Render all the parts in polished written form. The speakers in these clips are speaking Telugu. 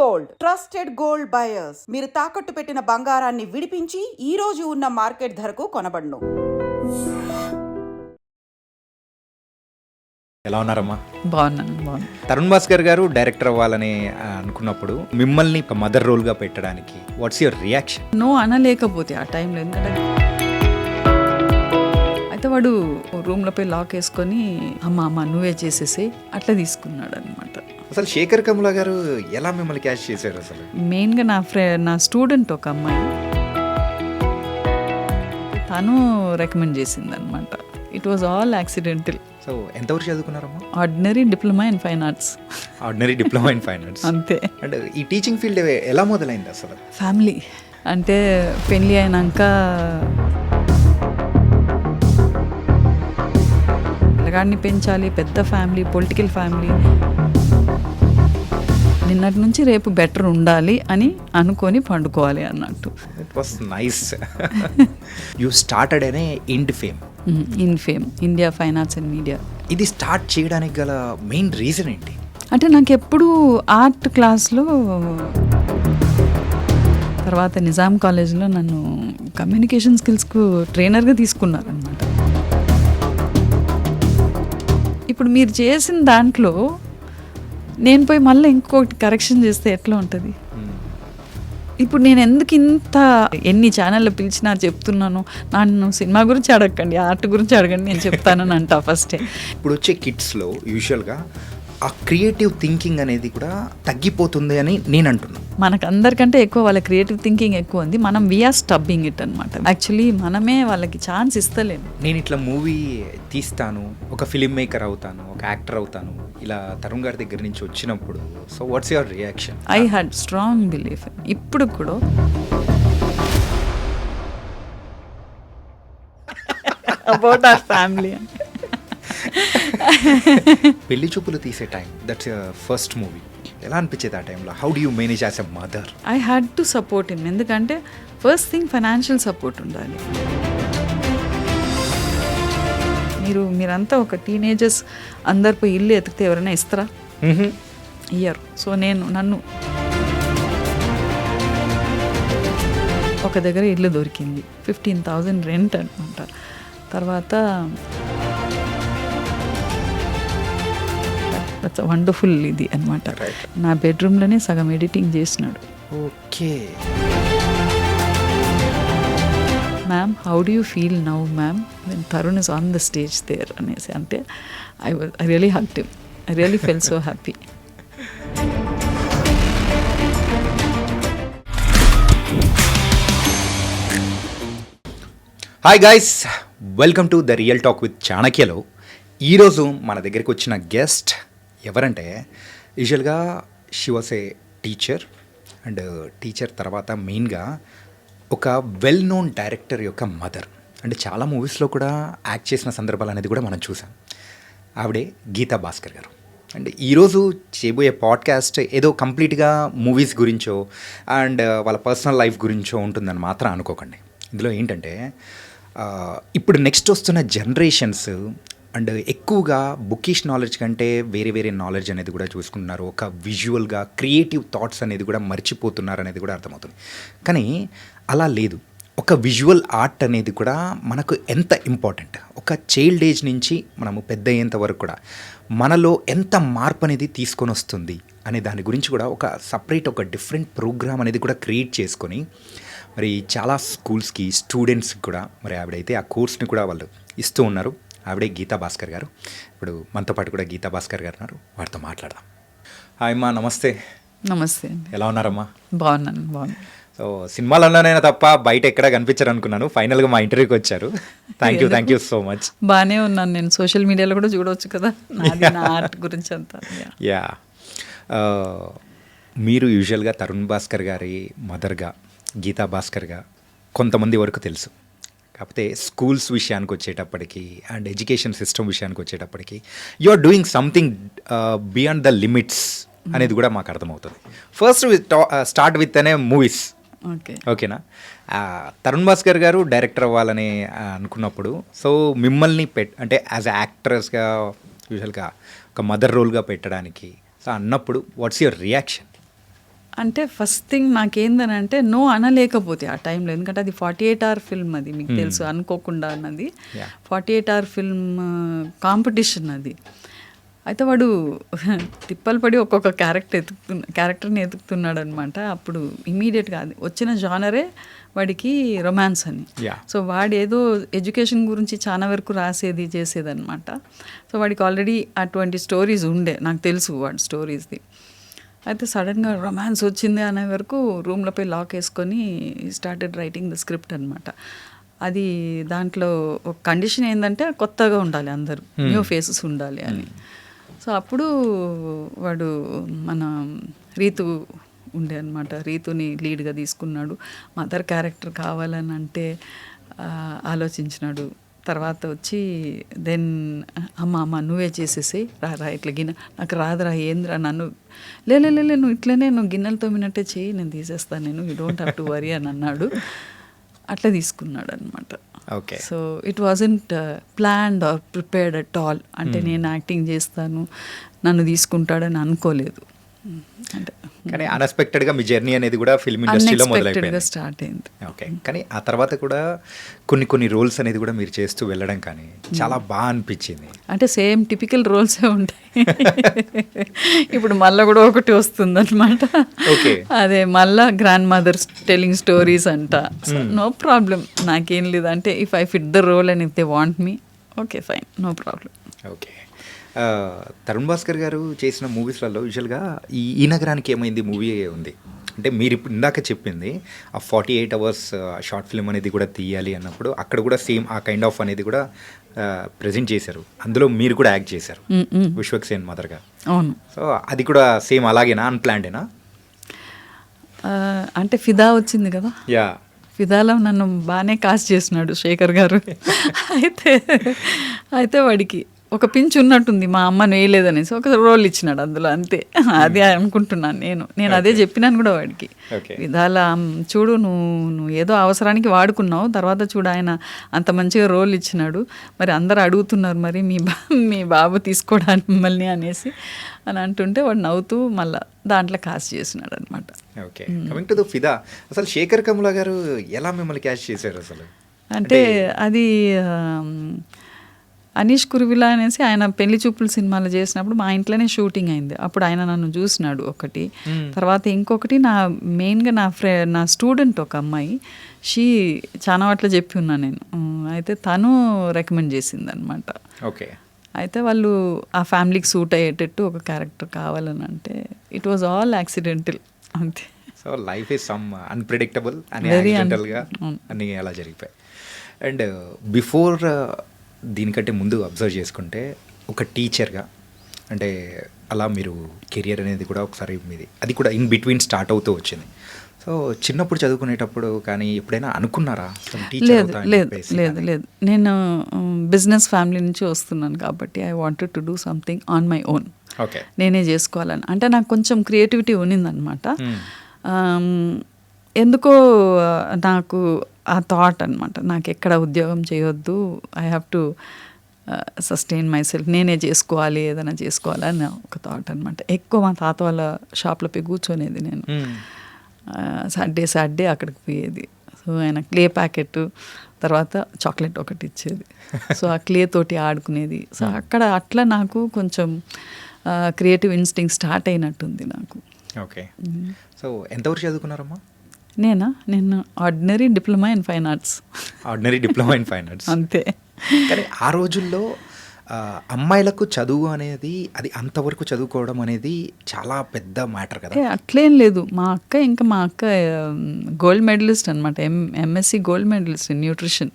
Gold trusted gold buyers. మీరు తాకట్టు పెట్టిన బంగారాన్ని విడిపించి ఈ రోజు ఉన్న మార్కెట్ ధరకు కొనబడును. ఎలా ఉన్నారమ్మా? బాగున్నాను. తరుణ్ భాస్కర్ గారు డైరెక్టర్ అవ్వాలని అనుకున్నప్పుడు మిమ్మల్ని ఒక మదర్ రోల్గా పెట్టడానికి వాట్స్ యువర్ రియాక్షన్? నో అనలేకపోతే ఆ టైంలో, ఎందుకంటే అయితే వాడు రూమ్లో పోయి లాక్ వేసుకొని అమ్మ నువ్వే చేసేసి అట్లా తీసుకున్నాడు అనమాట. అసలు శేఖర్ కమల గారు ఎలా మిమ్మల్ని క్యాచ్ చేశారు? అసలు మెయిన్గా నా స్టూడెంట్ ఒక అమ్మాయి, తను రికమెండ్ చేసింది అనమాట. It was all accidental. So ఎంతవరకు చదువుకున్నారమ్మా? Ordinary diploma in fine arts. Ordinary diploma in fine arts అంతే. అండ్ ఈ టీచింగ్ ఫీల్డ్ ఎలా మొదలైంది అసలు? ఫ్యామిలీ అంటే పెళ్ళి అయినాక పిల్లగాడిని పెంచాలి, పెద్ద ఫ్యామిలీ, పొలిటికల్ ఫ్యామిలీ. నిన్నటి నుంచి రేపు బెటర్ ఉండాలి అని అనుకొని పండుకోవాలి అన్నట్టు. It was nice. You started అనే Infame India fine arts and media. ఇది స్టార్ట్ చేయడానికి గల మెయిన్ రీజన్ ఏంటి? అంటే నాకు ఎప్పుడు ఆర్ట్ క్లాస్లో, తర్వాత నిజాం కాలేజ్లో నన్ను కమ్యూనికేషన్ స్కిల్స్కు ట్రైనర్గా తీసుకున్నారనమాట. ఇప్పుడు మీరు చేసిన దాంట్లో నేను పోయి మళ్ళీ ఇంకొకటి కరెక్షన్ చేస్తే ఎట్లా ఉంటుంది? ఇప్పుడు నేను ఎందుకు ఇంత ఎన్ని ఛానల్లో పిలిచినా చెప్తున్నాను, నన్ను సినిమా గురించి అడగండి, ఆర్ట్ గురించి అడగండి, నేను చెప్తానని అంటా ఫస్టే. ఇప్పుడు వచ్చే కిడ్స్లో యూజువల్గా ఆ క్రియేటివ్ థింకింగ్ అనేది కూడా తగ్గిపోతుంది అని నేను అంటున్నాను. మనకు అందరికంటే ఎక్కువ వాళ్ళ క్రియేటివ్ థింకింగ్ ఎక్కువ ఉంది. మనం వీఆర్ స్టబ్బింగ్ ఇట్ అనమాట. యాక్చువల్లీ మనమే వాళ్ళకి ఛాన్స్ ఇస్తలేము. నేను ఇట్లా మూవీ తీస్తాను, ఒక ఫిలిం మేకర్ అవుతాను, ఒక యాక్టర్ అవుతాను, ఇలా తరుణ్ గారి దగ్గర నుంచి వచ్చినప్పుడు, so what's your reaction? I had strong belief. ఇప్పుడు కూడా అబౌట్ అవర్ ఫ్యామిలీ. పెళ్లి చూపులు తీసే టైం, దట్స్ ఫస్ట్ మూవీ, ఎలా అనిపించేది ఆ టైంలో? How do you manage as a mother? I had to support him. ఎందుకంటే ఫస్ట్ థింగ్ ఫైనాన్షియల్ సపోర్ట్ ఉండాలి. మీరంతా ఒక టీనేజర్స్ అందరు పోయి ఇల్లు ఎతికితే ఎవరైనా ఇస్తారా? ఇయ్యరు. సో నన్ను ఒక దగ్గర ఇల్లు దొరికింది, 15,000 రెంట్ అనమాట. తర్వాత వండర్ఫుల్ ఇది అనమాట. నా బెడ్రూమ్లోనే సగం ఎడిటింగ్ చేసినాడు. Okay ma'am, how do you feel now ma'am when Tarun is on the stage there అనేసి అంటే I really hugged him. I really full so happy. Hi guys, welcome to the real talk with చాణక్యలో. ఈరోజు మన దగ్గరికి వచ్చిన గెస్ట్ ఎవరంటే, యూజువల్గా she was a teacher, and teacher తర్వాత మెయిన్గా ఒక వెల్ నోన్ డైరెక్టర్ యొక్క మదర్. అంటే చాలా మూవీస్లో కూడా యాక్ట్ చేసిన సందర్భాలు అనేది కూడా మనం చూసాం. ఆవిడే గీతా భాస్కర్ గారు. అండ్ ఈరోజు చేయబోయే పాడ్కాస్ట్ ఏదో కంప్లీట్గా మూవీస్ గురించో అండ్ వాళ్ళ పర్సనల్ లైఫ్ గురించో ఉంటుందని మాత్రం అనుకోకండి. ఇందులో ఏంటంటే, ఇప్పుడు నెక్స్ట్ వస్తున్న జనరేషన్స్ అండ్ ఎక్కువగా బుకిష్ నాలెడ్జ్ కంటే వేరే నాలెడ్జ్ అనేది కూడా చూసుకుంటున్నారు. ఒక విజువల్గా క్రియేటివ్ థాట్స్ అనేది కూడా మర్చిపోతున్నారు అనేది కూడా అర్థమవుతుంది. కానీ అలా లేదు. ఒక విజువల్ ఆర్ట్ అనేది కూడా మనకు ఎంత ఇంపార్టెంట్, ఒక చైల్డ్ ఏజ్ నుంచి మనము పెద్ద అయ్యేంత వరకు కూడా మనలో ఎంత మార్పు అనేది తీసుకొని వస్తుంది అనే దాని గురించి కూడా ఒక సపరేట్ ఒక డిఫరెంట్ ప్రోగ్రామ్ అనేది కూడా క్రియేట్ చేసుకొని మరి చాలా స్కూల్స్కి స్టూడెంట్స్కి కూడా మరి ఆవిడైతే ఆ కోర్స్ని కూడా వాళ్ళు ఇస్తూ ఉన్నారు. ఆవిడే గీతా భాస్కర్ గారు. ఇప్పుడు మనతో పాటు కూడా గీతా భాస్కర్ గారు ఉన్నారు, వారితో మాట్లాడదాం. హాయ్ అమ్మా, నమస్తే. నమస్తే. ఎలా ఉన్నారమ్మా? బాగున్నాను. సో సినిమాలలోనైనా తప్ప బయట ఎక్కడ కనిపించారు అనుకున్నాను, ఫైనల్గా మా ఇంటర్వ్యూకి వచ్చారు. Thank you so much. బాగానే ఉన్నాను నేను. సోషల్ మీడియాలో కూడా చూడవచ్చు కదా నా ఆర్ట్ గురించి అంతా. యా, మీరు యూజువల్గా తరుణ్ భాస్కర్ గారి మదర్గా, గీతా భాస్కర్గా కొంతమంది వరకు తెలుసు. కాకపోతే స్కూల్స్ విషయానికి వచ్చేటప్పటికి అండ్ ఎడ్యుకేషన్ సిస్టమ్ విషయానికి వచ్చేటప్పటికి you are doing something beyond the limits అనేది కూడా మాకు అర్థమవుతుంది. ఫస్ట్ స్టార్ట్ విత్ అనే మూవీస్. ఓకేనా? తరుణ్ భాస్కర్ గారు డైరెక్టర్ అవ్వాలని అనుకున్నప్పుడు, సో మిమ్మల్ని అంటే యాజ్ అ యాక్ట్రెస్గా యూజువల్గా ఒక మదర్ రోల్గా పెట్టడానికి సో అన్నప్పుడు వాట్స్ యువర్ రియాక్షన్? అంటే ఫస్ట్ థింగ్ నాకేందని అంటే నో అనలేకపోతే ఆ టైంలో, ఎందుకంటే అది 48 hour ఫిల్మ్, అది మీకు తెలుసు, అనుకోకుండా అన్నది 48 hour ఫిల్మ్ కాంపిటీషన్ అది. అయితే వాడు తిప్పలు పడి ఒక్కొక్క క్యారెక్టర్ని ఎతుకుతున్నాడు అనమాట. అప్పుడు ఇమీడియట్గా అది వచ్చిన జానరే వాడికి రొమాన్స్ అని. సో వాడు ఏదో ఎడ్యుకేషన్ గురించి చాలా వరకు రాసేది చేసేదన్నమాట. సో వాడికి ఆల్రెడీ అటువంటి స్టోరీస్ ఉండే, నాకు తెలుసు వాడి స్టోరీస్ది. అయితే సడన్గా రొమాన్స్ వచ్చింది అనే వరకు రూమ్లో పోయి లాక్ వేసుకొని స్టార్టెడ్ రైటింగ్ ద స్క్రిప్ట్ అనమాట. అది దాంట్లో ఒక కండిషన్ ఏంటంటే కొత్తగా ఉండాలి, అందరూ న్యూ ఫేసెస్ ఉండాలి అని. సో అప్పుడు వాడు మన రీతు ఉండే అనమాట, రీతుని లీడ్గా తీసుకున్నాడు. మదర్ క్యారెక్టర్ కావాలని అంటే ఆలోచించినాడు. తర్వాత వచ్చి దెన్ అమ్మ నువ్వే చేసేసి రా ఇట్లా గిన్నె నాకు రాదురా, ఏంద్రా, నన్ను లే నువ్వు ఇట్లనే నువ్వు గిన్నెలు తోమినట్టే చేయి, నేను తీసేస్తాను, నేను you don't have to worry అని అన్నాడు. అట్లా తీసుకున్నాడు అనమాట. Okay. So it wasn't planned or prepared at all. అంటే నేను యాక్టింగ్ చేస్తాను, నన్ను తీసుకుంటాడని అనుకోలేదు. అంటే కానీ అన్ఎక్స్పెక్టెడ్గా మీ జర్నీ అనేది కూడా ఫిల్మ్ ఇండస్ట్రీలో మొదలైపోయింది, స్టార్ట్ అయింది. ఓకే. కానీ ఆ తర్వాత కూడా కొన్ని రోల్స్ అనేది కూడా మీరు చేస్తూ వెళ్ళడం కానీ చాలా బాగా అనిపించింది. అంటే సేమ్ టిపికల్ రోల్సే ఉంటాయి. ఇప్పుడు మళ్ళీ కూడా ఒకటి వస్తుంది అనమాట. ఓకే. అదే మళ్ళా గ్రాండ్ మదర్స్ టెలింగ్ స్టోరీస్ అంట. నో ప్రాబ్లం, నాకేం లేదు. అంటే if I fit the role and if they want me, okay fine, no problem. Okay. Tarun Bhaskar గారు చేసిన మూవీస్లలో యూజువల్గా ఈ నగరానికి ఏమైంది మూవీ ఉంది. అంటే మీరు ఇప్పుడు ఇందాక చెప్పింది ఆ 48 hours షార్ట్ ఫిల్మ్ అనేది కూడా తీయాలి అన్నప్పుడు అక్కడ కూడా సేమ్ ఆ కైండ్ ఆఫ్ అనేది కూడా ప్రజెంట్ చేశారు. అందులో మీరు కూడా యాక్ట్ చేశారు విశ్వక్సేన్ మదర్గా. అవును. సో అది కూడా సేమ్ అలాగేనా, అన్ప్లాన్డేనా? అంటే ఫిదా వచ్చింది కదా, యా, ఫిదాలో నన్ను బాగానే కాస్ట్ చేసినాడు శేఖర్ గారు. అయితే వాడికి ఒక పించ్ ఉన్నట్టుంది, మా అమ్మను వేయలేదనేసి ఒక రోల్ ఇచ్చినాడు అందులో, అంతే. అదే అనుకుంటున్నాను నేను అదే చెప్పినాను కూడా వాడికి. విధాల చూడు, నువ్వు ఏదో అవసరానికి వాడుకున్నావు, తర్వాత చూడు ఆయన అంత మంచిగా రోల్ ఇచ్చినాడు, మరి అందరు అడుగుతున్నారు మరి మీ బాబు తీసుకోవడానికి మిమ్మల్ని అనేసి అని అంటుంటే వాడు నవ్వుతూ మళ్ళీ దాంట్లో కాస్ట్ చేసినాడు అనమాట. ఓకే. కమింగ్ టు ద ఫిదా, అసలు శేఖర్ కమ్లా గారు ఎలా మిమ్మల్ని క్యాష్ చేశారు అసలు? అంటే అది అనీష్ కురువిలా అనేసి ఆయన పెళ్లి చూపుల సినిమాలు చేసినప్పుడు మా ఇంట్లోనే షూటింగ్ అయింది. అప్పుడు ఆయన నన్ను చూసినాడు ఒకటి. తర్వాత ఇంకొకటి మెయిన్గా నా స్టూడెంట్ ఒక అమ్మాయి, చాలా వాటిలో చెప్పి ఉన్నా నేను. అయితే తను రికమెండ్ చేసింది అనమాట. ఓకే. అయితే వాళ్ళు ఆ ఫ్యామిలీకి సూట్ అయ్యేటట్టు ఒక క్యారెక్టర్ కావాలని అంటే ఇట్ వాజ్ ఆల్ యాక్సిడెంటల్, అంతే. So life is some unpredictable అని యాక్సిడెంటల్గా అన్నీ అలా జరిగిపోయాయి. అండ్ బిఫోర్ దీనికంటే ముందు అబ్జర్వ్ చేసుకుంటే ఒక టీచర్గా అంటే అలా మీరు కెరియర్ అనేది కూడా ఒకసారి మీది అది కూడా ఇన్ బిట్వీన్ స్టార్ట్ అవుతూ వచ్చింది. సో చిన్నప్పుడు చదువుకునేటప్పుడు కానీ ఎప్పుడైనా అనుకున్నారా? లేదు. నేను బిజినెస్ ఫ్యామిలీ నుంచి వస్తున్నాను కాబట్టి I wanted to do something on my own. Okay. నేనే చేసుకోవాలని, అంటే నాకు కొంచెం క్రియేటివిటీ ఉన్నిందనమాట. ఎందుకో నాకు ఆ థాట్ అనమాట, నాకు ఎక్కడ ఉద్యోగం చేయొద్దు, I have to sustain my self, నేనే చేసుకోవాలి, ఏదైనా చేసుకోవాలని ఒక థాట్ అనమాట. ఎక్కువ మా తాత వాళ్ళ షాప్లో పోయి కూర్చొనేది నేను. సాటర్డే అక్కడికి పోయేది. సో ఆయన క్లే ప్యాకెట్, తర్వాత చాక్లెట్ ఒకటి ఇచ్చేది. సో ఆ క్లే తోటి ఆడుకునేది. సో అక్కడ అట్లా నాకు కొంచెం క్రియేటివ్ ఇన్స్టింక్ట్ స్టార్ట్ అయినట్టుంది నాకు. ఓకే. సో ఎంతవరకు చదువుకున్నారమ్మా? నేను ordinary diploma in fine arts. అంతే. కానీ ఆ రోజుల్లో అమ్మాయిలకు చదువు అనేది అది అంతవరకు చదువుకోవడం అనేది చాలా పెద్ద మ్యాటర్ కదా. అట్లేం లేదు. మా అక్క గోల్డ్ మెడలిస్ట్ అనమాట, MSc gold medallist in nutrition.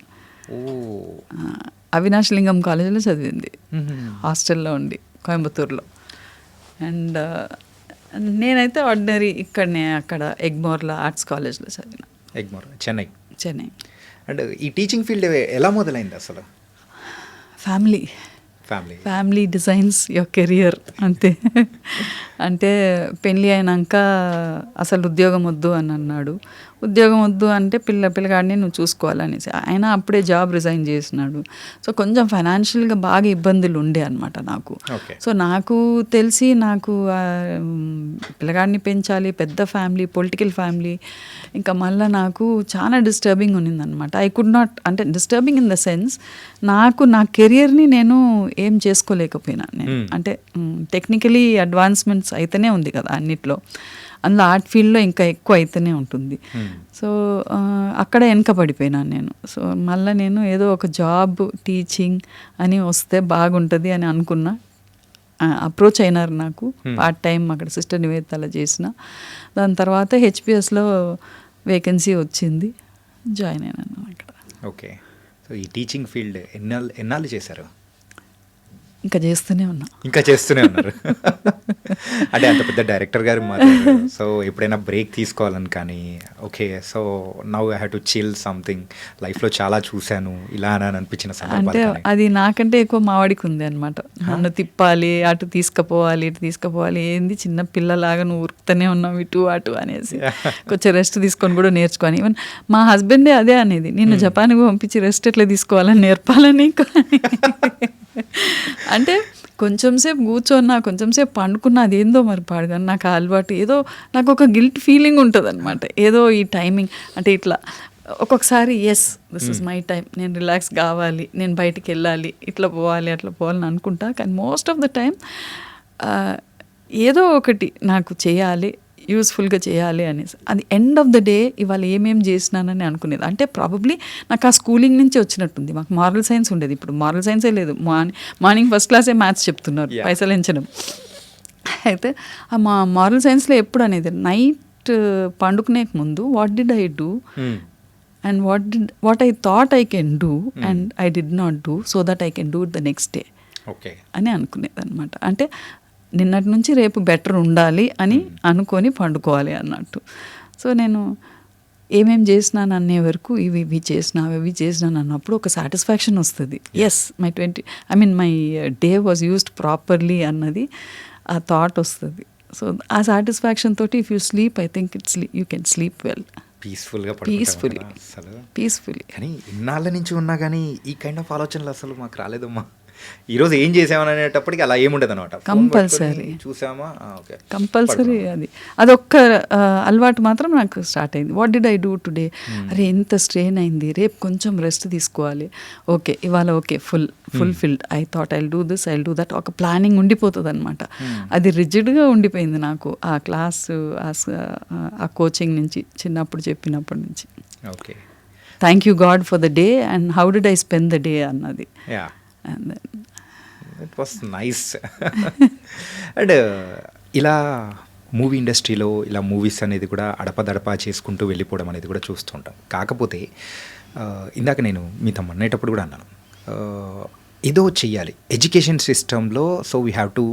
Avinash Lingam కాలేజీలో చదివింది, హాస్టల్లో ఉండి కోయంబత్తూరులో. అండ్ నేనైతే ఆర్డినరీ ఇక్కడనే అక్కడ ఎగ్మోర్లో ఆర్ట్స్ కాలేజ్లో చదివిన. ఎగ్మోర్, చెన్నై. చెన్నై. అండ్ ఈ టీచింగ్ ఫీల్డ్ ఎలా మొదలైంది అసలు? ఫ్యామిలీ డిజైన్స్ యువర్ కెరియర్ అంతే. అంటే పెళ్ళి అయినాక అసలు ఉద్యోగం వద్దు అని అన్నాడు. ఉద్యోగం వద్దు అంటే పిల్లగాడిని నువ్వు చూసుకోవాలనేసి ఆయన అప్పుడే జాబ్ రిజైన్ చేసినాడు. సో కొంచెం ఫైనాన్షియల్గా బాగా ఇబ్బందులు ఉండే అనమాట నాకు. సో నాకు తెలిసి నాకు పిల్లగాడిని పెంచాలి, పెద్ద ఫ్యామిలీ, పొలిటికల్ ఫ్యామిలీ, ఇంకా మళ్ళీ నాకు చాలా డిస్టర్బింగ్ ఉన్నిందనమాట. ఐ కుడ్ నాట్, అంటే డిస్టర్బింగ్ ఇన్ ద సెన్స్ నా కెరియర్ని నేను ఏం చేసుకోలేకపోయినా నేను. అంటే టెక్నికలీ అడ్వాన్స్మెంట్స్ అయితేనే ఉంది కదా అన్నిట్లో, అందులో ఆర్ట్ ఫీల్డ్లో ఇంకా ఎక్కువ అయితేనే ఉంటుంది. సో అక్కడ వెనకబడిపోయినాను నేను. సో మళ్ళీ నేను ఏదో ఒక జాబ్ టీచింగ్ అని వస్తే బాగుంటుంది అని అనుకున్నా. అప్రోచ్ అయినారు నాకు పార్ట్ టైం అక్కడ సిస్టర్ నివేదితలో చేసిన. దాని తర్వాత హెచ్పిఎస్లో వేకెన్సీ వచ్చింది, జాయిన్ అయినాను అక్కడ. ఓకే. సో ఈ టీచింగ్ ఫీల్డ్ ఎన్నాళ్ళు చేశారు? ఇంకా చేస్తూనే ఉన్నారు. అంటే అంత పెద్ద డైరెక్టర్ గారు మాత్రం. సో ఎప్పుడైనా బ్రేక్ తీసుకోవాలని కానీ, okay so now I have to chill something, లైఫ్లో చాలా చూశాను ఇలా అని అనిపించిన అంటే అది నాకంటే ఎక్కువ మావాడికి ఉంది అనమాట. నన్ను తిప్పాలి, అటు తీసుకుపోవాలి, ఇటు తీసుకుపోవాలి, ఏంది చిన్న పిల్లలాగా నువ్వు ఉరుకుతూనే ఉన్నావు ఇటు అటు అనేసి. కొంచెం రెస్ట్ తీసుకొని కూడా నేర్చుకొని, ఈవెన్ మా హస్బెండే అదే అనేది, నిన్ను జపాన్కి పంపించి రెస్ట్ ఎట్లా తీసుకోవాలని నేర్పాలని. అంటే కొంచెం సేపు కూర్చోన్నా, కొంచెం సేపు పండుకున్నా, అదేందో మరి పాడుగాని నాకు అలవాటు, ఏదో నాకు ఒక గిల్ట్ ఫీలింగ్ ఉంటుంది అనమాట. ఏదో ఈ టైమింగ్ అంటే ఇట్లా ఒక్కొక్కసారి yes this is my time, నేను రిలాక్స్ కావాలి, నేను బయటికి వెళ్ళాలి, ఇట్లా పోవాలి అట్లా పోవాలని అనుకుంటా. కానీ మోస్ట్ ఆఫ్ ద టైం ఏదో ఒకటి నాకు చేయాలి, యూస్ఫుల్గా చేయాలి అనేసి. అది ఎండ్ ఆఫ్ ద డే ఇవాళ ఏమేమి చేసినానని అనుకునేది. అంటే ప్రాబబ్లీ నాకు ఆ స్కూలింగ్ నుంచి వచ్చినట్టుంది. మాకు మారల్ సైన్స్ ఉండేది, ఇప్పుడు మారల్ సైన్సే లేదు. మార్నింగ్ ఫస్ట్ క్లాసే మ్యాథ్స్ చెప్తున్నారు, పైసలు ఎంచడం. అయితే ఆ మారల్ సైన్స్లో ఎప్పుడు అనేది నైట్ పండుకునే ముందు what did I do and what I thought I can do and I did not do so that I can do it the next day అని అనుకునేది అనమాట. అంటే నిన్నటి నుంచి రేపు బెటర్ ఉండాలి అని అనుకొని పండుకోవాలి అన్నట్టు. సో నేను ఏమేమి చేసినాను అనే వరకు ఇవి చేసినాను అన్నప్పుడు ఒక సాటిస్ఫాక్షన్ వస్తుంది. Yes my day was used properly అన్నది ఆ థాట్ వస్తుంది. సో ఆ సాటిస్ఫాక్షన్ తోటి if you sleep, I think you can sleep well, peacefully. కానీ ఇన్నాళ్ళ నుంచి ఉన్నా కానీ ఈ కైండ్ ఆఫ్ ఆలోచనలు అసలు మాకు రాలేదమ్మా. ఈరోజు ఏం చేసామని అనేటప్పటికి అలా ఏముండదు అనమాట. కంపల్సరీ అదొక్క అలవాటు మాత్రం నాకు స్టార్ట్ అయింది. What did I do today, అరే ఎంత స్ట్రెయిన్ అయింది, రేపు కొంచెం రెస్ట్ తీసుకోవాలి, ఓకే ఇవాళ okay fulfilled, I thought I'll do this, I'll do that, ఒక ప్లానింగ్ ఉండిపోతుంది అనమాట. అది రిజిడ్గా ఉండిపోయింది నాకు ఆ క్లాసు, ఆ కోచింగ్ నుంచి, చిన్నప్పుడు చెప్పినప్పటి నుంచి. Okay, thank you God for the day and how did I spend the day అన్నది. And then it was nice. And ఇలా మూవీ ఇండస్ట్రీలో ఇలా మూవీస్ అనేది కూడా అడపదడపా చేసుకుంటూ వెళ్ళిపోవడం అనేది కూడా చూస్తూ ఉంటాం. కాకపోతే ఇందాక నేను మీతో అన్నేటప్పుడు కూడా అన్నాను, ఏదో చెయ్యాలి ఎడ్యుకేషన్ సిస్టంలో. సో వీ హ్యావ్ టు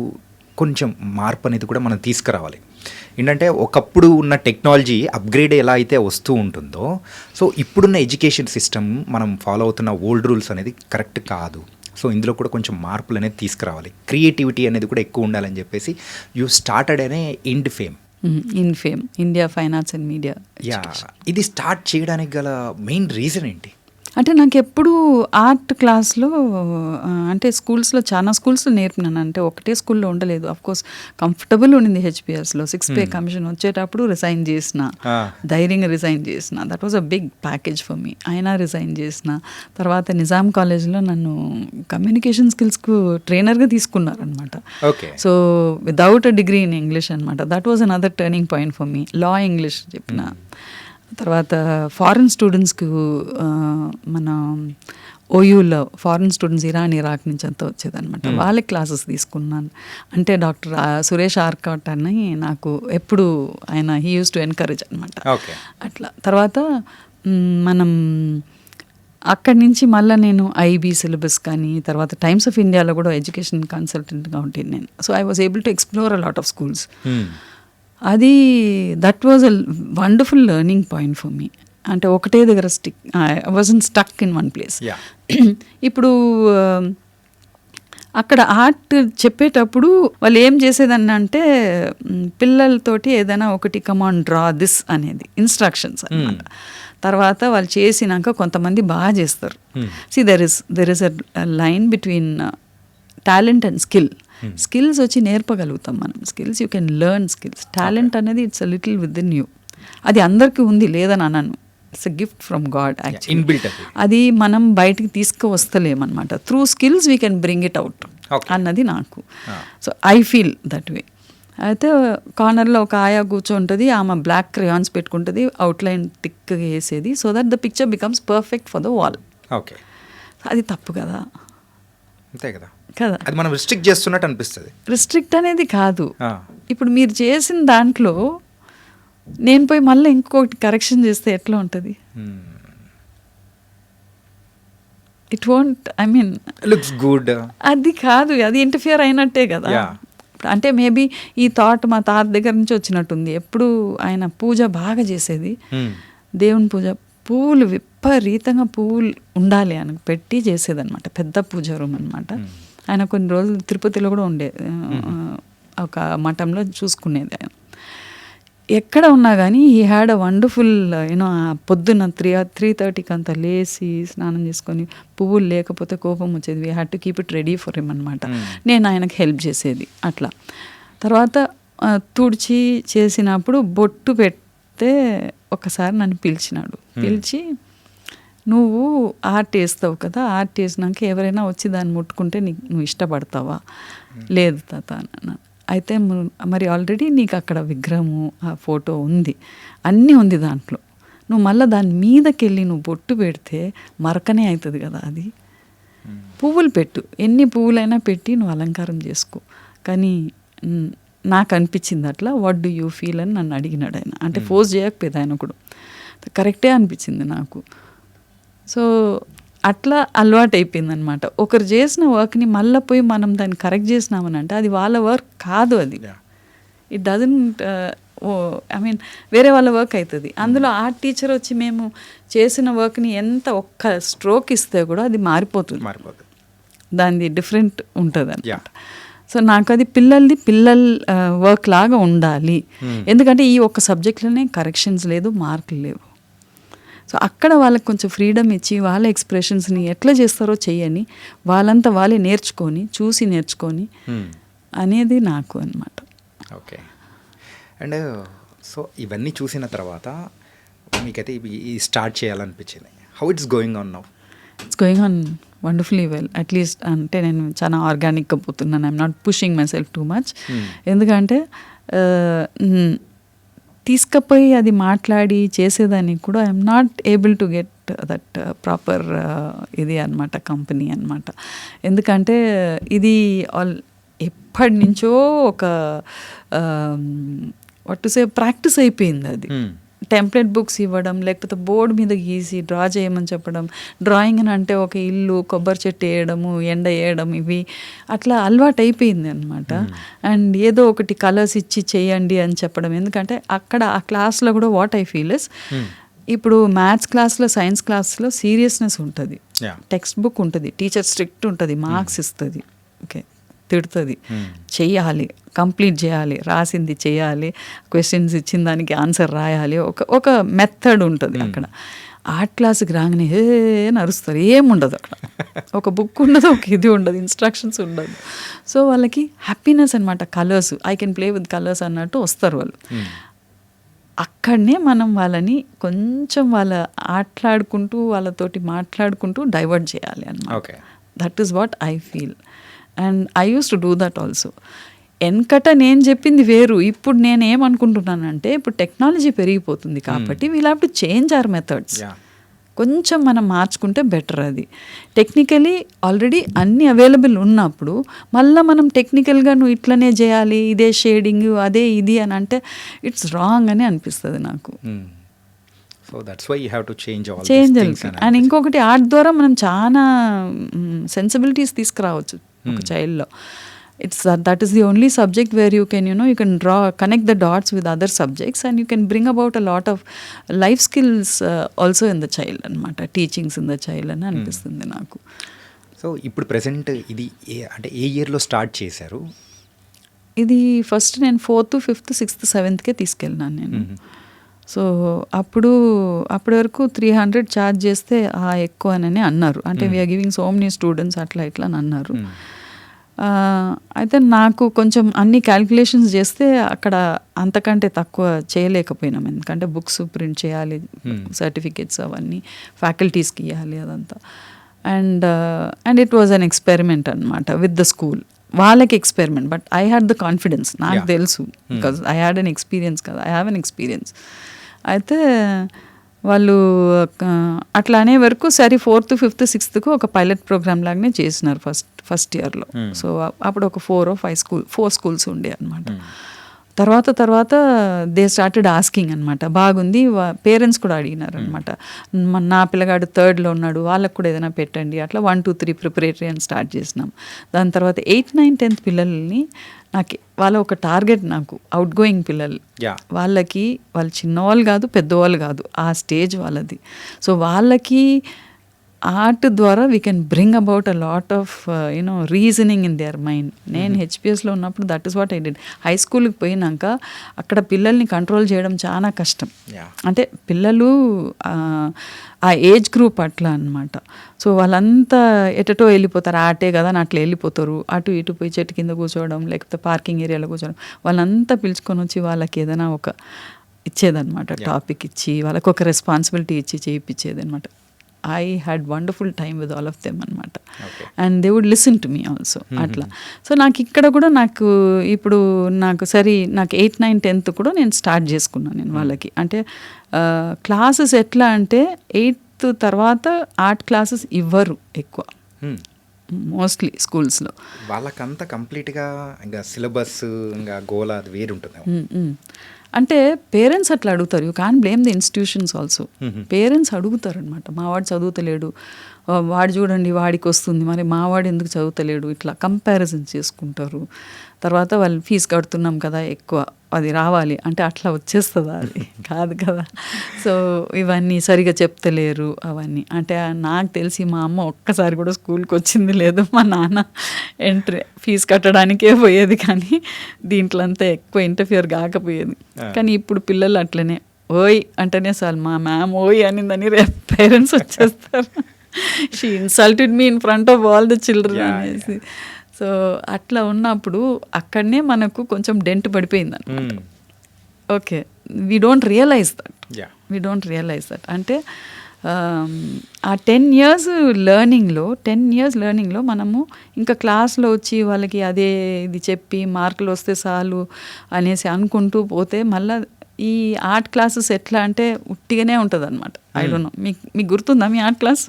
కొంచెం మార్పు అనేది కూడా మనం తీసుకురావాలి. ఏంటంటే ఒకప్పుడు ఉన్న టెక్నాలజీ అప్గ్రేడ్ ఎలా అయితే వస్తూ ఉంటుందో, సో ఇప్పుడున్న ఎడ్యుకేషన్ సిస్టమ్ మనం ఫాలో అవుతున్న ఓల్డ్ రూల్స్ అనేది కరెక్ట్ కాదు. సో ఇందులో కూడా కొంచెం మార్పులు అనేది తీసుకురావాలి, క్రియేటివిటీ అనేది కూడా ఎక్కువ ఉండాలని చెప్పేసి యూ స్టార్టెడ్ అనే Infame India fine arts and media. ఇది స్టార్ట్ చేయడానికి గల మెయిన్ రీజన్ ఏంటి? అంటే నాకు ఎప్పుడు ఆర్ట్ క్లాస్లో, అంటే స్కూల్స్లో చాలా స్కూల్స్లో నేర్పినాను. అంటే ఒకటే స్కూల్లో ఉండలేదు. అఫ్కోర్స్ కంఫర్టబుల్ ఉండింది హెచ్పిఎస్లో. 6 pay కమిషన్ వచ్చేటప్పుడు రిజైన్ చేసిన, ధైర్యంగా రిజైన్ చేసిన. That was a big package for me. అయినా రిజైన్ చేసిన. తర్వాత నిజాం కాలేజ్లో నన్ను కమ్యూనికేషన్ స్కిల్స్కు ట్రైనర్గా తీసుకున్నారనమాట. So without a degree in English అనమాట. That was another turning point for me. లా ఇంగ్లీష్ చెప్పిన. తర్వాత ఫారిన్ స్టూడెంట్స్కి మన ఓయూలో ఫారిన్ స్టూడెంట్స్ ఇరాక్ నుంచి అంతా వచ్చేదనమాట. వాళ్ళకి క్లాసెస్ తీసుకున్నాను. అంటే డాక్టర్ సురేష్ ఆర్కాట్ అని నాకు ఎప్పుడు ఆయన హీ యూస్ టు ఎన్కరేజ్ అనమాట. అట్లా తర్వాత మనం అక్కడి నుంచి మళ్ళీ నేను ఐబీ సిలబస్ కానీ, తర్వాత టైమ్స్ ఆఫ్ ఇండియాలో కూడా ఎడ్యుకేషన్ కన్సల్టెంట్గా ఉంటుంది నేను. So I was able to explore a lot of schools. అది that was a wonderful learning point for me. అంటే ఒకటే దగ్గర I wasn't stuck in one place. ఇప్పుడు అక్కడ ఆర్ట్ చెప్పేటప్పుడు వాళ్ళు ఏం చేసేదని అంటే పిల్లలతోటి ఏదైనా ఒకటి కమాండ్ డ్రా దిస్ అనేది ఇన్స్ట్రక్షన్స్ అన్నమాట. తర్వాత వాళ్ళు చేసినాక కొంతమంది బాగా చేస్తారు. See there is a line between talent and skill. Skills వచ్చి నేర్పగలుగుతాం మనం. Skills you can learn skills. Talent అనేది it's a little within you. అది అందరికీ ఉంది లేదని అన్నాను. It's a gift from God actually. అది మనం బయటికి తీసుకువస్తలేమన్నమాట. Through skills we can bring it out అన్నది నాకు. So I feel that way. అయితే కార్నర్లో ఒక ఆయా కూర్చోంటుంది, ఆమె బ్లాక్ క్రేయాన్స్ పెట్టుకుంటుంది, అవుట్లైన్ థిక్గా వేసేది, so that the picture becomes perfect for the wall. Okay, అది తప్పు కదా. అంతే కదా కదా, అది మనం రిస్ట్రిక్ట్ చేస్తున్నట్టు అనిపిస్తుంది. రిస్ట్రిక్ట్ అనేది కాదు. ఇప్పుడు మీరు చేసిన దాంట్లో నేను పోయి మళ్ళీ ఇంకొకటి కరెక్షన్ చేస్తే ఎట్లా ఉంటుంది? It won't, I mean looks good. అది కాదు, అది ఇంటర్ఫియర్ అయినట్టే కదా. అంటే మేబీ ఈ థాట్ మా తాత దగ్గర నుంచి వచ్చినట్టుంది. ఎప్పుడు ఆయన పూజ బాగా చేసేది, దేవుని పూజ, పువ్వులు విపరీతంగా పువ్వులు ఉండాలి అని పెట్టి చేసేదన్నమాట. పెద్ద పూజ రూమ్ అనమాట. ఆయన కొన్ని రోజులు తిరుపతిలో కూడా ఉండేది, ఒక మఠంలో చూసుకునేది ఆయన. ఎక్కడ ఉన్నా కానీ he had a wonderful you know. పొద్దున్న 3:30కి అంతా లేచి స్నానం చేసుకొని, పువ్వులు లేకపోతే కోపం వచ్చేది, we had to keep it ready for him అనమాట. నేను ఆయనకు హెల్ప్ చేసేది అట్లా. తర్వాత తుడిచి చేసినప్పుడు బొట్టు పెడితే ఒకసారి నన్ను పిలిచినాడు. పిలిచి, నువ్వు ఆర్ట్ వేస్తావు కదా, ఆర్ట్ వేసినాక ఎవరైనా వచ్చి దాన్ని ముట్టుకుంటే నువ్వు ఇష్టపడతావా? లేదు తాత అన్నాను. అయితే మరి ఆల్రెడీ నీకు అక్కడ విగ్రహము, ఆ ఫోటో ఉంది, అన్నీ ఉంది దాంట్లో. నువ్వు మళ్ళీ దాని మీదకి వెళ్ళి నువ్వు బొట్టు పెడితే మరకనే అవుతుంది కదా. అది పువ్వులు పెట్టు, ఎన్ని పువ్వులైనా పెట్టి నువ్వు అలంకారం చేసుకో. కానీ నాకు అనిపించింది అట్లా. వాట్ డూ యూ ఫీల్ అని నన్ను అడిగినాడు ఆయన. అంటే ఫోర్స్ చేయకపోయేది ఆయన కూడా. కరెక్టే అనిపించింది నాకు. సో అట్లా అలవాటు అయిపోయింది అనమాట. ఒకరు చేసిన వర్క్ని మళ్ళీ పోయి మనం దాన్ని కరెక్ట్ చేసినామని అంటే అది వాళ్ళ వర్క్ కాదు. అది ఇట్ డజంట్, ఐ మీన్ వేరే వాళ్ళ వర్క్ అవుతుంది. అందులో ఆర్ట్ టీచర్ వచ్చి మేము చేసిన వర్క్ని ఎంత ఒక్క స్ట్రోక్ ఇస్తే కూడా అది మారిపోతుంది. దానిది డిఫరెంట్ ఉంటుంది అనమాట. సో నాకు అది పిల్లల వర్క్ లాగా ఉండాలి. ఎందుకంటే ఈ ఒక్క సబ్జెక్ట్లోనే కరెక్షన్స్ లేదు, మార్కులు లేవు. సో అక్కడ వాళ్ళకి కొంచెం ఫ్రీడమ్ ఇచ్చి వాళ్ళ ఎక్స్ప్రెషన్స్ని ఎట్లా చేస్తారో చెయ్యని, వాళ్ళంతా వాళ్ళే నేర్చుకొని, చూసి నేర్చుకొని అనేది నాకు అనమాట. ఓకే. అండ్ సో ఇవన్నీ చూసిన తర్వాత మీకైతే ఈ స్టార్ట్ చేయాలనిపించింది. How it's going on now? It's going on wonderfully well. At least అంటే నేను చాలా ఆర్గానిక్గా పోతున్నాను. I'm not pushing myself too much. ఎందుకంటే తీసుకుపోయి అది మాట్లాడి చేసేదానికి కూడా I'm not able to get that proper ఇది అనమాట, కంపెనీ అనమాట. ఎందుకంటే ఇది ఎప్పటి నుంచో ఒక వాట్ టు సే ప్రాక్టీస్ అయిపోయింది. అది టెంప్లెట్ బుక్స్ ఇవ్వడం, లేకపోతే బోర్డు మీద గీసి డ్రా చేయమని చెప్పడం. డ్రాయింగ్ అని అంటే ఒక ఇల్లు, కొబ్బరి చెట్టు వేయడము, ఎండ వేయడం, ఇవి అట్లా అలవాటు అయిపోయింది అనమాట. అండ్ ఏదో ఒకటి కలర్స్ ఇచ్చి చేయండి అని చెప్పడం. ఎందుకంటే అక్కడ ఆ క్లాస్లో కూడా వాట్ ఐ ఫీల్ ఇస్, ఇప్పుడు మ్యాథ్స్ క్లాస్లో, సైన్స్ క్లాస్లో సీరియస్నెస్ ఉంటుంది, టెక్స్ట్ బుక్ ఉంటుంది, టీచర్ స్ట్రిక్ట్ ఉంటుంది, మార్క్స్ ఇస్తుంది, ఓకే, తిడుతుంది, చెయ్యాలి, కంప్లీట్ చేయాలి, రాసింది చేయాలి, క్వశ్చన్స్ ఇచ్చిన దానికి ఆన్సర్ రాయాలి, ఒక మెథడ్ ఉంటుంది. అక్కడ ఆర్ట్ క్లాస్కి రాగానే నరుస్తారు, ఏముండదు అక్కడ. ఒక బుక్ ఉండదు, ఒక ఇది ఉండదు, ఇన్స్ట్రక్షన్స్ ఉండదు. సో వాళ్ళకి హ్యాపీనెస్ అనమాట. Colours, I can play with colours అన్నట్టు వస్తారు వాళ్ళు. అక్కడనే మనం వాళ్ళని కొంచెం ఆటలాడుకుంటూ, వాళ్ళతోటి మాట్లాడుకుంటూ డైవర్ట్ చేయాలి అన్నమాట. That is what I feel. And I use to do that also. వెనకట నేను చెప్పింది వేరు. ఇప్పుడు నేను ఏమనుకుంటున్నానంటే, ఇప్పుడు టెక్నాలజీ పెరిగిపోతుంది కాబట్టి we'll have to change our methods. కొంచెం మనం మార్చుకుంటే బెటర్. అది టెక్నికలీ ఆల్రెడీ అన్నీ అవైలబుల్ ఉన్నప్పుడు మళ్ళీ మనం టెక్నికల్గా నువ్వు ఇట్లనే చేయాలి, ఇదే షేడింగ్, అదే ఇది అని అంటే ఇట్స్ రాంగ్ అని అనిపిస్తుంది నాకు. So that's why you have to change and ఇంకొకటి, ఆర్ట్ ద్వారా మనం చాలా సెన్సిబిలిటీస్ తీసుకురావచ్చు ఒక చైల్డ్లో. that is the only subject where you can connect the dots with other subjects and you can bring about a lot of life skills also in the child anamata, teachings in the child అని అనిపిస్తుంది నాకు. సో సో ఇప్పుడు ప్రెసెంట్ ఇది అంటే ఏ ఇయర్లో స్టార్ట్ చేశారు? ఇది ఫస్ట్ నేను 4th, 5th, 6th, 7thకే తీసుకెళ్ళినాను నేను. సో అప్పటి వరకు 300 ఛార్జ్ చేస్తే ఎక్కువ అని అన్నారు. అంటే we are giving so many students అట్లా ఇట్లా అని అన్నారు. అయితే నాకు కొంచెం అన్ని క్యాల్కులేషన్స్ చేస్తే అక్కడ అంతకంటే తక్కువ చేయలేకపోయినాం. ఎందుకంటే బుక్స్ ప్రింట్ చేయాలి, సర్టిఫికేట్స్ అవన్నీ ఫ్యాకల్టీస్కి ఇవ్వాలి అదంతా. And it was an experiment అనమాట విత్ ద స్కూల్. వాళ్ళకి experiment, but I had the confidence. నాకు తెలుసు, because I had an experience కదా, ఐ హ్యావ్ అన్ ఎక్స్పీరియన్స్. అయితే వాళ్ళు అట్లా అనే వరకు సరే 4th, 5th, 6thకు ఒక పైలట్ ప్రోగ్రామ్ లాగానే చేసినారు ఫస్ట్ ఇయర్లో. సో అప్పుడు ఒక 4 or 5 స్కూల్స్ ఉండే అనమాట. తర్వాత దే స్టార్టెడ్ ఆస్కింగ్ అనమాట. బాగుంది, పేరెంట్స్ కూడా అడిగినారు అనమాట. నా పిల్లగాడు 3rd ఉన్నాడు, వాళ్ళకు కూడా ఏదైనా పెట్టండి. అట్లా 1, 2, 3 ప్రిపరేటరీ అని స్టార్ట్ చేసినాం. దాని తర్వాత 8, 9, 10th పిల్లల్ని వాళ్ళ ఒక టార్గెట్, నాకు అవుట్ గోయింగ్ పిల్లలు, వాళ్ళు చిన్నవాళ్ళు కాదు, పెద్దవాళ్ళు కాదు, ఆ స్టేజ్ వాళ్ళది. సో వాళ్ళకి ఆర్ట్ ద్వారా we can bring about a lot of reasoning in their mind. నేను హెచ్పిఎస్లో ఉన్నప్పుడు that is what I did. High స్కూల్కి పోయినాక అక్కడ పిల్లల్ని కంట్రోల్ చేయడం చాలా కష్టం. అంటే పిల్లలు ఆ ఏజ్ గ్రూప్ అట్లా అనమాట. సో వాళ్ళంతా ఎటటో వెళ్ళిపోతారు, ఆటే కదా అని అట్లా వెళ్ళిపోతారు. అటు ఇటు పోయి చెట్టు కింద కూర్చోవడం, లేకపోతే పార్కింగ్ ఏరియాలో కూర్చోవడం. వాళ్ళంతా పిలుచుకొని వచ్చి వాళ్ళకి ఏదైనా ఒక ఇచ్చేదన్నమాట, టాపిక్ ఇచ్చి వాళ్ళకి ఒక రెస్పాన్సిబిలిటీ ఇచ్చి చేయించేది అనమాట. I had wonderful time with all of them అనమాట. And they would listen to me also. అట్లా. సో నాకు ఇక్కడ కూడా నాకు 8, 9, 10th కూడా నేను స్టార్ట్ చేసుకున్నాను నేను వాళ్ళకి. అంటే క్లాసెస్ ఎట్లా అంటే 8th తర్వాత ఆర్ట్ క్లాసెస్ ఇవ్వరు ఎక్కువ, మోస్ట్లీ స్కూల్స్లో. వాళ్ళకంతా కంప్లీట్గా ఇంకా సిలబస్ ఇంకా గోల్ అది వేరు ఉంటుంది. అంటే పేరెంట్స్ అట్లా అడుగుతారు. You can blame the institutions also. Parents అడుగుతారు అనమాట, మా వాడు చదువుతలేడు, వాడు చూడండి వాడికి వస్తుంది, మరి మా వాడు ఎందుకు చదువుతలేడు, ఇట్లా కంపారిజన్ చేసుకుంటారు. తర్వాత వాళ్ళు ఫీజు కడుతున్నాం కదా ఎక్కువ, అది రావాలి అంటే అట్లా వచ్చేస్తుందా, అది కాదు కదా. సో ఇవన్నీ సరిగా చెప్తలేరు అవన్నీ. అంటే నాకు తెలిసి మా అమ్మ ఒక్కసారి కూడా స్కూల్కి వచ్చింది లేదు, మా నాన్న ఫీజు కట్టడానికే పోయేది, కానీ దీంట్లో అంతా ఎక్కువ ఇంటర్ఫియర్ కాకపోయేది. కానీ ఇప్పుడు పిల్లలు అట్లనే ఓయ్ అంటేనే చాలు, మా మ్యామ్ ఓయ్ అనిందని రేపు పేరెంట్స్ వచ్చేస్తారు. She insulted me in front of all the children అనేసి. సో అట్లా ఉన్నప్పుడు అక్కడనే మనకు కొంచెం డెంట్ పడిపోయింది అనమాట. Okay, we don't realise that. అంటే ఆ 10 years లెర్నింగ్లో మనము ఇంకా క్లాస్లో వచ్చి వాళ్ళకి అదే ఇది చెప్పి మార్కులు వస్తే చాలు అనేసి అనుకుంటూ పోతే మళ్ళీ ఈ ఆర్ట్ క్లాసెస్ ఎట్లా అంటే ఉట్టిగానే ఉంటుంది అనమాట. ఐ డోంట్ నో, మీకు గుర్తుందా మీ ఆర్ట్ క్లాస్?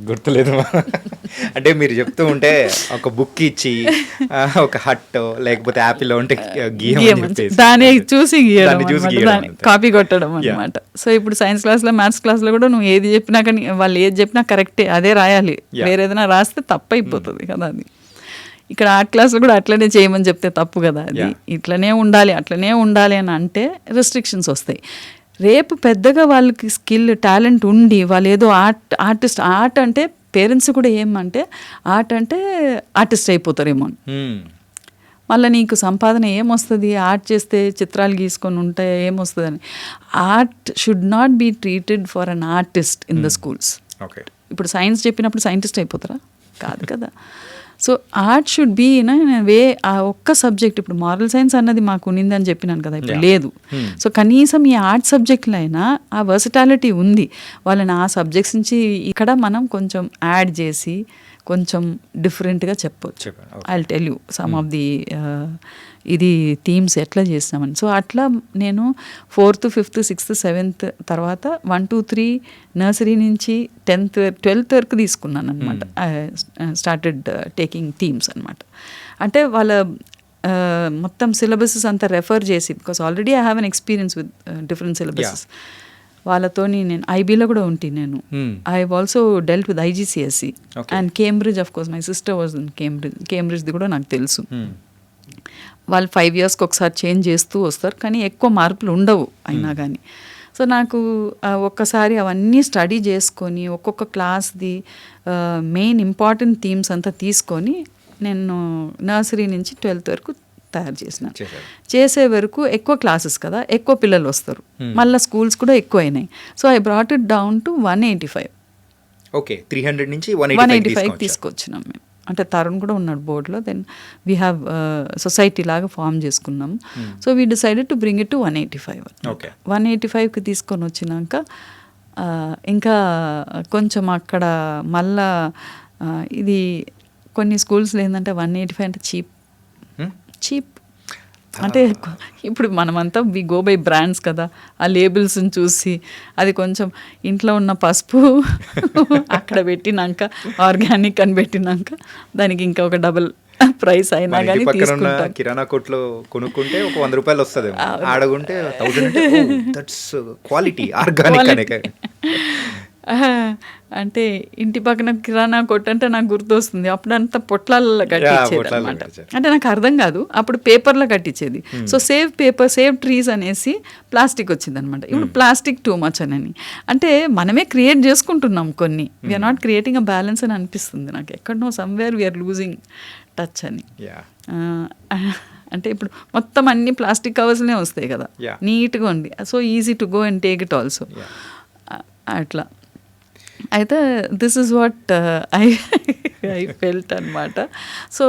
గుర్తులేదు. అంటే మీరు చెప్తూ ఉంటే ఒక బుక్ ఇచ్చి ఒక హట్ లేకపోతే యాపిల్ ఉంటే దాన్ని చూసి కాపీ కొట్టడం అనమాట. సో ఇప్పుడు సైన్స్ క్లాస్లో, మ్యాథ్స్ క్లాస్లో కూడా నువ్వు ఏది చెప్పినా కానీ వాళ్ళు ఏది చెప్పినా కరెక్టే, అదే రాయాలి. వేరే ఏదైనా రాస్తే తప్పు అయిపోతుంది కదా అది. ఇక్కడ ఆర్ట్ క్లాస్లో కూడా అట్లనే చేయమని చెప్తే తప్పు కదా అది. అట్లనే ఉండాలి అని అంటే రెస్ట్రిక్షన్స్ వస్తాయి. రేపు పెద్దగా వాళ్ళకి స్కిల్, టాలెంట్ ఉండి వాళ్ళు ఏదో ఆర్ట్ అంటే పేరెంట్స్ కూడా ఏమంటే ఆర్ట్ అంటే ఆర్టిస్ట్ అయిపోతారేమో. మళ్ళీ నీకు సంపాదన ఏమొస్తుంది ఆర్ట్ చేస్తే, చిత్రాలు గీసుకొని ఉంటే ఏమొస్తుంది అని. Art should not be treated for an artist in the schools. ఇప్పుడు సైన్స్ చెప్పినప్పుడు సైంటిస్ట్ అయిపోతారా? కాదు కదా. So art should be in way. ఆ ఒక్క సబ్జెక్ట్, ఇప్పుడు మారల్ సైన్స్ అన్నది మాకు ఉన్నిందని చెప్పినాను కదా, ఇప్పుడు లేదు. సో కనీసం ఈ ఆర్ట్ సబ్జెక్ట్లో అయినా ఆ వర్సటాలిటీ ఉంది. వాళ్ళని ఆ సబ్జెక్ట్స్ నుంచి ఇక్కడ మనం కొంచెం యాడ్ చేసి కొంచెం డిఫరెంట్గా చెప్పవచ్చు. I will tell you some of the ఇది థీమ్స్ ఎట్లా చేస్తామని. సో అట్లా నేను 4th, 5th, 6th, 7th తర్వాత 1, 2, 3 నర్సరీ నుంచి 10th, 12th వరకు తీసుకున్నాను అనమాట. స్టార్టెడ్ టేకింగ్ థీమ్స్ అనమాట. అంటే వాళ్ళ మొత్తం సిలబసెస్ అంతా రెఫర్ చేసి, because already I have an experience with different syllabuses. వాళ్ళతోని నేను ఐబీలో కూడా ఉంటి. నేను I have also dealt with IGCSE and Cambridge. Of course my sister was in కేంబ్రిడ్జ్ది కూడా నాకు తెలుసు. వాళ్ళు 5 yearsకి ఒకసారి చేంజ్ చేస్తూ వస్తారు, కానీ ఎక్కువ మార్పులు ఉండవు అయినా కానీ. సో నాకు ఒక్కసారి అవన్నీ స్టడీ చేసుకొని ఒక్కొక్క క్లాస్ది మెయిన్ ఇంపార్టెంట్ థీమ్స్ అంతా తీసుకొని నేను నర్సరీ నుంచి 12th వరకు తయారు చేసినాను. చేసే వరకు ఎక్కువ క్లాసెస్ కదా, ఎక్కువ పిల్లలు వస్తారు, మళ్ళీ స్కూల్స్ కూడా ఎక్కువ అయినాయి. So I brought it down to 185. Okay, 300 నుంచి 185 తీసుకొచ్చినాం మేము. అంటే తరుణ్ కూడా ఉన్నాడు బోర్డులో. దెన్ వీ హ్యావ్ సొసైటీ లాగా ఫామ్ చేసుకున్నాం. So we decided to bring it to 185. 185కి తీసుకొని వచ్చినాక ఇంకా కొంచెం అక్కడ మళ్ళా ఇది కొన్ని స్కూల్స్లో ఏంటంటే 185 అంటే చీప్ అంటే ఇప్పుడు మనమంతా వి గో బై బ్రాండ్స్ కదా, ఆ లేబుల్స్ని చూసి అది కొంచెం ఇంట్లో ఉన్న పసుపు అక్కడ పెట్టినాక ఆర్గానిక్ అని పెట్టినాక దానికి ఇంకా ఒక డబుల్ ప్రైస్ అయినా కానీ తీసుకుంటాం. కిరాణా కొట్లో కొనుక్కుంటే ఒక 100 రూపాయలు వస్తుంది, ఆడగుంటే 1000. That's quality organic. అంటే ఇంటి పక్కన కిరాణా కొట్టు అంటే నాకు గుర్తొస్తుంది, అప్పుడు అంతా పొట్లాలలో కట్టించేది అనమాట. అంటే నాకు అర్థం కాదు, అప్పుడు పేపర్లో కట్టించేది. So save paper save trees అనేసి ప్లాస్టిక్ వచ్చింది అనమాట. ఇప్పుడు ప్లాస్టిక్ టూ మచ్ అని, అంటే మనమే క్రియేట్ చేసుకుంటున్నాం కొన్ని. We are not creating a balance అని అనిపిస్తుంది నాకు. ఎక్కడనో సమ్వేర్ వీఆర్ లూజింగ్ టచ్ అని. అంటే ఇప్పుడు మొత్తం అన్ని ప్లాస్టిక్ కవర్స్నే వస్తాయి కదా, నీట్గా ఉంది, so easy to go and take it also. అట్లా అయితే this is what I felt అనమాట. సో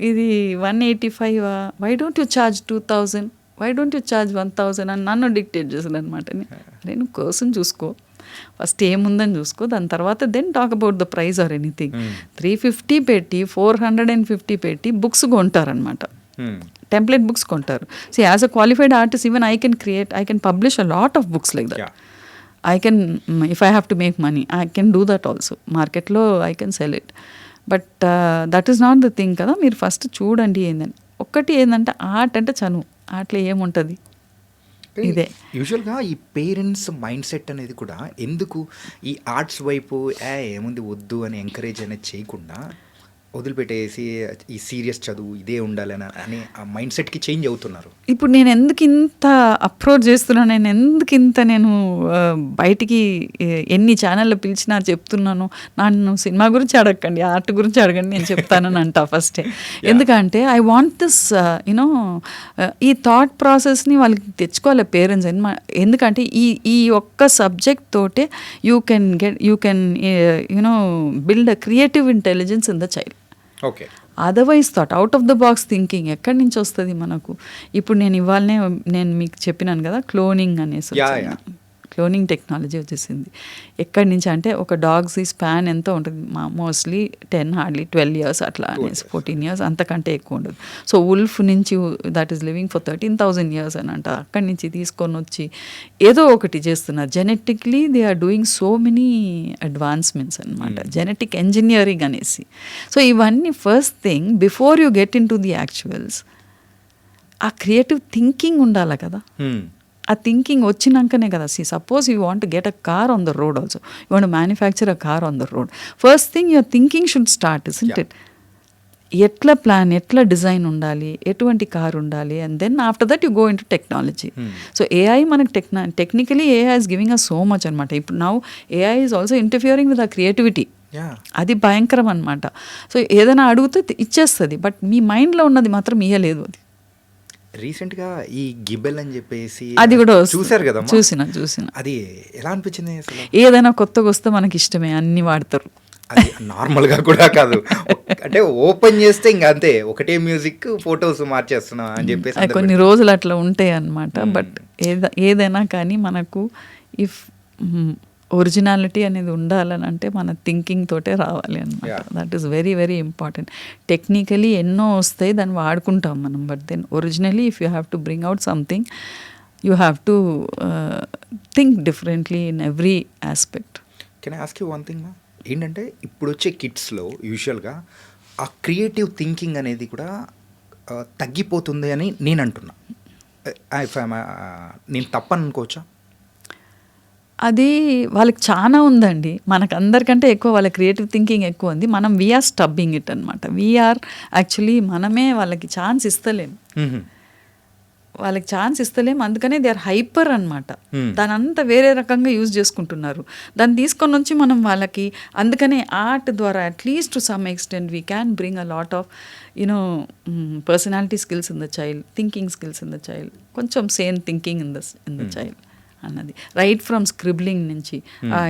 ఇది 185, why don't you charge 2000, why don't you charge 1000 అని నన్ను డిక్టేట్ చేశాను అనమాట. నేను కోసం చూసుకో, ఫస్ట్ ఏముందని చూసుకో, దాని తర్వాత then talk about the price or anything. 350 పెట్టి 450 పెట్టి బుక్స్ కొంటారనమాట, టెంప్లెట్ బుక్స్ కొంటారు. So as a qualified artist even I can publish a lot of books like that. I can, if I have to make money, I can do that also. మార్కెట్లో I can sell it. But that is not the thing కదా. మీరు ఫస్ట్ చూడండి ఏందని. ఒక్కటి ఏంటంటే ఆర్ట్ అంటే చనువు, ఆర్ట్లో ఏముంటుంది ఇదే. యూజువల్గా ఈ పేరెంట్స్ మైండ్ సెట్ అనేది కూడా ఎందుకు ఈ ఆర్ట్స్ వైపు ఏముంది వద్దు అని ఎంకరేజ్ అనేది చేయకుండా వదిలిపెట్టేసి ఈ సీరియస్ చదువు ఇదే ఉండాలని అని ఆ మైండ్ సెట్కి చేంజ్ అవుతున్నారు. ఇప్పుడు నేను ఎందుకు ఇంత అప్రోచ్ చేస్తున్నాను, నేను ఎందుకు ఇంత నేను బయటికి ఎన్ని ఛానల్లో పిలిచినా చెప్తున్నాను, నన్ను సినిమా గురించి అడగండి, ఆర్ట్ గురించి అడగండి, నేను చెప్తానని అంటా ఫస్టే. ఎందుకంటే ఐ వాంట్ దిస్ యునో ఈ థాట్ ప్రాసెస్ని వాళ్ళకి తెచ్చుకోవాలి పేరెంట్స్. ఎందుకంటే ఈ ఒక్క సబ్జెక్ట్ తోటే you can you know build a creative intelligence in the child. Okay, otherwise thought out of the box thinking ఎక్కడి నుంచి వస్తుంది మనకు? ఇప్పుడు నేను ఇవాళనే నేను మీకు చెప్పినాను కదా, క్లోనింగ్ అనేసి క్లోనింగ్ టెక్నాలజీ వచ్చేసింది. ఎక్కడి నుంచి అంటే ఒక డాగ్స్ స్పాన్ ఎంత ఉంటుంది, మోస్ట్లీ 10 హార్డ్లీ 12 years అట్లా అనేసి 14 years అంతకంటే ఎక్కువ ఉండదు. సో ఉల్ఫ్ నుంచి that is living for 13,000 years అని అంట. అక్కడి నుంచి తీసుకొని వచ్చి ఏదో ఒకటి చేస్తున్నారు. Genetically they are doing so many advancements అనమాట, జెనెటిక్ ఇంజనీరింగ్ అనేసి. సో ఇవన్నీ first thing before you get in to the actuals ఆ క్రియేటివ్ థింకింగ్ ఉండాలి కదా. ఆ థింకింగ్ వచ్చినాకనే కదా. Suppose you want to get a car on the road also, you want manufacture a car on the road, first thing your thinking should start, isn't it? ఎట్లా ప్లాన్, ఎట్లా డిజైన్ ఉండాలి, ఎటువంటి కార్ ఉండాలి, and then after that you go into technology. So AI మనకు technically AI is giving us so much అనమాట. ఇప్పుడు now AI is also interfering with ఆ క్రియేటివిటీ. అది భయంకరం అనమాట. సో ఏదైనా అడిగితే ఇచ్చేస్తుంది, బట్ మీ మైండ్లో ఉన్నది మాత్రం ఇయ్యలేదు. అది రీసెంట్గా ఈ గిబెల్ అని చెప్పేసి అది కూడా చూసారు కదా, చూసిన అది ఎలా అనిపించింది అసలు? ఏదైనా కొత్తగా వస్తే మనకి ఇష్టమే, అన్ని వాడతారు. అది నార్మల్గా కూడా కాదు, అంటే ఓపెన్ చేస్తే ఇంకా అంతే, ఒకటే మ్యూజిక్ ఫొటోస్ మార్చేస్తున్నా అని చెప్పేసి కొన్ని రోజులు అట్లా ఉంటాయి అన్నమాట. బట్ ఏదైనా కానీ మనకు ఇఫ్ ఒరిజినాలిటీ అనేది ఉండాలని అంటే మన థింకింగ్ తోటే రావాలి అనమాట. That is very very important. Technically ఎన్నో వస్తాయి, దాన్ని వాడుకుంటాం మనం, but then originally if you have to bring out something you have to think differently in every aspect. Can I ask you one thing? ఏంటంటే ఇప్పుడు వచ్చే కిడ్స్లో యూజువల్గా ఆ క్రియేటివ్ థింకింగ్ అనేది కూడా తగ్గిపోతుంది అని నేను అంటున్నా. నేను తప్పని అనుకోవచ్చా? అది వాళ్ళకి చాలా ఉందండి, మనకు అందరికంటే ఎక్కువ వాళ్ళ క్రియేటివ్ థింకింగ్ ఎక్కువ ఉంది. మనం వీఆర్ స్టబ్బింగ్ ఇట్ అనమాట. వీఆర్ యాక్చువల్లీ మనమే వాళ్ళకి ఛాన్స్ ఇస్తలేము. వాళ్ళకి ఛాన్స్ ఇస్తలేం, అందుకనే దే ఆర్ హైపర్ అనమాట. దాని అంతా వేరే రకంగా యూజ్ చేసుకుంటున్నారు. దాన్ని తీసుకొని వచ్చి మనం వాళ్ళకి, అందుకనే ఆర్ట్ ద్వారా at least to some extent we can bring a lot of personality skills in the child, thinking skills in the child, కొంచెం same thinking in the child అన్నది. రైట్ ఫ్రమ్ స్క్రిబ్లింగ్ నుంచి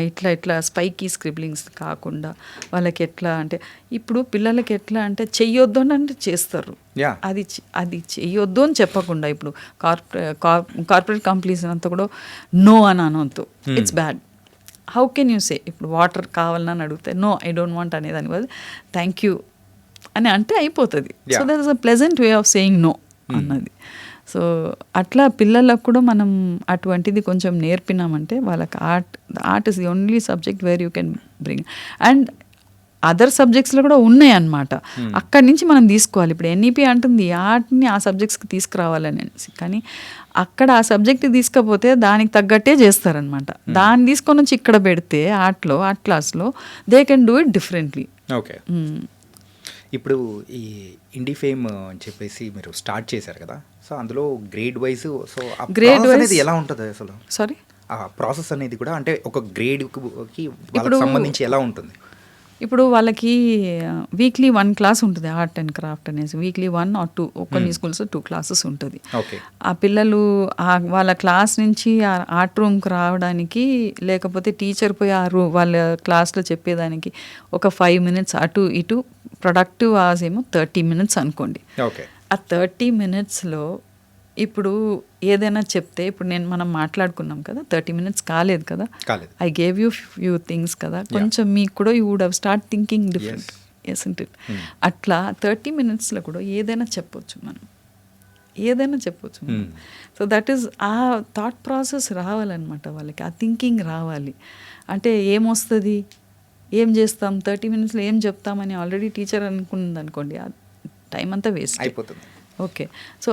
ఇట్లా స్పైకీ స్క్రిబ్లింగ్స్ కాకుండా వాళ్ళకి ఎట్లా అంటే, ఇప్పుడు పిల్లలకి ఎట్లా అంటే చెయ్యొద్దు అని అంటే చేస్తారు. అది చెయ్యొద్దు అని చెప్పకుండా, ఇప్పుడు కార్పొరేట్ కంపెనీస్ అంతా కూడా నో అని అనొద్దు, it's bad. How can you say, ఇప్పుడు వాటర్ కావాలని అడిగితే నో ఐ డోంట్ వాంట్ అనేదాని బదులు థ్యాంక్ యూ అని అంటే అయిపోతుంది. So that is a pleasant way of saying no అన్నది. సో అట్లా పిల్లలకు కూడా మనం అటువంటిది కొంచెం నేర్పినామంటే వాళ్ళకి art is the only subject where you can bring. And other సబ్జెక్ట్స్లో కూడా ఉన్నాయి అన్నమాట. అక్కడి నుంచి మనం తీసుకోవాలి. ఇప్పుడు ఎన్ఈపీ అంటుంది ఆర్ట్ని ఆ సబ్జెక్ట్స్కి తీసుకురావాలనేసి, కానీ అక్కడ ఆ సబ్జెక్ట్ తీసుకపోతే దానికి తగ్గట్టే చేస్తారనమాట. దాన్ని తీసుకొని వచ్చి ఇక్కడ పెడితే ఆర్ట్ క్లాస్లో they can do it differently. Okay. ఇప్పుడు ఈ ఇండి ఫేమ్ అని చెప్పేసి మీరు స్టార్ట్ చేశారు కదా, సో అందులో grade wise, so grade wise ఎలా ఉంటుంది అసలు? సారీ, ఆ ప్రాసెస్ అనేది కూడా అంటే ఒక గ్రేడ్కి సంబంధించి ఎలా ఉంటుంది? ఇప్పుడు వాళ్ళకి వీక్లీ 1 క్లాస్ ఉంటుంది ఆర్ట్ అండ్ క్రాఫ్ట్ అనేసి. వీక్లీ 1 or 2, కొన్ని స్కూల్స్ 2 క్లాసెస్ ఉంటుంది. ఆ పిల్లలు వాళ్ళ క్లాస్ నుంచి ఆర్ట్ రూమ్కి రావడానికి, లేకపోతే టీచర్ పోయి వాళ్ళ క్లాస్లో చెప్పేదానికి ఒక 5 minutes అటు ఇటు, ప్రొడక్టివ్ అవర్స్ ఏమో 30 minutes అనుకోండి. ఆ 30 minutesలో ఇప్పుడు ఏదైనా చెప్తే, ఇప్పుడు మనం మాట్లాడుకున్నాం కదా, 30 minutes కాలేదు కదా, I gave you few things కదా, కొంచెం మీకు కూడా you would have start thinking different, isn't it? అట్లా 30 minutesలో కూడా ఏదైనా చెప్పొచ్చు మనం, ఏదైనా చెప్పొచ్చు. So that is a thought process రావాలన్నమాట వాళ్ళకి, ఆ థింకింగ్ రావాలి. అంటే ఏమొస్తుంది, ఏం చేస్తాం, 30 minutesలో ఏం చెప్తామని ఆల్రెడీ టీచర్ అనుకున్నది అనుకోండి, ఆ టైం అంతా వేస్ట్ అయిపోతుంది. ఓకే. సో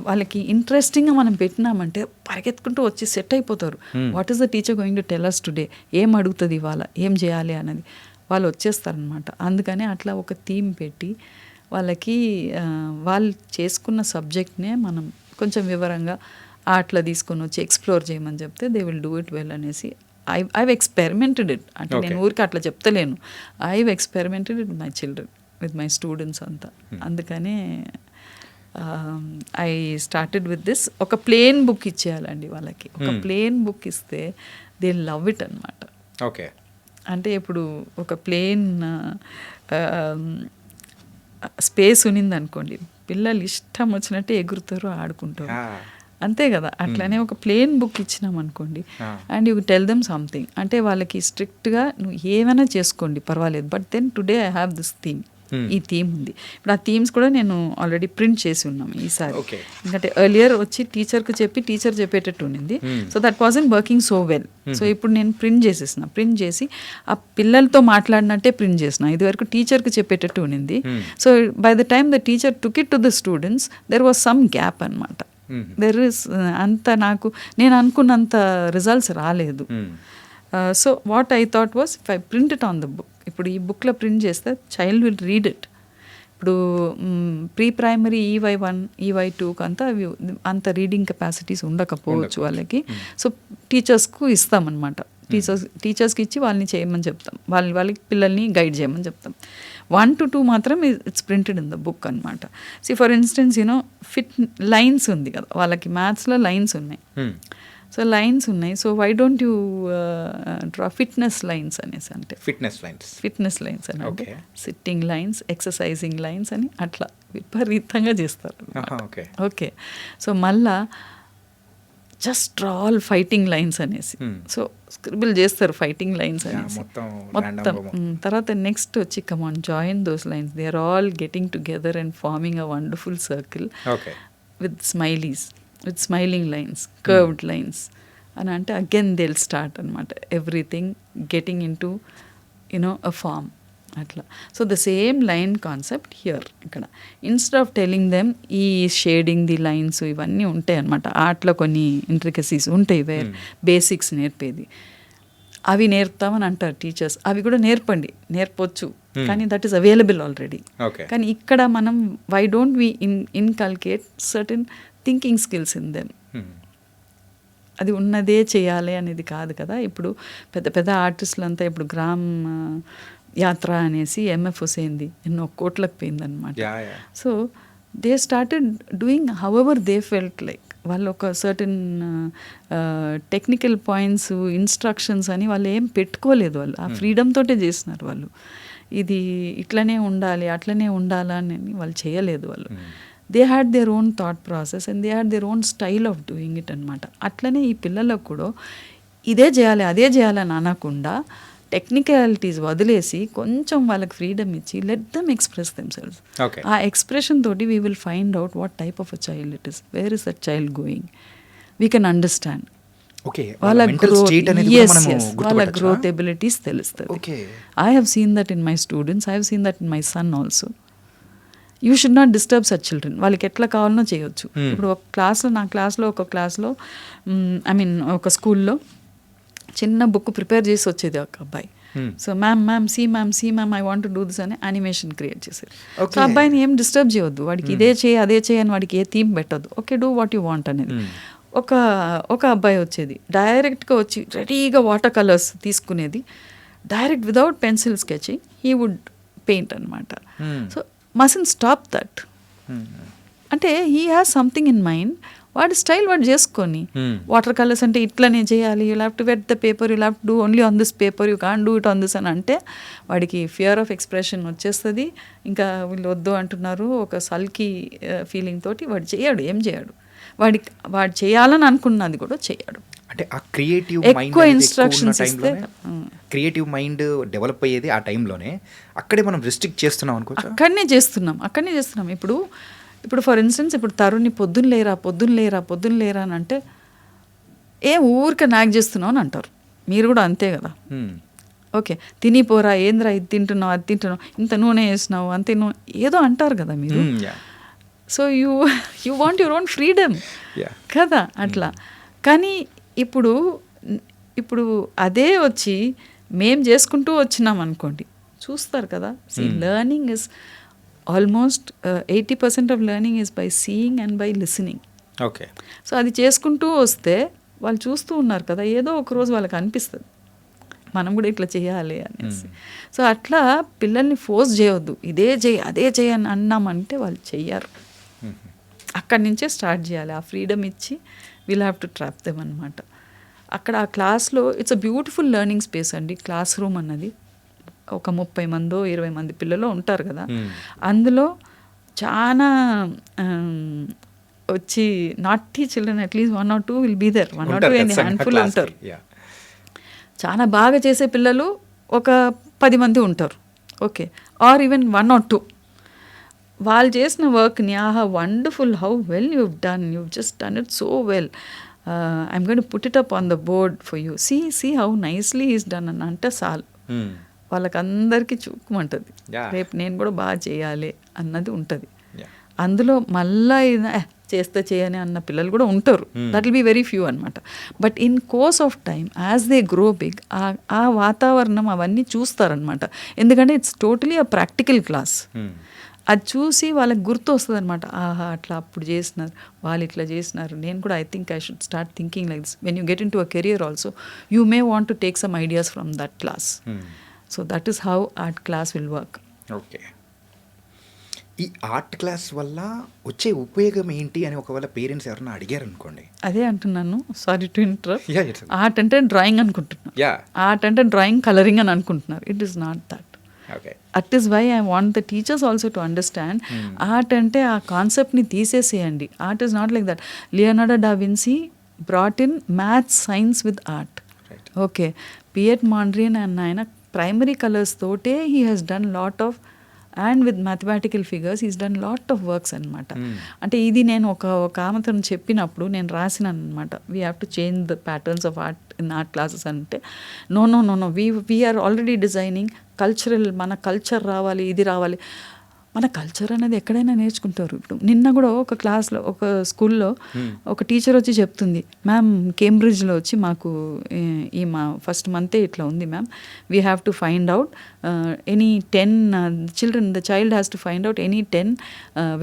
వాళ్ళకి ఇంట్రెస్టింగ్గా మనం పెట్టినామంటే పరిగెత్తుకుంటూ వచ్చి సెట్ అయిపోతారు. What is the teacher going to tell us today, ఏం అడుగుతుంది ఇవాళ, ఏం చేయాలి అన్నది వాళ్ళు వచ్చేస్తారనమాట. అందుకనే అట్లా ఒక థీమ్ పెట్టి వాళ్ళకి వాళ్ళు చేసుకున్న సబ్జెక్ట్నే మనం కొంచెం వివరంగా అట్లా తీసుకొని వచ్చి ఎక్స్ప్లోర్ చేయమని చెప్తే they will do it well అనేసి. ఐవ్ ఎక్స్పెరిమెంటెడ్ ఇట్, అంటే నేను ఊరికి అట్లా చెప్తలేను, I've experimented it my children, with my students అంతా. అందుకనే ఐ స్టార్టెడ్ విత్ దిస్. ఒక ప్లేన్ బుక్ ఇచ్చేయాలండి వాళ్ళకి. ఒక ప్లేన్ బుక్ ఇస్తే దే లవ్ ఇట్ అనమాట. ఓకే. అంటే ఇప్పుడు ఒక ప్లేన్ స్పేస్ ఉన్నింది అనుకోండి, పిల్లలు ఇష్టం వచ్చినట్టు ఎగురుతారు, ఆడుకుంటారు, అంతే కదా. అట్లానే ఒక ప్లేన్ బుక్ ఇచ్చినాం అనుకోండి, and you tell them something, అంటే వాళ్ళకి స్ట్రిక్ట్గా నువ్వు ఏమైనా చేసుకోండి పర్వాలేదు, but then today I have this theme, ఈ థీమ్ ఉంది. ఇప్పుడు ఆ థీమ్స్ కూడా నేను ఆల్రెడీ ప్రింట్ చేసి ఉన్నాము ఈసారి. ఎందుకంటే ఎర్లియర్ వచ్చి టీచర్కి చెప్పి టీచర్ చెప్పేటట్టు ఉండింది, so that wasn't working so well. So ఇప్పుడు నేను ప్రింట్ చేసి ఆ పిల్లలతో మాట్లాడినట్టే ప్రింట్ చేసిన. ఇదివరకు టీచర్కి చెప్పేటట్టు ఉండింది. So by the time the teacher took it to the students, there was some gap అనమాట. దెర్ ఇస్ అంత నేను అనుకున్నంత రిజల్ట్స్ రాలేదు. So what I thought was, if I print it on the book, ఇప్పుడు ఈ బుక్లో ప్రింట్ చేస్తే చైల్డ్ విల్ రీడ్ ఇట్. ఇప్పుడు ప్రీ ప్రైమరీ EY1 EY2కి అంత రీడింగ్ కెపాసిటీస్ ఉండకపోవచ్చు వాళ్ళకి. సో టీచర్స్కు ఇస్తామన్నమాట, టీచర్స్కి ఇచ్చి వాళ్ళని చేయమని చెప్తాం, వాళ్ళకి పిల్లల్ని గైడ్ చేయమని చెప్తాం. 1 to 2 మాత్రం it's printed in the book అనమాట. See for instance fit lines ఉంది కదా వాళ్ళకి, మ్యాథ్స్లో లైన్స్ ఉన్నాయి. సో లైన్స్ ఉన్నాయి, so why don't you draw fitness lines అనేసి, అంటే ఫిట్నెస్ లైన్స్ అని, అంటే సిట్టింగ్ లైన్స్, ఎక్సర్సైజింగ్ లైన్స్ అని అట్లా విపరీతంగా చేస్తారు. ఓకే. సో మళ్ళా just draw all fighting lines అనేసి, సో స్క్రిబుల్ చేస్తారు ఫైటింగ్ లైన్స్ అనేసి మొత్తం. తర్వాత నెక్స్ట్ వచ్చి come on join those lines, they are all getting together and forming a wonderful circle with smileys, with smiling lines, curved lines అని అంటే అగైన్ దే విల్ స్టార్ట్ అనమాట everything getting into a form అట్లా. So the same line concept here. ఇక్కడ ఇన్స్టెడ్ ఆఫ్ టెలింగ్ దెమ్ ఈ షేడింగ్ ది లైన్స్ ఇవన్నీ ఉంటాయి అనమాట, ఆర్ట్లో కొన్ని ఇంట్రికసీస్ ఉంటాయి వేర్ బేసిక్స్ నేర్పేది, అవి నేర్పుతామని అంటారు టీచర్స్. అవి కూడా నేర్పొచ్చు, కానీ దట్ ఈస్ అవైలబుల్ ఆల్రెడీ. కానీ ఇక్కడ మనం why don't we inculcate certain thinking skills in them. అది ఉన్నదే చేయాలి అనేది కాదు కదా. ఇప్పుడు పెద్ద పెద్ద ఆర్టిస్టులు అంతా ఇప్పుడు గ్రామ్ యాత్ర అనేసి ఎంఎఫ్ హుసేన్ది ఎన్నో కోట్లకు పోయిందనమాట. So they started doing however they felt like. వాళ్ళు ఒక సర్టన్ టెక్నికల్ పాయింట్స్, ఇన్స్ట్రక్షన్స్ అని వాళ్ళు ఏం పెట్టుకోలేదు. వాళ్ళు ఆ ఫ్రీడమ్ తోటే చేసినారు. వాళ్ళు ఇది ఇట్లనే ఉండాలి అట్లనే ఉండాలని వాళ్ళు చేయలేదు. వాళ్ళు they had their own thought process and they had their own style of doing it అనమాట. అట్లనే ఈ పిల్లలకు కూడా ఇదే చేయాలి అదే చేయాలని అనకుండా టెక్నికాలిటీస్ వదిలేసి కొంచెం వాళ్ళకి ఫ్రీడమ్ ఇచ్చి లెట్ దెమ్ ఎక్స్ప్రెస్ దెమ్సెల్వ్స్. ఆ ఎక్స్ప్రెషన్ తోటి we will find out what type of a child it is, where is that child going, we can understand. వాళ్ళ గ్రోత్ ఎబిలిటీస్ తెలుస్తుంది. I have seen that in my students, I have seen that in my son also. You should not disturb such children. వాళ్ళకి ఎట్లా కావాలనో చేయొచ్చు. ఇప్పుడు ఒక క్లాస్లో, నా క్లాస్లో ఒక క్లాస్లో ఒక స్కూల్లో చిన్న బుక్ ప్రిపేర్ చేసి వచ్చేది ఒక అబ్బాయి. So ma'am see ma'am I want to do this అని యానిమేషన్ క్రియేట్ చేశారు. సో అబ్బాయిని ఏం డిస్టర్బ్ చేయొద్దు, వాడికి ఇదే చేయి అదే చేయి అని వాడికి ఏ థీమ్ పెట్టద్దు. Okay do what you want అనేది. ఒక అబ్బాయి వచ్చేది డైరెక్ట్గా వచ్చి రెడీగా వాటర్ కలర్స్ తీసుకునేది, direct without pencil sketching he would paint అనమాట. So mustn't stop that. అంటే he has something in mind, వాడి స్టైల్ వాడు చేసుకొని. వాటర్ కలర్స్ అంటే ఇట్లనే చేయాలి, you have to wet the paper, you have to do only on this paper, you can't do it on this అని అంటే వాడికి ఫియర్ ఆఫ్ ఎక్స్ప్రెషన్ వచ్చేస్తుంది. ఇంకా వీళ్ళు వద్దు అంటున్నారు ఒక సల్కీ ఫీలింగ్ తోటి వాడు చేయడు, ఏం చేయడు. వాడు చేయాలని అనుకున్నది కూడా చేయడు. అంటే ఆ క్రియేటివ్ ఎక్కువ ఇన్స్ట్రక్షన్స్ ఇస్తే క్రియేటివ్ మైండ్ డెవలప్ అయ్యేది ఆ టైంలోనే. అక్కడే మనం రిస్ట్రిక్ట్ చేస్తున్నాం అనుకో. అక్కడనే చేస్తున్నాం. ఇప్పుడు ఫర్ ఇన్స్టెన్స్ ఇప్పుడు తరుణ్ని పొద్దున్న లేరా అని అంటే ఊరికే నాక్ చేస్తున్నావు అని అంటారు. మీరు కూడా అంతే కదా. ఓకే తినిపోరా, ఏంద్రా ఇది తింటున్నావు అది తింటున్నావు, ఇంత నూనె వేసినావు అంతే ఏదో అంటారు కదా మీరు. So you want your own freedom కదా అట్లా. కానీ ఇప్పుడు అదే వచ్చి మేం చేసుకుంటూ వచ్చినాం అనుకోండి, చూస్తారు కదా. Learning is almost 80% of learning is by seeing and by listening. Okay. So అది చేసుకుంటూ వస్తే వాళ్ళు చూస్తూ ఉన్నారు కదా, ఏదో ఒకరోజు వాళ్ళకి అనిపిస్తుంది మనం కూడా ఇట్లా చేయాలి అనేసి. సో అట్లా పిల్లల్ని ఫోర్స్ చేయవద్దు, ఇదే చేయి అదే చేయి అని అన్నామంటే వాళ్ళు చెయ్యరు. అక్కడి నుంచే స్టార్ట్ చేయాలి. ఆ ఫ్రీడమ్ ఇచ్చి will have to trap them అనమాట. అక్కడ ఆ క్లాస్లో it's a beautiful learning space అండి. క్లాస్ రూమ్ అన్నది ఒక 30 మందో 20 మంది పిల్లలు ఉంటారు కదా. అందులో చాలా వచ్చి నాటీ చిల్డ్రన్ అట్లీస్ట్ 1 or 2 will be there. 1 or 2 handful ఉంటారు. చాలా బాగా చేసే పిల్లలు ఒక 10 మంది ఉంటారు. Okay, or even 1 or 2. వాళ్ళు చేసిన వర్క్ని wonderful, how well you've just done it so well, I'm going to put it up on the board for you, see how nicely he's done అని అంటే చాలు వాళ్ళకందరికీ చూపుమంటుంది. రేపు నేను కూడా బాగా చేయాలి అన్నది ఉంటుంది. అందులో మళ్ళా చేస్తే చేయని అన్న పిల్లలు కూడా ఉంటారు. That will be very few అనమాట. But in course of time as they grow big ఆ వాతావరణం అవన్నీ చూస్తారనమాట. ఎందుకంటే it's totally a practical class. అది చూసి వాళ్ళకి గుర్తు వస్తుంది అనమాట. అట్లా అప్పుడు చేసినారు, వాళ్ళు ఇట్లా చేసినారు, నేను కూడా I think I should start thinking like this. When you get in to a career also you may want to take some ideas from that class. So that is how art class will work. Okay. ఈ ఆర్ట్ క్లాస్ వల్ల వచ్చే ఉపయోగం ఏంటి అని ఒకవేళ పేరెంట్స్ ఎవరైనా అడిగారు అనుకోండి. అదే అంటున్నాను, సారీ టు ఇంటరప్ట్. ఆర్ట్ అంటే డ్రాయింగ్ అనుకుంటున్నారు, ఆర్ట్ అంటే డ్రాయింగ్ కలరింగ్ అని అనుకుంటున్నారు. It is not that. That is why I want the teachers also to understand art ante aa concept ni teeseseyandi. Art is not like that. Leonardo da Vinci brought in math science with art. Right. Okay, Piet Mondrian and ayana primary colors thote he has done lot of, and with mathematical figures he's done lot of works అనమాట. అంటే ఇది నేను ఒక ఆమెతో చెప్పినప్పుడు నేను రాసినాను అనమాట. We have to change the patterns of art in art classes అంటే no we are already designing cultural, మన కల్చర్ రావాలి, ఇది రావాలి. మన కల్చర్ అనేది ఎక్కడైనా నేర్చుకుంటారు. ఇప్పుడు నిన్న కూడా ఒక క్లాస్లో ఒక స్కూల్లో ఒక టీచర్ వచ్చి చెప్తుంది, మ్యామ్ కేంబ్రిడ్జ్లో వచ్చి మాకు ఈ మా ఫస్ట్ మంతే ఇట్లా ఉంది ma'am, we have to find out any 10 children, the child has to find out any 10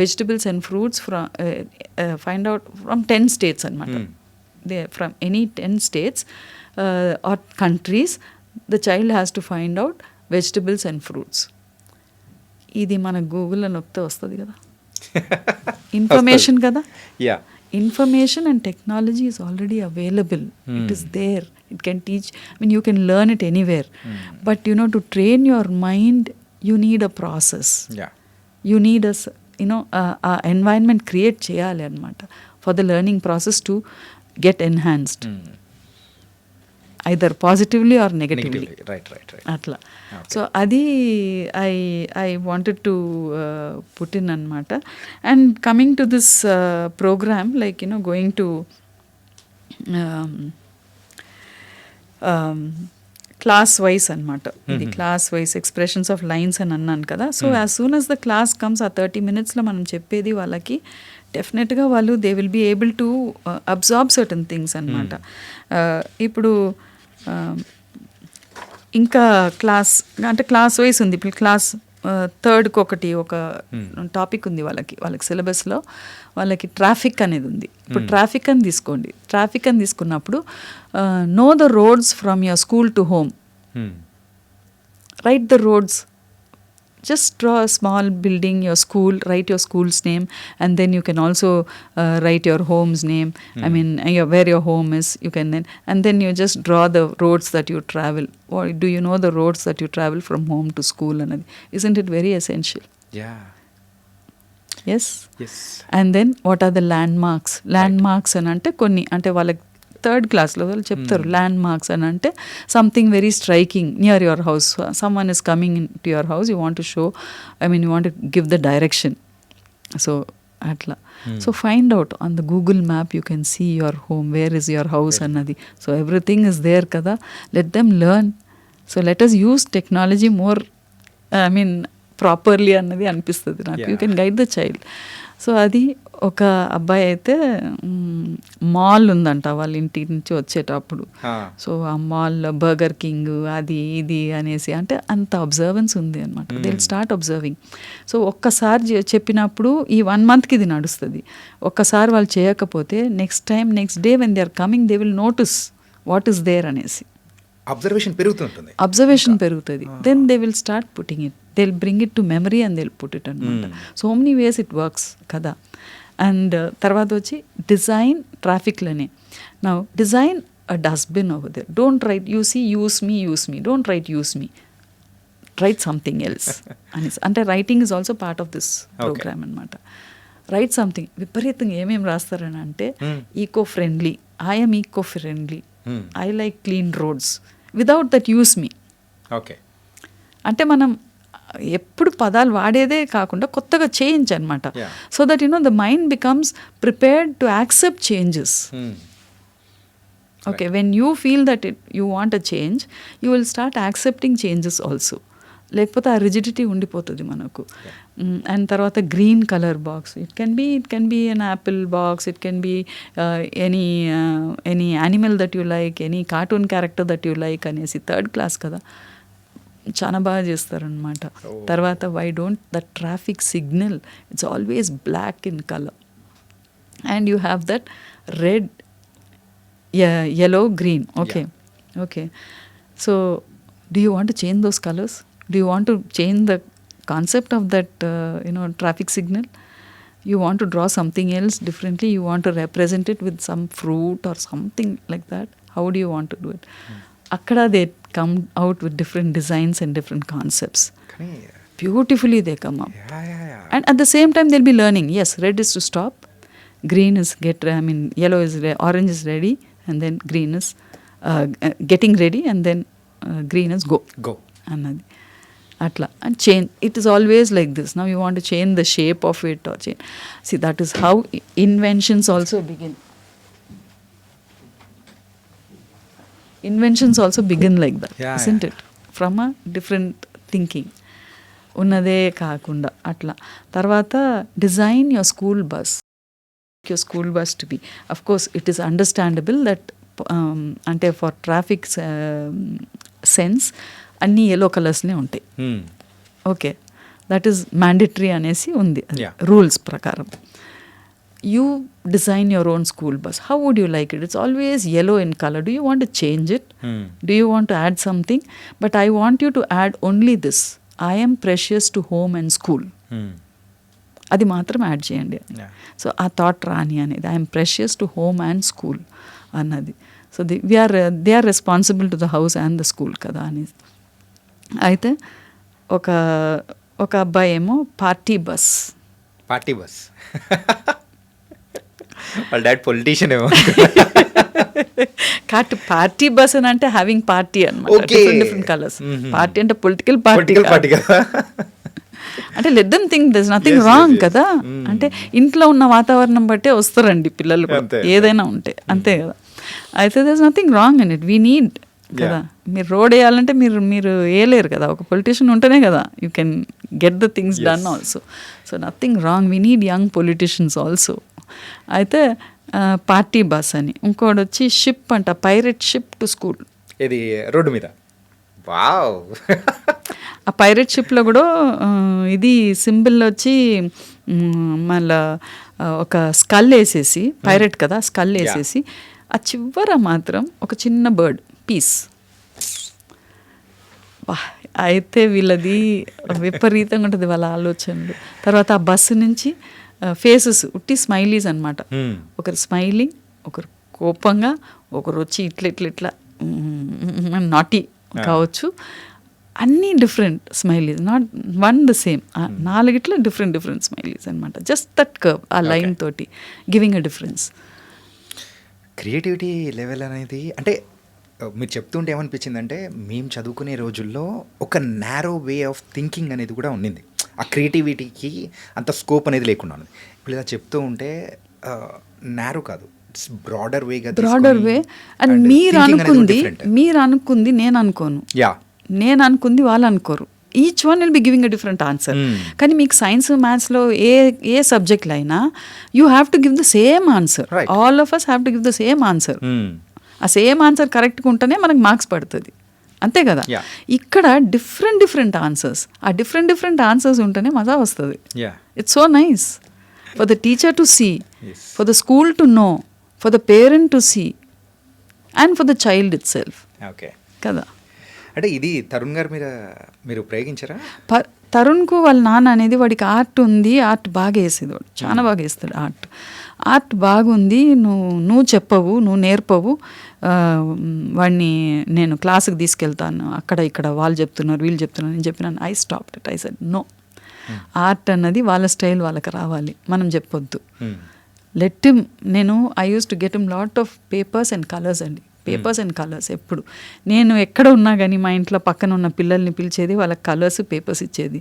vegetables and fruits find out from 10 states అనమాట. From any 10 states or countries the child has to find out vegetables and fruits. ఇది మన గూగుల్లో నొక్కితే వస్తుంది కదా, ఇన్ఫర్మేషన్ కదా. Information and technology is already available. It is there. It can teach. I mean, you can learn it anywhere. But to train your mind, you need a process. You need a environment create cheyali anamata for the learning process to get enhanced. Either positively or negatively. Right. Atla. So adi I wanted to put in anamata. And coming to this program, like going to class wise anamata. Idi class wise expressions of lines అని అన్నాను కదా. So as soon as the class comes, ఆ 30 minutes లో మనం చెప్పేది వాళ్ళకి డెఫినెట్గా వాళ్ళు they will be able to absorb certain things అనమాట. ఇప్పుడు ఇంకా క్లాస్ వైస్ ఉంది. ఇప్పుడు క్లాస్ థర్డ్కి ఒక టాపిక్ ఉంది వాళ్ళకి సిలబస్లో, వాళ్ళకి ట్రాఫిక్ అనేది ఉంది. ఇప్పుడు ట్రాఫిక్ అని తీసుకోండి. ట్రాఫిక్ అని తీసుకున్నప్పుడు know the roads from your school to home, right the roads. Just draw a small building, your school, write your school's name, and then you can also write your home's name. I mean, where your home is, you can then, and then you just draw the roads that you travel. Or do you know the roads that you travel from home to school? And isn't it very essential? Yeah. Yes. And then what are the landmarks? Landmarks అని అంటే కొన్ని, అంటే వాళ్ళకి థర్డ్ క్లాస్లో వాళ్ళు చెప్తారు ల్యాండ్ మార్క్స్ అని అంటే something very striking near your house. Someone is coming in to your house, you want to show, you want to give the direction. So అట్లా. So find out on the Google map, you can see your home, where is your house అన్నది. సో ఎవ్రీథింగ్ ఇస్ దేర్ కదా. Let them learn. So let us use technology more properly అన్నది అనిపిస్తుంది నాకు. You can guide the child. So అది ఒక అబ్బాయి అయితే మాల్ ఉందంట వాళ్ళ ఇంటి నుంచి వచ్చేటప్పుడు. సో ఆ మాల్లో బర్గర్ కింగ్ అది ఇది అనేసి, అంటే అంత అబ్జర్వెన్స్ ఉంది అనమాట. They will start observing. So ఒక్కసారి చెప్పినప్పుడు ఈ 1 monthకి ఇది నడుస్తుంది. ఒక్కసారి వాళ్ళు చేయకపోతే next day when they are coming they will notice what is there అనేసి. అబ్జర్వేషన్ పెరుగుతుంది. Then they will start putting it. They will bring it to memory and they will put it అనమాట. So many ways it works కదా. అండ్ తర్వాత వచ్చి డిజైన్ ట్రాఫిక్లోనే. Now design a dustbin over there. Don't write use me, don't write use me, write something else అనేసి. అంటే writing is also part of this program అనమాట. Write something. విపరీతంగా ఏమేమి రాస్తారని అంటే eco friendly, I'm eco friendly, I like clean roads, without that use me. Okay. అంటే మనం ఎప్పుడు పదాలు వాడేదే కాకుండా కొత్తగా చేంజ్ అనమాట. So that the mind becomes prepared to accept changes. Okay, when you feel that you want a change, you will start accepting changes also. లేకపోతే ఆ రిజిడిటీ ఉండిపోతుంది మనకు. అండ్ తర్వాత green colour box. It can be an apple box, it can be any animal that you like, any cartoon character that you like అనేసి. థర్డ్ క్లాస్ కదా, చాలా బాగా చేస్తారనమాట. తర్వాత why don't the traffic signal, it's always black in colour and you have that red, yellow, green. Okay. So do you want to change those colors? Do you want to change the concept of that traffic signal? You want to draw something else differently? You want to represent it with some fruit or something like that? How do you want to do it? Akkada they come out with different designs and different concepts. Beautifully they come up. And at the same time they'll be learning. Yes, red is to stop, green is yellow is orange is ready, and then green is getting ready, and then green is go annadi atla. And change, it is always like this. Now you want to change the shape of it or change. See, that is how inventions also begin. Inventions also begin like that, isn't it? From a different thinking. ఉన్నదే కాకుండా అట్లా. తర్వాత design your school bus, your school bus to be, of course it is understandable that అంటే ఫర్ ట్రాఫిక్ సెన్స్ అన్నీ ఎల్లో కలర్స్నే ఉంటాయి. ఓకే, దట్ ఈస్ మ్యాండేటరీ అనేసి ఉంది రూల్స్ ప్రకారం. You design your own school bus. How would you like it? It's always yellow in color. Do you want to change it? Do you want to add something? But I want you to add only this. I am precious to home and school. అది మాత్రం యాడ్ చేయండి. సో ఆ థాట్ రాని అనేది I'm precious to home and school అన్నది. So they are responsible to the house and the school కదా అనేది. అయితే ఒక అబ్బాయి ఏమో పార్టీ బస్. వాళ్ళ డాడ్ పొలిటీషియన్ ఏమో. పార్టీ బస్ అని అంటే హ్యావింగ్ పార్టీ అనమాట, డిఫరెంట్ కలర్స్. పార్టీ అంటే పొలిటికల్ పార్టీ అంటే let them think there is nothing wrong కదా. అంటే ఇంట్లో ఉన్న వాతావరణం బట్టే వస్తారండి పిల్లలు ఏదైనా ఉంటే, అంతే కదా. అయితే there is nothing wrong in it. We need కదా. మీరు రోడ్ వేయాలంటే మీరు వేయలేరు కదా, ఒక పొలిటీషియన్ ఉంటేనే కదా you can get the things done also. So nothing wrong, we need young politicians also. అయితే పార్టీ బస్ అని. ఇంకోటి వచ్చి షిప్ అంట, పైరెట్ షిప్ టు స్కూల్. ఇది రోడ్డు మీద. వావ్. ఆ పైరెట్ షిప్లో కూడా ఇది సింబల్ వచ్చి మళ్ళా ఒక స్కల్ వేసేసి, పైరెట్ కదా స్కల్ వేసేసి, ఆ చివర మాత్రం ఒక చిన్న బర్డ్ పీస్. అయితే వీళ్ళది విపరీతంగా ఉంటుంది వాళ్ళ ఆలోచనలు. తర్వాత ఆ బస్సు నుంచి ఫేసెస్ ఉట్టి స్మైలీస్ అనమాట. ఒకరు స్మైలింగ్, ఒకరు కోపంగా, ఒకరు వచ్చి ఇట్లా నాటీ కావచ్చు. అన్నీ different smileys, not one the same. 4 different smileys అనమాట. జస్ట్ దట్ కర్వ్, ఆ లైన్ తోటి giving a difference. Creativity level అనేది అంటే మీరు చెప్తుంటే ఏమనిపించిందంటే, మేము చదువుకునే రోజుల్లో ఒక నారో వే ఆఫ్ థింకింగ్ అనేది కూడా ఉండింది. ఆ క్రియేటివిటీకి అంత స్కోప్ అనేది లేకుండా ఉంది. ఇప్పుడు ఇలా చెప్తూ ఉంటే నారో కాదు, ఇట్స్ బ్రాడర్ వే. అండ్ మీరు అనుకుంది నేను అనుకోను, నేను అనుకుంది వాళ్ళు అనుకోరు. Each one will be giving a different answer. కానీ మీకు సైన్స్ మ్యాథ్స్లో ఏ సబ్జెక్ట్లో అయినా you have to give the same answer. All of us have to give the same answer. ఆ సేమ్ ఆన్సర్ కరెక్ట్గా ఉంటేనే మనకు మార్క్స్ పడుతుంది, అంతే కదా. ఇక్కడ డిఫరెంట్ ఆన్సర్స్, ఆ డిఫరెంట్ ఆన్సర్స్ ఉంటేనే మజా వస్తుంది. It's so nice for the teacher to see, for the school to know, for the parent to see, and for the child itself కదా. అంటే ఇది తరుణ్ గారు మీరు ప్రయోగించారా? తరుణ్కు వాళ్ళ నాన్న అనేది వాడికి ఆర్ట్ ఉంది, ఆర్ట్ బాగా వేసేది, వాడు చాలా బాగా వేస్తాడు ఆర్ట్ బాగుంది, నువ్వు చెప్పవు, నువ్వు నేర్పవు, వాడిని నేను క్లాస్కి తీసుకెళ్తాను, అక్కడ ఇక్కడ వాళ్ళు చెప్తున్నారు వీళ్ళు చెప్తున్నారు నేను చెప్పినాను. I stopped it. I said no, art అన్నది వాళ్ళ స్టైల్ వాళ్ళకి రావాలి, మనం చెప్పొద్దు. Let him. I use to get him lot of papers and colours అండి, పేపర్స్ అండ్ కలర్స్. ఎప్పుడు నేను ఎక్కడ ఉన్నా కానీ మా ఇంట్లో పక్కన ఉన్న పిల్లల్ని పిలిచేది, వాళ్ళకి కలర్స్ పేపర్స్ ఇచ్చేది,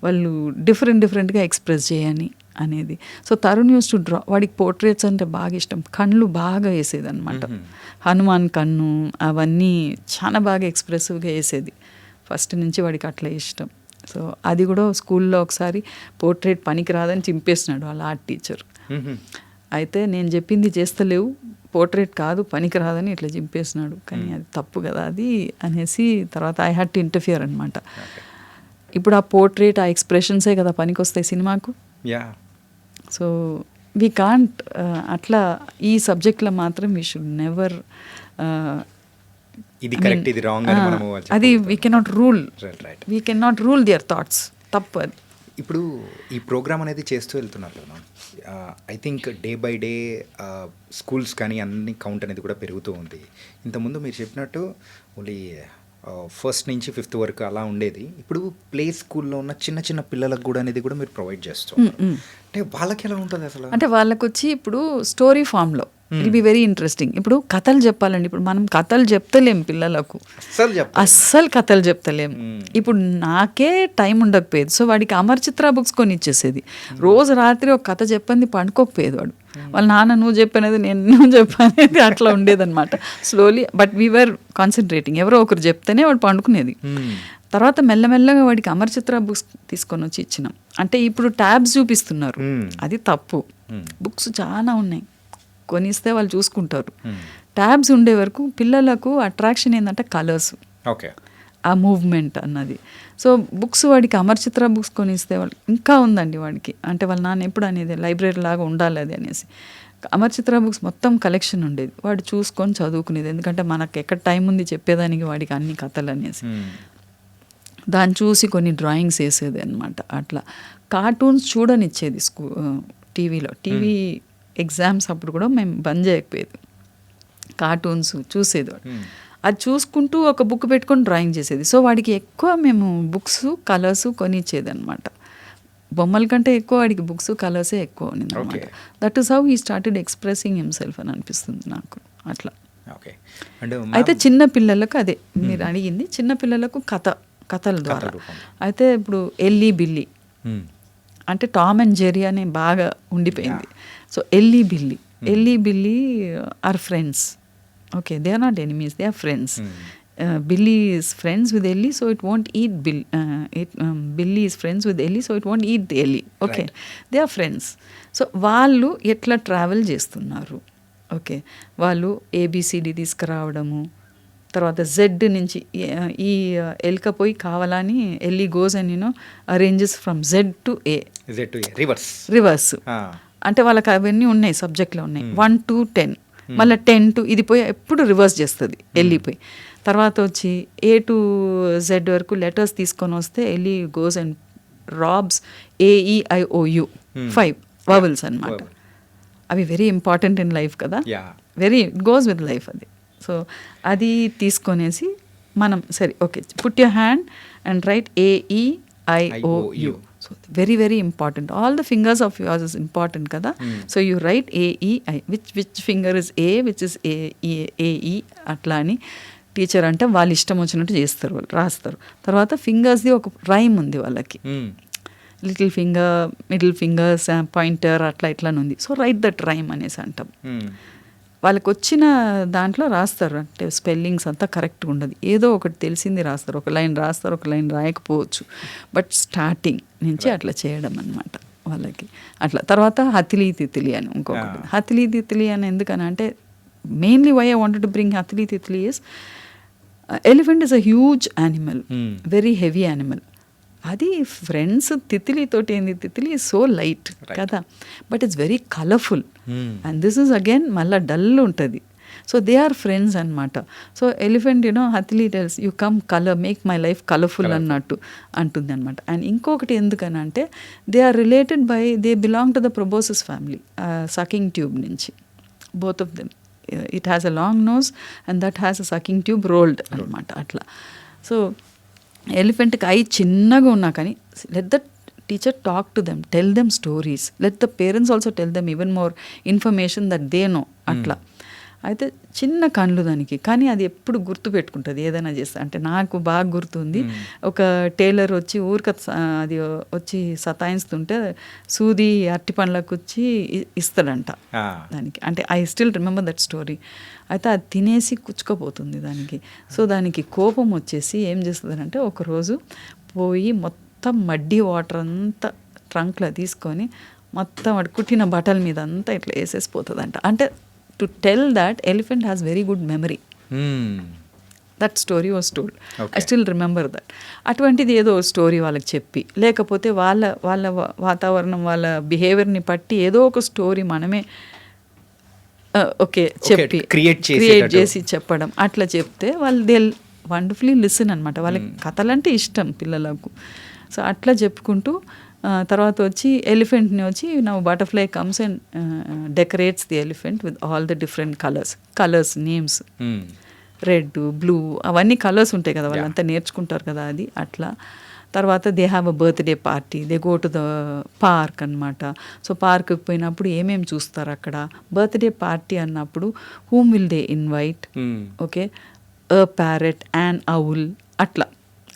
వాళ్ళు డిఫరెంట్గా ఎక్స్ప్రెస్ చేయని అనేది. So Tarun use to draw. వాడికి పోర్ట్రేట్స్ అంటే బాగా ఇష్టం, కళ్ళు బాగా వేసేది అనమాట. హనుమాన్ కన్ను అవన్నీ చాలా బాగా ఎక్స్ప్రెసివ్గా వేసేది ఫస్ట్ నుంచి, వాడికి అట్లా ఇష్టం. సో అది కూడా స్కూల్లో ఒకసారి పోర్ట్రేట్ పనికి రాదని చింపేసినాడు వాళ్ళ ఆర్ట్ టీచర్. అయితే నేను చెప్పింది చేస్తలేవు, పోర్ట్రేట్ కాదు పనికి రాదని ఇట్లా చింపేసినాడు. కానీ అది తప్పు కదా అది అనేసి తర్వాత ఐ హ్యాడ్ టు ఇంటర్ఫియర్ అనమాట. ఇప్పుడు ఆ పోర్ట్రేట్, ఆ ఎక్స్ప్రెషన్సే కదా పనికి వస్తాయి సినిమాకు. సో వీ కాంట్ అట్లా ఈ సబ్జెక్ట్లో మాత్రం వీ షుడ్ నెవర్, అది we cannot rule their thoughts. తప్పు అది. ఇప్పుడు ఈ ప్రోగ్రామ్ అనేది చేస్తూ వెళ్తున్నారు కదా, I think day by day schools కానీ అన్ని కౌంట్ అనేది కూడా పెరుగుతూ ఉంది. ఇంతకుముందు మీరు చెప్పినట్టు ఓన్లీ 1st నుంచి 5th వరకు అలా ఉండేది. ఇప్పుడు ప్లే స్కూల్లో ఉన్న చిన్న పిల్లలకు కూడా అనేది కూడా మీరు ప్రొవైడ్ చేస్తాం. అంటే వాళ్ళకి ఎలా ఉంటుంది అసలు? అంటే వాళ్ళకి వచ్చి ఇప్పుడు స్టోరీ ఫామ్లో ఇట్ బి వెరీ ఇంట్రెస్టింగ్. ఇప్పుడు కథలు చెప్పాలండి, ఇప్పుడు మనం కథలు చెప్తలేం పిల్లలకు, అస్సలు కథలు చెప్తలేం. ఇప్పుడు నాకే టైం ఉండకపోయేది, సో వాడికి అమర్ చిత్ర బుక్స్ కొని ఇచ్చేసేది. రోజు రాత్రి ఒక కథ చెప్పంది పండుకోకపోయేది వాడు. వాళ్ళ నాన్న నువ్వు చెప్పనేది నువ్వు చెప్పనేది అట్లా ఉండేదన్నమాట. స్లోలీ బట్ వీఆర్ కాన్సన్ట్రేటింగ్, ఎవరో ఒకరు చెప్తేనే వాడు పండుకునేది. తర్వాత మెల్లమెల్లగా వాడికి అమరచిత్ర బుక్స్ తీసుకొని వచ్చి ఇచ్చినాం. అంటే ఇప్పుడు ట్యాబ్స్ చూపిస్తున్నారు, అది తప్పు. బుక్స్ చాలా ఉన్నాయి, కొనిస్తే వాళ్ళు చూసుకుంటారు. ట్యాబ్స్ ఉండే వరకు పిల్లలకు అట్రాక్షన్ ఏంటంటే కలర్స్, ఓకే, ఆ మూవ్మెంట్ అన్నది. సో బుక్స్ వాడికి అమరచిత్ర బుక్స్ కొనిస్తే వాళ్ళు ఇంకా ఉందండి వాడికి. అంటే వాళ్ళ నాన్న ఎప్పుడు అనేది లైబ్రరీ లాగా ఉండాలి అది అనేసి అమరచిత్ర బుక్స్ మొత్తం కలెక్షన్ ఉండేది. వాడు చూసుకొని చదువుకునేది, ఎందుకంటే మనకు ఎక్కడ టైం ఉంది చెప్పేదానికి వాడికి అన్ని కథలు అనేసి. దాన్ని చూసి కొన్ని డ్రాయింగ్స్ వేసేది అనమాట. అట్లా కార్టూన్స్ చూడనిచ్చేది టీవీలో. టీవీ ఎగ్జామ్స్ అప్పుడు కూడా మేము బంద్ చేయకపోయేది, కార్టూన్స్ చూసేది వాడు. అది చూసుకుంటూ ఒక బుక్ పెట్టుకొని డ్రాయింగ్ చేసేది. సో వాడికి ఎక్కువ మేము బుక్స్ కలర్స్ కొనిచ్చేది అనమాట. బొమ్మల కంటే ఎక్కువ వాడికి బుక్స్ కలర్సే ఎక్కువ ఉన్నది అనమాట. That is how he started expressing himself అని అనిపిస్తుంది నాకు. అట్లా అయితే చిన్న పిల్లలకు అదే మీరు అడిగింది, చిన్న పిల్లలకు కథల ద్వారా. అయితే ఇప్పుడు ఎల్లీ బిల్లీ అంటే టామ్ అండ్ జెర్రీ అని బాగా ఉండిపోయింది. So Ellie Billy are friends. Okay, they are not enemies, they are friends. Billy is friends with Ellie, so it won't eat Billy is friends with Ellie, so it won't eat Ellie. Okay, right. They are friends. So వాళ్ళు ఎట్లా ట్రావెల్ చేస్తున్నారు, ఓకే, వాళ్ళు ABCD తీసుకురావడము, తర్వాత జెడ్ నుంచి ఈ ఎల్కపోయి కావాలని Ellie goes and arranges from Z to A reverse. అంటే వాళ్ళకి అవన్నీ ఉన్నాయి, సబ్జెక్ట్లో ఉన్నాయి. 1 to 10, మళ్ళీ 10 to ఇది పోయి ఎప్పుడు రివర్స్ చేస్తుంది వెళ్ళిపోయి. తర్వాత వచ్చి A to Z వరకు లెటర్స్ తీసుకొని వస్తే Ellie goes and robs AEIOU 5 vowels అనమాట. అవి వెరీ ఇంపార్టెంట్ ఇన్ లైఫ్ కదా, వెరీ గోస్ విత్ లైఫ్ అది. సో అది తీసుకొనేసి మనం సరే okay put your hand and write AEIOU. So very very important, all the fingers of yours is important kada. So you write AEI, which finger is A, which is AE అట్లా అని టీచర్ అంటే వాళ్ళు ఇష్టం వచ్చినట్టు చేస్తారు, వాళ్ళు రాస్తారు. తర్వాత ఫింగర్స్ది ఒక రైమ్ ఉంది వాళ్ళకి, little finger, middle fingers, pointer అట్లా ఇట్లా ఉంది. సో రైట్ దట్ రైమ్ అనేసి అంటాం. వాళ్ళకి వచ్చిన దాంట్లో రాస్తారు, అంటే స్పెల్లింగ్స్ అంతా కరెక్ట్గా ఉండదు, ఏదో ఒకటి తెలిసింది రాస్తారు. ఒక లైన్ రాస్తారు, ఒక లైన్ రాయకపోవచ్చు, బట్ స్టార్టింగ్ నుంచి అట్లా చేయడం అనమాట వాళ్ళకి. అట్లా తర్వాత హతిలీ తితిలి అని ఇంకొకటి. హతిలీ తితిలి అని ఎందుకని అంటే mainly why I wanted to bring Hathili Titli is elephant is a huge animal, very heavy animal. అది ఫ్రెండ్స్ తితిలితోటి ఏంది, తితిలి ఈజ్ సో లైట్ కదా, but it's very colourful. And this is again మళ్ళీ డల్ ఉంటుంది. సో దే ఆర్ ఫ్రెండ్స్ అనమాట. So elephant Hathili tells you come colour, make my life colourful అన్నట్టు అంటుంది అనమాట. అండ్ ఇంకొకటి ఎందుకని అంటే they are related by, they belong to the proboscis family, sucking tube నుంచి, both of them. It has a long nose and that has a sucking tube rolled అనమాట అట్లా. సో ఎలిఫెంట్కి ఐ చిన్నగా ఉన్నా కానీ let the teacher talk to them, tell them stories, let the parents also tell them even more information that they know అట్లా. అయితే చిన్న కళ్ళు దానికి, కానీ అది ఎప్పుడు గుర్తు పెట్టుకుంటుంది ఏదైనా చేస్తా. అంటే నాకు బాగా గుర్తుంది, ఒక టైలర్ వచ్చి ఊరిక అది వచ్చి సతాయిస్తుంటే సూది అరటి పండ్లకు వచ్చి ఇస్తాడంట దానికి. అంటే I still remember that story. అయితే అది తినేసి కుచ్చుకపోతుంది దానికి. సో దానికి కోపం వచ్చేసి ఏం చేస్తుందంటే ఒకరోజు పోయి మొత్తం మడ్డీ వాటర్ అంతా ట్రంక్లో తీసుకొని మొత్తం వాడు కుట్టిన బట్టల మీద అంతా ఇట్లా వేసేసిపోతుందంట. అంటే to tell that elephant has very good memory. That story was told. Okay. I still remember that. అటువంటిది ఏదో స్టోరీ వాళ్ళకి చెప్పి, లేకపోతే వాళ్ళ వాతావరణం, వాళ్ళ బిహేవియర్ని పట్టి ఏదో ఒక స్టోరీ మనమే ఓకే చెప్పి క్రియేట్ చేసి చెప్పడం, అట్లా చెప్తే వాళ్ళు దే వండర్ఫుల్లీ లిసన్ అనమాట. వాళ్ళకి కథలంటే ఇష్టం పిల్లలకు. సో అట్లా చెప్పుకుంటూ తర్వాత వచ్చి ఎలిఫెంట్ని వచ్చి now butterfly comes and decorates the elephant with all the different colours names, red, blue, అవన్నీ కలర్స్ ఉంటాయి కదా, వాళ్ళంతా నేర్చుకుంటారు కదా అది అట్లా. తర్వాత they have a birthday party, they go to the park అనమాట. సో పార్క్కి పోయినప్పుడు ఏమేమి చూస్తారు అక్కడ, బర్త్డే పార్టీ అన్నప్పుడు whom will they invite, okay, a parrot, an owl, అట్లా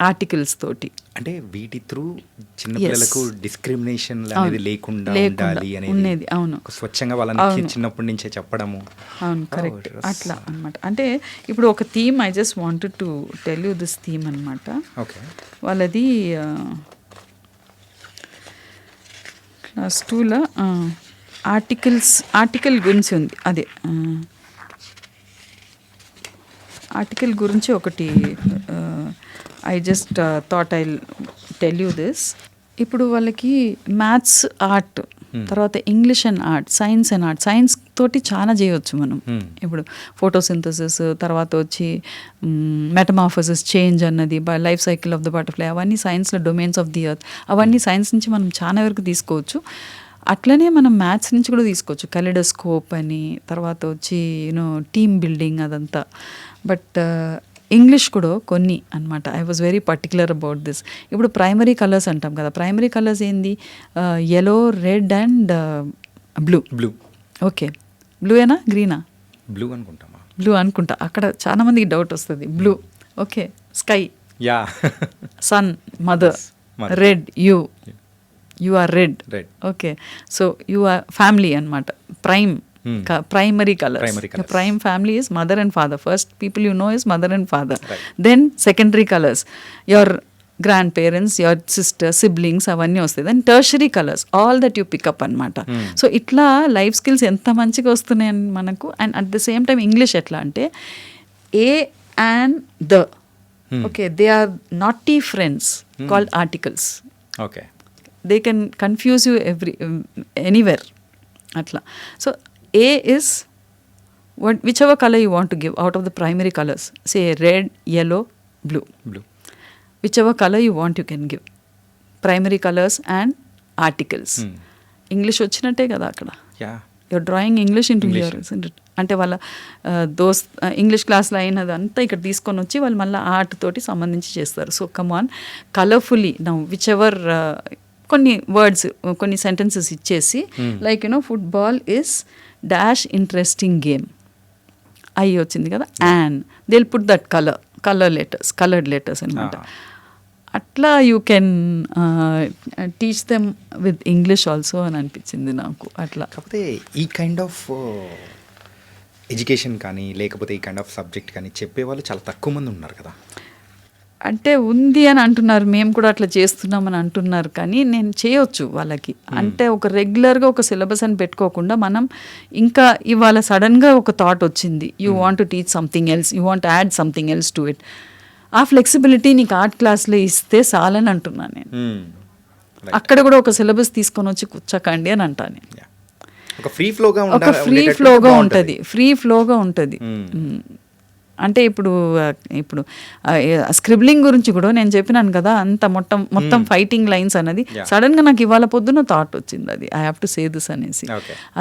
ఆర్టికల్స్ తోటి. అంటే వీటి త్రూ చిన్నపిల్లలకు డిస్క్రిమినేషన్ అనేది లేకుండా ఉండాలి అనేది అవును, స్వచ్ఛంగా వాళ్ళకి చిన్నప్పటి నుంచే చెప్పడము. అవును, కరెక్ట్. అట్లా అనమాట. అంటే ఇప్పుడు ఒక theme, I just wanted to tell you this theme అనమాట. ఓకే, వాళ్ళది క్లాస్ 2లో ఆర్టికల్ గురించి ఉంది. అదే ఆర్టికల్ గురించి ఒకటి I just thought I tell you this. ఇప్పుడు వాళ్ళకి మ్యాథ్స్, ఆర్ట్, తర్వాత English and art, science and art. Science తోటి చాలా చేయవచ్చు మనం. ఇప్పుడు ఫోటోసింథసిస్, తర్వాత వచ్చి మెటమార్ఫోసిస్, చేంజ్ అన్నది, life cycle of the butterfly, అవన్నీ సైన్స్లో డొమైన్స్ ఆఫ్ ది ఎర్త్, అవన్నీ సైన్స్ నుంచి మనం చాలా వరకు తీసుకోవచ్చు. అట్లనే మనం మ్యాథ్స్ నుంచి కూడా తీసుకోవచ్చు. కలెడోస్కోప్ అని, తర్వాత వచ్చి టీమ్ బిల్డింగ్, అదంతా. బట్ ఇంగ్లీష్ కూడా కొన్ని అనమాట. I was very particular about this. ఇప్పుడు ప్రైమరీ కలర్స్ అంటాం కదా. ప్రైమరీ కలర్స్ ఏంది? Yellow, red and blue. Okay, బ్లూయేనా గ్రీనా? బ్లూ అనుకుంటామా? బ్లూ అనుకుంటా. అక్కడ చాలా మందికి డౌట్ వస్తుంది. Blue, okay. Sky, sun, mother. Red, you are red. Okay, so you are family అనమాట. Primary colours. Prime family is mother and father. First people you know is mother and father. Then secondary colors, your grandparents, your sister, siblings, అవన్నీ వస్తాయి. Then tertiary colours, all that you pick up అనమాట. సో ఇట్లా లైఫ్ స్కిల్స్ ఎంత మంచిగా వస్తున్నాయి మనకు. And at the same time English ఎట్లా అంటే a and the, okay, they are naughty friends called articles. Okay, they can confuse you anywhere అట్లా. So A is whichever color you want to give out of the primary colors. Say red, yellow, blue. Whichever color you want you can give. Primary colors and articles. English వచ్చినట్టే కదా అక్కడ. You're drawing English into here, isn't it? అంటే వాళ్ళ ఇంగ్లీష్ క్లాస్లో అయినదంతా ఇక్కడ తీసుకొని వచ్చి వాళ్ళు మళ్ళీ ఆర్ట్ తోటి సంబంధించి చేస్తారు. So come on, colourfully now which ever కొన్ని వర్డ్స్, కొన్ని సెంటెన్సెస్ ఇచ్చేసి like football is dash interesting game, అయ్యి వచ్చింది కదా. And they put that coloured letters అనమాట. అట్లా you can teach them with English also అని అనిపించింది నాకు. అట్లా కాకపోతే ఈ కైండ్ ఆఫ్ ఎడ్యుకేషన్ కానీ లేకపోతే ఈ కైండ్ ఆఫ్ సబ్జెక్ట్ కానీ చెప్పేవాళ్ళు చాలా తక్కువ మంది ఉన్నారు కదా. అంటే ఉంది అని అంటున్నారు, మేము కూడా అట్లా చేస్తున్నామని అంటున్నారు. కానీ నేను చేయొచ్చు వాళ్ళకి. అంటే ఒక రెగ్యులర్గా ఒక సిలబస్ అని పెట్టుకోకుండా మనం ఇంకా ఇవాళ సడన్గా ఒక థాట్ వచ్చింది, you want to teach something else, you want add something else to it. ఆ ఫ్లెక్సిబిలిటీ నీకు ఆర్ట్ క్లాస్లో ఇస్తే చాలని అంటున్నాను నేను. అక్కడ కూడా ఒక సిలబస్ తీసుకొని వచ్చి కూర్చోకండి అని అంటాను నేను. ఒక ఫ్రీ ఫ్లోగా ఉంటుంది, ఫ్రీ ఫ్లోగా ఉంటుంది. అంటే ఇప్పుడు స్క్రిబ్లింగ్ గురించి కూడా నేను చెప్పినాను కదా, అంత మొత్తం ఫైటింగ్ లైన్స్ అనేది సడన్గా నాకు ఇవాళ పొద్దున్న థాట్ వచ్చింది, అది I have to say this అనేసి.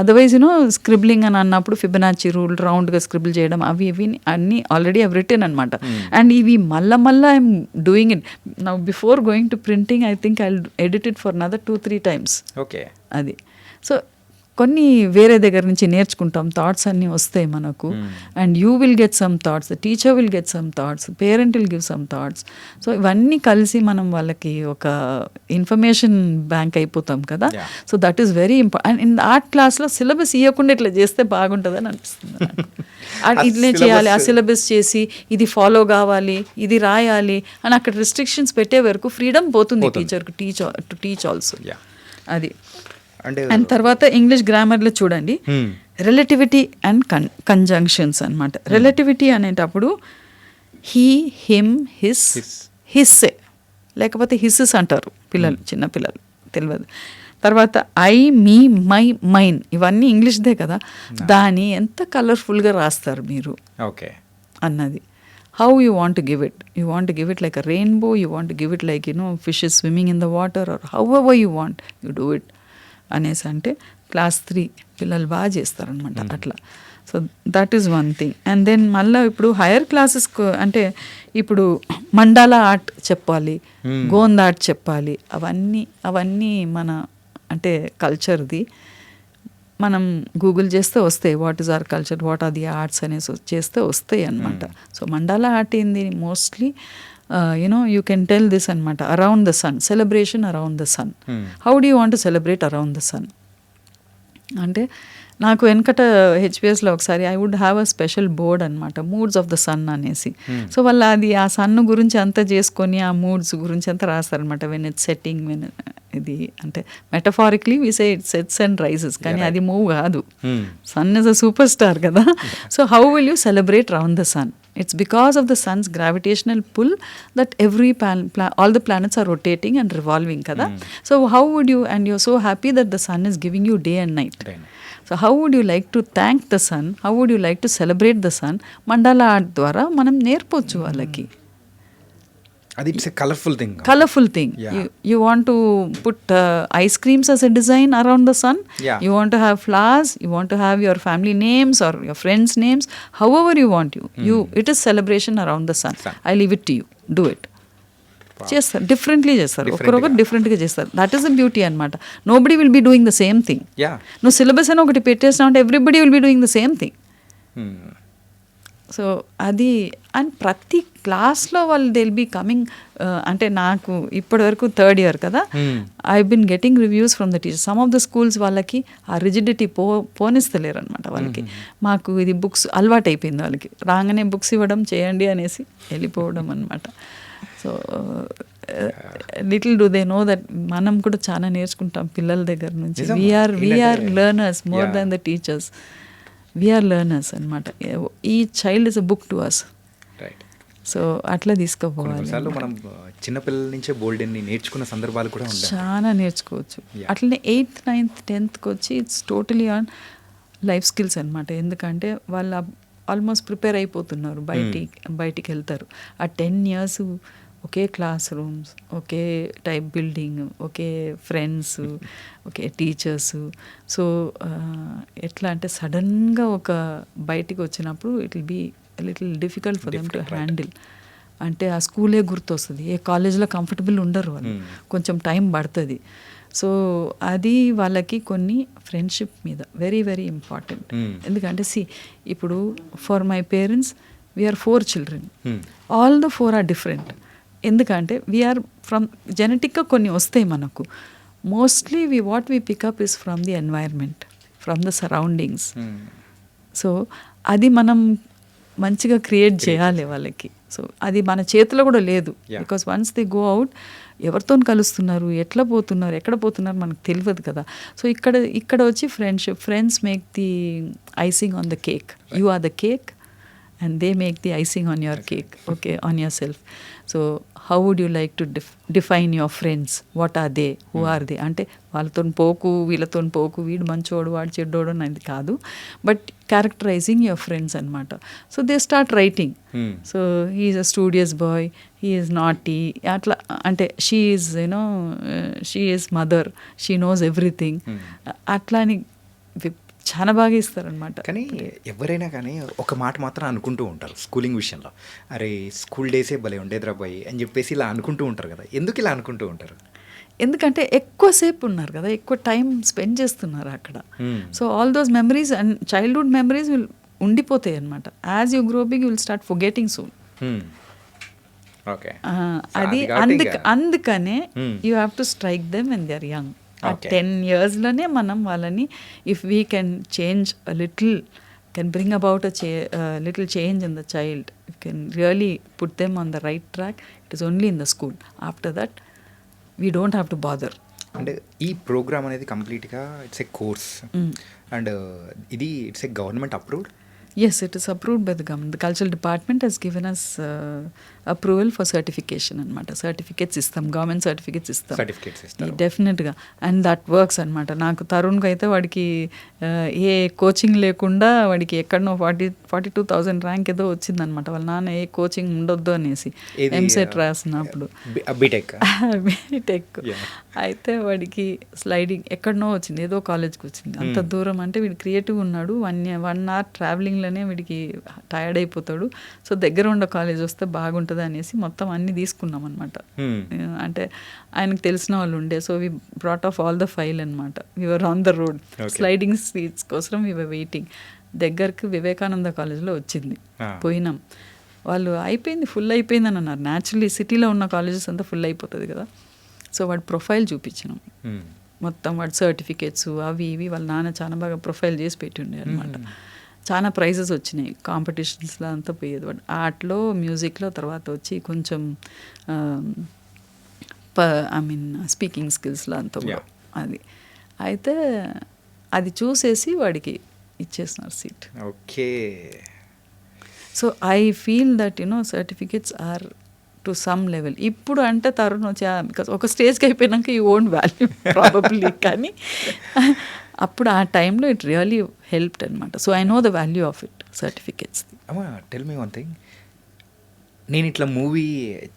అదర్వైజ్ స్క్రిబ్లింగ్ అని అన్నప్పుడు ఫిబొనాచి రూల్, రౌండ్గా స్క్రిబుల్ చేయడం, అవి అన్నీ ఆల్రెడీ ఐవ్ రిటెన్ అనమాట. అండ్ ఇవి మళ్ళా I'm doing it now before going to printing. I think I edit it for another 2-3 times. Okay, అది. సో కొన్ని వేరే దగ్గర నుంచి నేర్చుకుంటాం, థాట్స్ అన్నీ వస్తాయి మనకు. And you will get some thoughts, the teacher will get some thoughts, parent will give some thoughts. So ఇవన్నీ కలిసి మనం వాళ్ళకి ఒక ఇన్ఫర్మేషన్ బ్యాంక్ అయిపోతాం కదా. So that is very important. And in art క్లాస్లో సిలబస్ ఇవ్వకుండా ఇట్లా చేస్తే బాగుంటుందని అనిపిస్తుంది నాకు. ఇట్లే చేయాలి, ఆ సిలబస్ చేసి ఇది ఫాలో కావాలి, ఇది రాయాలి అని అక్కడ రిస్ట్రిక్షన్స్ పెట్టే వరకు ఫ్రీడమ్ పోతుంది టీచర్కు టు టీచ్ ఆల్సో. అది. అండ్ తర్వాత ఇంగ్లీష్ గ్రామర్లో చూడండి, రిలేటివిటీ అండ్ కంజంక్షన్స్ అనమాట. రిలేటివిటీ అనేటప్పుడు హీ, హిమ్, హిస్సే, లేకపోతే హిస్సెస్ అంటారు పిల్లలు, చిన్న పిల్లలు తెలియదు. తర్వాత ఐ, మీ, మై, మైన్, ఇవన్నీ ఇంగ్లీష్దే కదా. దాన్ని ఎంత కలర్ఫుల్గా రాస్తారు మీరు అన్నది. How you want to give it? You want to give it like a rainbow, you want to give it like fishes swimming in the water, or however you want, you do it అనేసి. అంటే క్లాస్ 3 పిల్లలు బాగా చేస్తారనమాట అట్లా. So that is one thing. And then మళ్ళీ ఇప్పుడు హైయర్ క్లాసెస్కు అంటే ఇప్పుడు మండాలా ఆర్ట్ చెప్పాలి, గోంద్ ఆర్ట్ చెప్పాలి, అవన్నీ మన అంటే కల్చర్ది. మనం గూగుల్ చేస్తే వస్తాయి, what is our culture, what are the arts అనేసి చేస్తే వస్తాయి అనమాట. సో మండాలా ఆర్ట్ ఏంది, mostly you can tell this అనమాట, around the sun, celebration around the sun. How do you want to celebrate around the sun అంటే, నాకు వెనకట హెచ్పిఎస్లో ఒకసారి I would have a special board అనమాట, మూడ్స్ ఆఫ్ ద సన్ అనేసి. సో వాళ్ళు అది ఆ సన్ గురించి అంతా చేసుకొని ఆ మూడ్స్ గురించి అంతా రాస్తారనమాట. వెన్ ఇట్స్ సెట్టింగ్, వెన్ ఇది అంటే metaphorically we say it sets and rises, కానీ అది మూవ్ కాదు. Sun is a super star కదా. So how will you celebrate round the sun? It's because of the sun's gravitational pull that all the planets are rotating and revolving kada. So how would you, and you're so happy that the sun is giving you day and night. So how would you like to thank the sun? How would you like to celebrate the sun? Mandala art ద్వారా మనం నేర్పొచ్చు వాళ్ళకి. అది it's a colourful thing. Colorful thing. You want to put ice creams as a design around the sun. You want to have flowers. You want to have your family names or your friends' names. However you want it is celebration around the sun. I leave it to you. Do it. చేస్తారు, డిఫరెంట్లీ చేస్తారు, ఒకరొకరు డిఫరెంట్గా చేస్తారు. దట్ ఈస్ ద బ్యూటీ అనమాట. Nobody will be doing the same thing. నువ్వు సిలబస్ అని ఒకటి పెట్టేసినావు అంటే everybody will be doing the same thing. So అది, అండ్ ప్రతి క్లాస్లో వాళ్ళు దే విల్ బీ కమింగ్. అంటే నాకు ఇప్పటివరకు థర్డ్ ఇయర్ కదా, I been getting reviews from the teachers. Some of the schools వాళ్ళకి ఆ రిజిడిటీ పోనిస్తలేరు అనమాట. వాళ్ళకి మాకు ఇది బుక్స్ అలవాటు అయిపోయింది. వాళ్ళకి రాగానే బుక్స్ ఇవ్వడం, చేయండి అనేసి వెళ్ళిపోవడం అనమాట. So little do they know that మనం కూడా చాలా నేర్చుకుంటాం పిల్లల దగ్గర నుంచి. We're learners more than the teachers. We're learners అనమాట. ఈ child is a book to us. So అట్లా తీసుకోపోవాలి. మనం చిన్నపిల్లల నుంచే బోల్డ్ అన్ని నేర్చుకున్న సందర్భాలు కూడా ఉంటాయి, చాలా నేర్చుకోవచ్చు. అట్లనే 8th, 9th, 10thకి వచ్చి it's totally on life skills అనమాట. ఎందుకంటే వాళ్ళు ఆల్మోస్ట్ ప్రిపేర్ అయిపోతున్నారు, బయటికి వెళ్తారు. ఆ 10 years ఒకే క్లాస్ రూమ్స్, ఒకే టైప్ బిల్డింగ్, ఒకే ఫ్రెండ్స్, ఒకే టీచర్స్. సో ఎట్లా అంటే సడన్గా ఒక బయటికి వచ్చినప్పుడు it will be little difficult for them to handle. అంటే ఆ స్కూలే గుర్తొస్తుంది. ఏ కాలేజ్లో కంఫర్టబుల్ ఉండరు వాళ్ళు, కొంచెం టైం పడుతుంది. సో అది వాళ్ళకి కొన్ని ఫ్రెండ్షిప్ మీద వెరీ వెరీ ఇంపార్టెంట్. ఎందుకంటే ఇప్పుడు for my parents we're 4 children. All the 4 are different. ఎందుకంటే వీఆర్ ఫ్రమ్ జెనెటిక్గా కొన్ని వస్తాయి మనకు. Mostly what we pick up is from the environment, from the surroundings. So అది మనం మంచిగా క్రియేట్ చేయాలి వాళ్ళకి. సో అది మన చేతిలో కూడా లేదు. Because once they go out, ఎవరితో కలుస్తున్నారు, ఎట్లా పోతున్నారు, ఎక్కడ పోతున్నారు మనకు తెలియదు కదా. సో ఇక్కడ వచ్చి friendship, friends make the icing on the cake. You are the cake and they make the icing on your cake, okay, on yourself. So how would you like to define your friends? What are they? Who are they? అంటే వాళ్ళతో పోకు, వీళ్ళతో పోకు, వీడు మంచోడు, వాడు చెడ్డోడు అనేది కాదు, బట్ క్యారెక్టరైజింగ్ యువర్ ఫ్రెండ్స్ అనమాట. So they start writing. So he is a studious boy, he is naughty, అట్లా. అంటే she is she is mother, she knows everything, అట్లా అని చాలా బాగా ఇస్తారనమాట. కానీ ఎవరైనా కానీ ఒక మాట మాత్రం అనుకుంటూ ఉంటారు స్కూలింగ్ విషయంలో, అరే స్కూల్ డేసే భలే ఉండేదిరా బాయ్ అని చెప్పేసి ఇలా అనుకుంటూ ఉంటారు కదా. ఎందుకు ఇలా అనుకుంటూ ఉంటారు? ఎందుకంటే ఎక్కువసేపు ఉన్నారు కదా, ఎక్కువ టైం స్పెండ్ చేస్తున్నారు అక్కడ. So all those memories and childhood memories will ఉండిపోతాయి అనమాట. As you grow big you will start forgetting soon. అది అందుకనే you have to strike them when they are young. ఆ 10 yearsలోనే మనం వాళ్ళని, if we can change a little, can bring about little change in the child, you can really put them on the right track. It is only in the school. After that we don't have to bother. అంటే ఈ ప్రోగ్రామ్ అనేది కంప్లీట్గా ఇట్స్ ఏ కోర్స్, అండ్ ఇది it's a government approved. Yes, it is approved by the government. The cultural department has given us approval for certification అనమాట. సర్టిఫికేట్స్ ఇస్తాం, గవర్నమెంట్ సర్టిఫికేట్స్ ఇస్తాం డెఫినెట్గా. అండ్ దట్ వర్క్స్ అనమాట. నాకు తరుణ్కి అయితే వాడికి ఏ కోచింగ్ లేకుండా వాడికి ఎక్కడనో 42,000 ర్యాంక్ ఏదో వచ్చిందనమాట. వాళ్ళ నాన్న ఏ కోచింగ్ ఉండొద్దు అనేసి ఎంసెట్ రాసినప్పుడు బీటెక్ అయితే వాడికి స్లైడింగ్ ఎక్కడనో వచ్చింది, ఏదో కాలేజ్కి వచ్చింది. అంత దూరం అంటే వీడు క్రియేటివ్ ఉన్నాడు. 1 hour ట్రావెలింగ్లోనే వీడికి టైర్డ్ అయిపోతాడు. సో దగ్గర ఉన్న కాలేజ్ వస్తే బాగుంటుంది అనేసి మొత్తం అన్నీ తీసుకున్నాం అనమాట. అంటే ఆయనకు తెలిసిన వాళ్ళు ఉండే. So we brought of all the file అనమాట. We were on the road, sliding seats కోసం వి వర్ వెయిటింగ్. దగ్గరికి వివేకానంద కాలేజ్లో వచ్చింది, పోయినాం. వాళ్ళు అయిపోయింది, ఫుల్ అయిపోయిందని అన్నారు. న్యాచురల్లీ సిటీలో ఉన్న కాలేజెస్ అంతా ఫుల్ అయిపోతుంది కదా. సో వాడి ప్రొఫైల్ చూపించినాం మొత్తం, వాడి సర్టిఫికేట్స్ అవి ఇవి వాళ్ళ నాన్న చాలా బాగా ప్రొఫైల్ చేసి పెట్టిండే అనమాట. చాలా ప్రైజెస్ వచ్చినాయి, కాంపిటీషన్స్లో అంతా పోయేది వాడు. ఆర్ట్లో, మ్యూజిక్లో, తర్వాత వచ్చి కొంచెం ఐ మీన్ స్పీకింగ్ స్కిల్స్లో అంతా కూడా అది. అయితే అది చూసేసి వాడికి ఇచ్చేస్తున్నారు seat. Okay. So I feel that certificates are to some level. ఇప్పుడు అంటే తరుణ్ వచ్చి బికాస్ ఒక స్టేజ్కి అయిపోయినాక యూ ఓంట్ వాల్యూ ప్రాబబ్లీ, కానీ అప్పుడు ఆ టైంలో ఇట్ రియలీ హెల్ప్డ్ అనమాట. So I know the value of it, certificates. అమ్మా టెల్ మీ వన్ థింగ్, నేను ఇట్లా మూవీ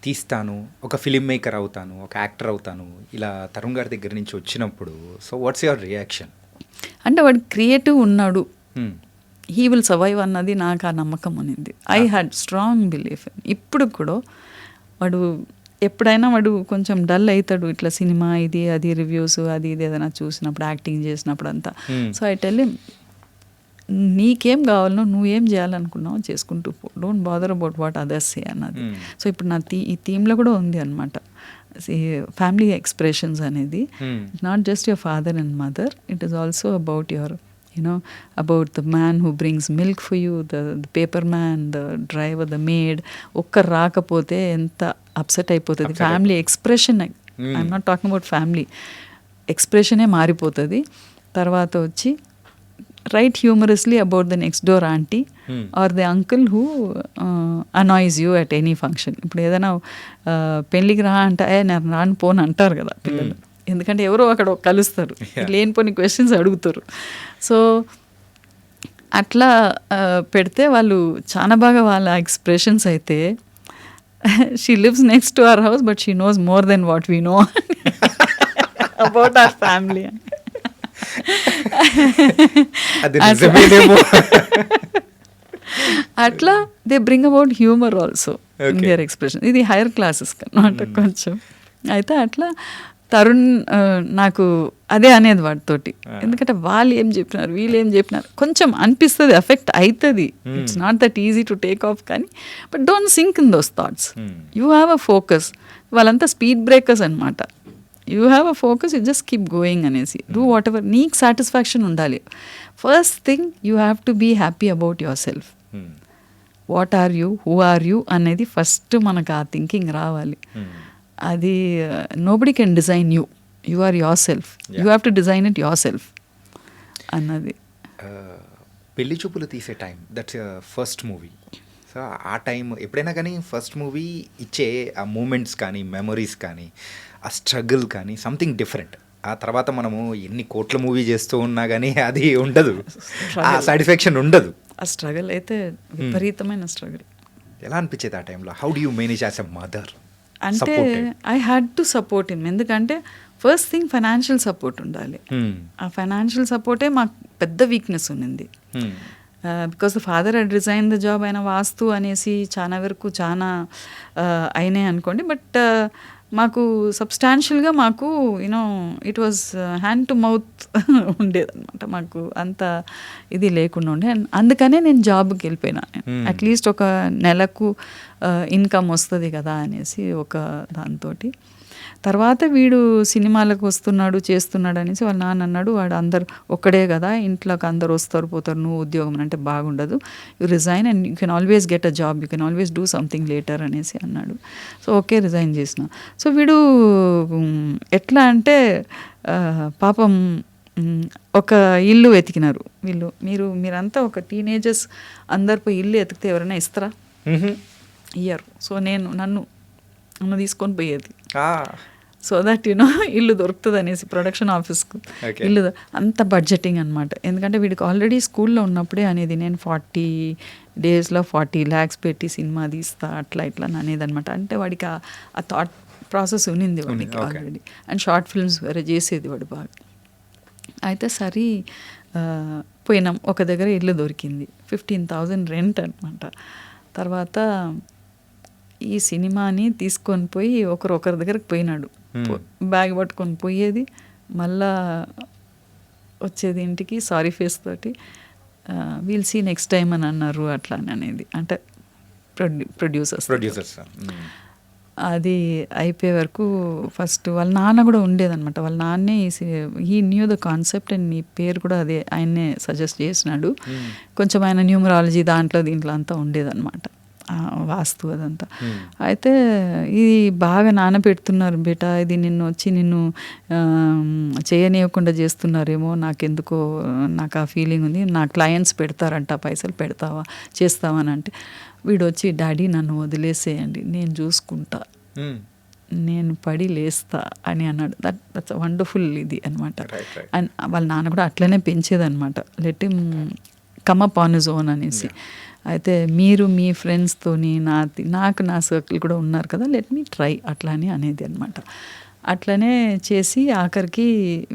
తీస్తాను, ఒక ఫిలిం మేకర్ అవుతాను, ఒక యాక్టర్ అవుతాను, ఇలా తరుణ్ గారి దగ్గర నుంచి వచ్చినప్పుడు, సో వాట్స్ యువర్ రియాక్షన్? అంటే వాడు క్రియేటివ్ ఉన్నాడు, హీ విల్ సర్వైవ్ అన్నది నాకు ఆ నమ్మకం అనింది. I had strong belief. ఇప్పుడు కూడా వాడు ఎప్పుడైనా వాడు కొంచెం డల్ అవుతాడు, ఇట్లా సినిమా ఇది అది రివ్యూస్ అది ఇది ఏదైనా చూసినప్పుడు, యాక్టింగ్ చేసినప్పుడు అంతా. సో ఐ టెల్ హిమ్, నీకేం కావాలనో నువ్వేం చేయాలనుకున్నావు చేసుకుంటూ పో, don't bother about what others సే అన్నది. సో ఇప్పుడు నా ఈ థీమ్లో కూడా ఉంది అనమాట, ఫ్యామిలీ ఎక్స్ప్రెషన్స్ అనేది. Not just your father and mother, it is also about your about the man who brings milk for you, the paper man, the driver, the maid. ఒక్కరు రాకపోతే ఎంత అప్సెట్ అయిపోతుంది. Family expression, I'm not talking about family ఎక్స్ప్రెషనే మారిపోతుంది. తర్వాత వచ్చి write humorously about the next door aunty or the uncle who annoys you at any function. ఇప్పుడు ఏదైనా పెళ్ళికి రా అంటే నేను రాను పోను అంటారు కదా పిల్లలు, ఎందుకంటే ఎవరో అక్కడ కలుస్తారు, లేనిపోని క్వశ్చన్స్ అడుగుతారు. సో అట్లా పెడితే వాళ్ళు చాలా బాగా వాళ్ళ ఎక్స్ప్రెషన్స్ అయితే, she lives next to our house but she knows more than what we know about our family. అట్లా they bring about humour also in their expression. ఇది హైయర్ క్లాసెస్ కన్నమాట కొంచెం. అయితే అట్లా తరుణ్ నాకు అదే అనేది వాడితోటి, ఎందుకంటే వాళ్ళు ఏం చెప్పినారు వీళ్ళు ఏం చెప్పినారు కొంచెం అనిపిస్తుంది, ఎఫెక్ట్ అవుతుంది. It's not that easy to take off, కానీ but don't sink in those thoughts. You have a focus. వాళ్ళంతా స్పీడ్ బ్రేకర్స్ అనమాట. You have a focus, you just keep going అనేసి డూ వాట్ ఎవర్. నీకు సాటిస్ఫాక్షన్ ఉండాలి. First thing you have to be happy about yourself. What are you, who are you అనేది ఫస్ట్ మనకు ఆ థింకింగ్ రావాలి. అది nobody can design you, you are your self, you have to design it your self అన్నది. పెళ్లి చూపులు తీసే time, that's first movie. So ఆ టైం ఎప్పుడైనా కానీ ఫస్ట్ మూవీ ఇచ్చే ఆ మూమెంట్స్ కానీ మెమొరీస్ కానీ ఆ స్ట్రగుల్ కానీ సంథింగ్ డిఫరెంట్. ఆ తర్వాత మనము ఎన్ని కోట్ల మూవీ చేస్తూ ఉన్నా కానీ అది ఉండదు, ఆ సాటిస్ఫాక్షన్ ఉండదు. ఆ స్ట్రగుల్ అయితే విపరీతమైన స్ట్రగుల్. ఎలా అనిపించేది ఆ టైంలో? How do you manage as a mother? అంటే I had to support him. ఎందుకంటే ఫస్ట్ థింగ్ ఫైనాన్షియల్ సపోర్ట్ ఉండాలి. ఆ ఫైనాన్షియల్ సపోర్టే మాకు పెద్ద వీక్నెస్ ఉన్నింది. Because the father had resign the job, ఆయన వాస్తు అనేసి చాలా వరకు చాలా అయినాయి అనుకోండి. బట్ మాకు సబ్స్టాన్షియల్గా మాకు it was hand to mouth ఉండేదన్నమాట. మాకు అంత ఇది లేకుండా ఉండే. అందుకనే నేను జాబ్కి వెళ్ళిపోయినా. అట్లీస్ట్ ఒక నెలకు ఇన్కమ్ వస్తుంది కదా అనేసి ఒక దాంతో. తర్వాత వీడు సినిమాలకు వస్తున్నాడు చేస్తున్నాడు అనేసి వాళ్ళ నాన్న అన్నాడు, వాడు అందరు ఒక్కడే కదా ఇంట్లోకి అందరు వస్తారు పోతారు, నువ్వు ఉద్యోగం అంటే బాగుండదు, you resign and you can always get a job, you can always do something later అనేసి అన్నాడు. సో ఓకే రిజైన్ చేసిన. సో వీడు ఎట్లా అంటే పాపం ఒక ఇల్లు వెతికినారు వీళ్ళు. మీరంతా ఒక టీనేజర్స్ అందరు పోయి ఇల్లు ఎతికితే ఎవరైనా ఇస్తారా? ఇయ్యరు. సో నన్ను తీసుకొని పోయేది, సో దట్ ఇల్లు దొరుకుతుంది అనేసి ప్రొడక్షన్ ఆఫీస్కు ఇల్లు. అంత బడ్జెటింగ్ అనమాట. ఎందుకంటే వీడికి ఆల్రెడీ స్కూల్లో ఉన్నప్పుడే అనేది నేను 40 డేస్లో 40 lakhs పెట్టి సినిమా తీస్తా అట్లా ఇట్లా అనేది అనమాట. అంటే వాడికి ఆ థాట్ ప్రాసెస్ ఉన్నింది వాడికి ఆల్రెడీ. అండ్ షార్ట్ ఫిల్మ్స్ వేరే చేసేది వాడు బాగా. అయితే సరే పోయినాం, ఒక దగ్గర ఇల్లు దొరికింది, 15,000 రెంట్ అనమాట. తర్వాత ఈ సినిమాని తీసుకొని పోయి ఒకరి దగ్గరకు పోయినాడు, బ్యాగ్ పట్టుకొని పోయేది, మళ్ళా వచ్చేది ఇంటికి సారీ ఫేస్ తోటి, వీల్ సీ నెక్స్ట్ టైం అని అన్నారు అట్లా అనేది. అంటే ప్రొడ్యూసర్స్. Mm. అది అయిపోయే వరకు ఫస్ట్ వాళ్ళ నాన్న కూడా ఉండేదన్నమాట. వాళ్ళ నాన్నే he knew the concept and నీ పేరు కూడా అదే ఆయన్నే సజెస్ట్ చేసినాడు. కొంచెం ఆయన న్యూమరాలజీ దీంట్లో అంతా ఉండేదన్నమాట, వాస్తు అదంతా. అయితే ఇది బాగా నానబెడుతున్నారు బేటా, ఇది నిన్ను చేయనివ్వకుండా చేస్తున్నారేమో, నాకు ఆ ఫీలింగ్ ఉంది. నా క్లయింట్స్ పెడతారంట, పైసలు చేస్తావా అని అంటే, వీడు వచ్చి డాడీ నన్ను వదిలేసేయండి, నేను చూసుకుంటా, నేను పడి లేస్తా అని అన్నాడు. దట్స్ వండర్ఫుల్ ఇది అనమాట. అండ్ వాళ్ళ నాన్న కూడా అట్లనే పెంచేదనమాట, let him come up on his own అనేసి. అయితే మీరు మీ ఫ్రెండ్స్తోని నా సర్కిల్ కూడా ఉన్నారు కదా, లెట్ మీ ట్రై అట్లా అని అనేది అనమాట. అట్లనే చేసి ఆఖరికి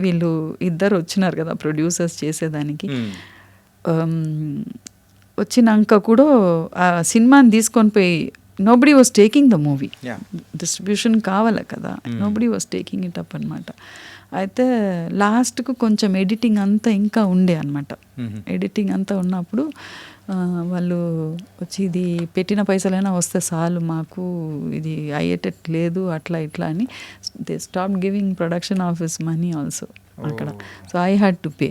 వీళ్ళు ఇద్దరు వచ్చినారు కదా ప్రొడ్యూసర్స్ చేసేదానికి. వచ్చినాక కూడా ఆ సినిమాని తీసుకొని పోయి nobody was taking the movie, distribution కావాలి కదా, nobody was taking it up అనమాట. అయితే లాస్ట్కు కొంచెం ఎడిటింగ్ అంతా ఇంకా ఉండే అనమాట. ఎడిటింగ్ అంతా ఉన్నప్పుడు వాళ్ళు వచ్చి ఇది పెట్టిన పైసలైనా వస్తే చాలు మాకు, ఇది అయ్యేటట్టు లేదు అట్లా ఇట్లా అని they stop giving production office money also అక్కడ. So I had to pay.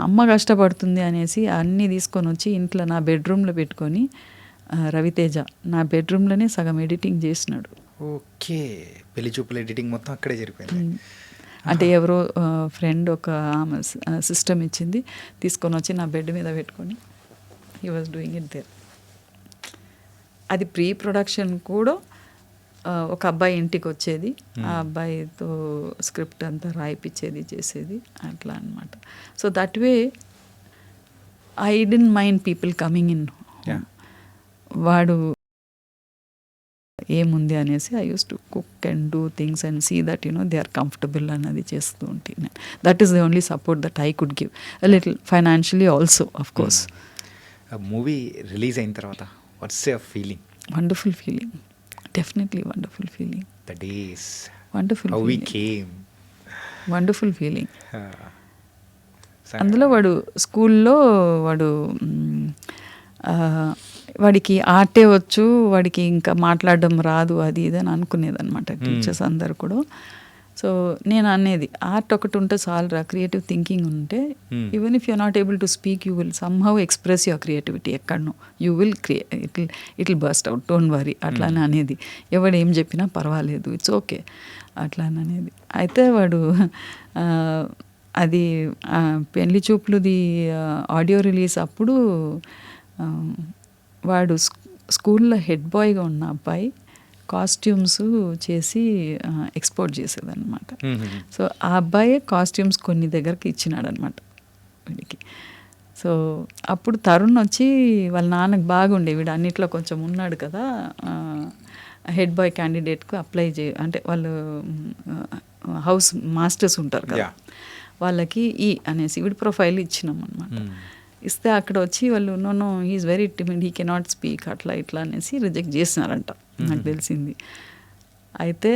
అమ్మ కష్టపడుతుంది అనేసి అన్నీ తీసుకొని వచ్చి ఇంట్లో నా బెడ్రూమ్లో పెట్టుకొని, రవితేజ నా బెడ్రూమ్లోనే సగం ఎడిటింగ్ చేసినాడు. ఓకే, పెళ్లి చూపుల ఎడిటింగ్ మొత్తం అక్కడే జరిపోయింది. అంటే ఎవరో ఫ్రెండ్ ఒక ఆమె సిస్టమ్ ఇచ్చింది, తీసుకొని వచ్చి నా బెడ్ మీద పెట్టుకొని he was doing it there. అది ప్రీ ప్రొడక్షన్ కూడా ఒక అబ్బాయి ఇంటికి వచ్చేది, ఆ అబ్బాయితో స్క్రిప్ట్ అంతా రాయిపించేది చేసేది అట్లా అనమాట. So that way I didn't mind people coming in. వాడు ఏముంది అనేసి I use to cook and do things and see that they are comfortable అన్నది చేస్తూ ఉంటాను. That is the only support that I could give, a little financially also of course. Movie release అయిన తర్వాత what's your feeling? Wonderful feeling, definitely wonderful feeling. The days, wonderful, how we came, wonderful feeling. అందులో వాడు స్కూల్లో వాడికి ఆర్టే వచ్చు, వాడికి ఇంకా మాట్లాడడం రాదు అది ఇది అని అనుకునేదన్నమాట టీచర్స్ అందరు కూడా. సో నేను అనేది ఆర్ట్ ఒకటి ఉంటే చాలరా, క్రియేటివ్ థింకింగ్ ఉంటే even if you are not able to speak you will somehow express your creativity ఎక్కడనో, you will it will burst out, don't worry అట్లా అని అనేది. ఎవడు ఏం చెప్పినా పర్వాలేదు, ఇట్స్ ఓకే అట్లా అని అనేది. అయితే వాడు అది పెళ్లి చూపులుది ఆడియో రిలీజ్ అప్పుడు వాడు స్కూల్లో హెడ్ బాయ్గా ఉన్న అబ్బాయి కాస్ట్యూమ్స్ చేసి ఎక్స్పోర్ట్ చేసేదన్నమాట. సో ఆ అబ్బాయే కాస్ట్యూమ్స్ కొన్ని దగ్గరికి ఇచ్చినాడు అనమాట వీడికి. సో అప్పుడు తరుణ్ వచ్చి వాళ్ళ నాన్నకు బాగుండే, వీడు అన్నిట్లో కొంచెం ఉన్నాడు కదా, హెడ్ బాయ్ క్యాండిడేట్కు అప్లై అంటే వాళ్ళు హౌస్ మాస్టర్స్ ఉంటారు కదా, వాళ్ళకి అనేసి వీడి ప్రొఫైల్ ఇచ్చినాం అనమాట. ఇస్తే అక్కడ వచ్చి వాళ్ళు know he is very timid, he cannot speak అట్లా ఇట్లా అనేసి రిజెక్ట్ చేసినారంట, నాకు తెలిసింది. అయితే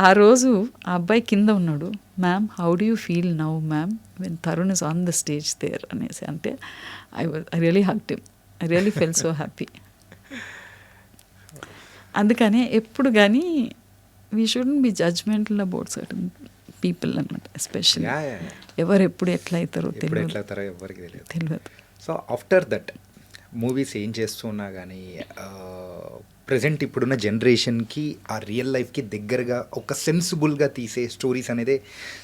ఆ రోజు ఆ అబ్బాయి కింద ఉన్నాడు, ma'am how do you feel now ma'am when Tarun is on the stage there అనేసి అంటే I really hugged him, I really full so happy. అందుకనే ఎప్పుడు కానీ we shouldn't be judgemental about certain people అనమాట, ఎస్పెషల్లీ ఎవరు ఎప్పుడు ఎట్లా అవుతారో ఎవరికి తెలియదు. సో ఆఫ్టర్ దట్ మూవీస్ ఏం చేస్తున్నా కానీ ప్రజెంట్ ఇప్పుడున్న జనరేషన్కి ఆ రియల్ లైఫ్కి దగ్గరగా ఒక సెన్సిబుల్గా తీసే స్టోరీస్ అనేది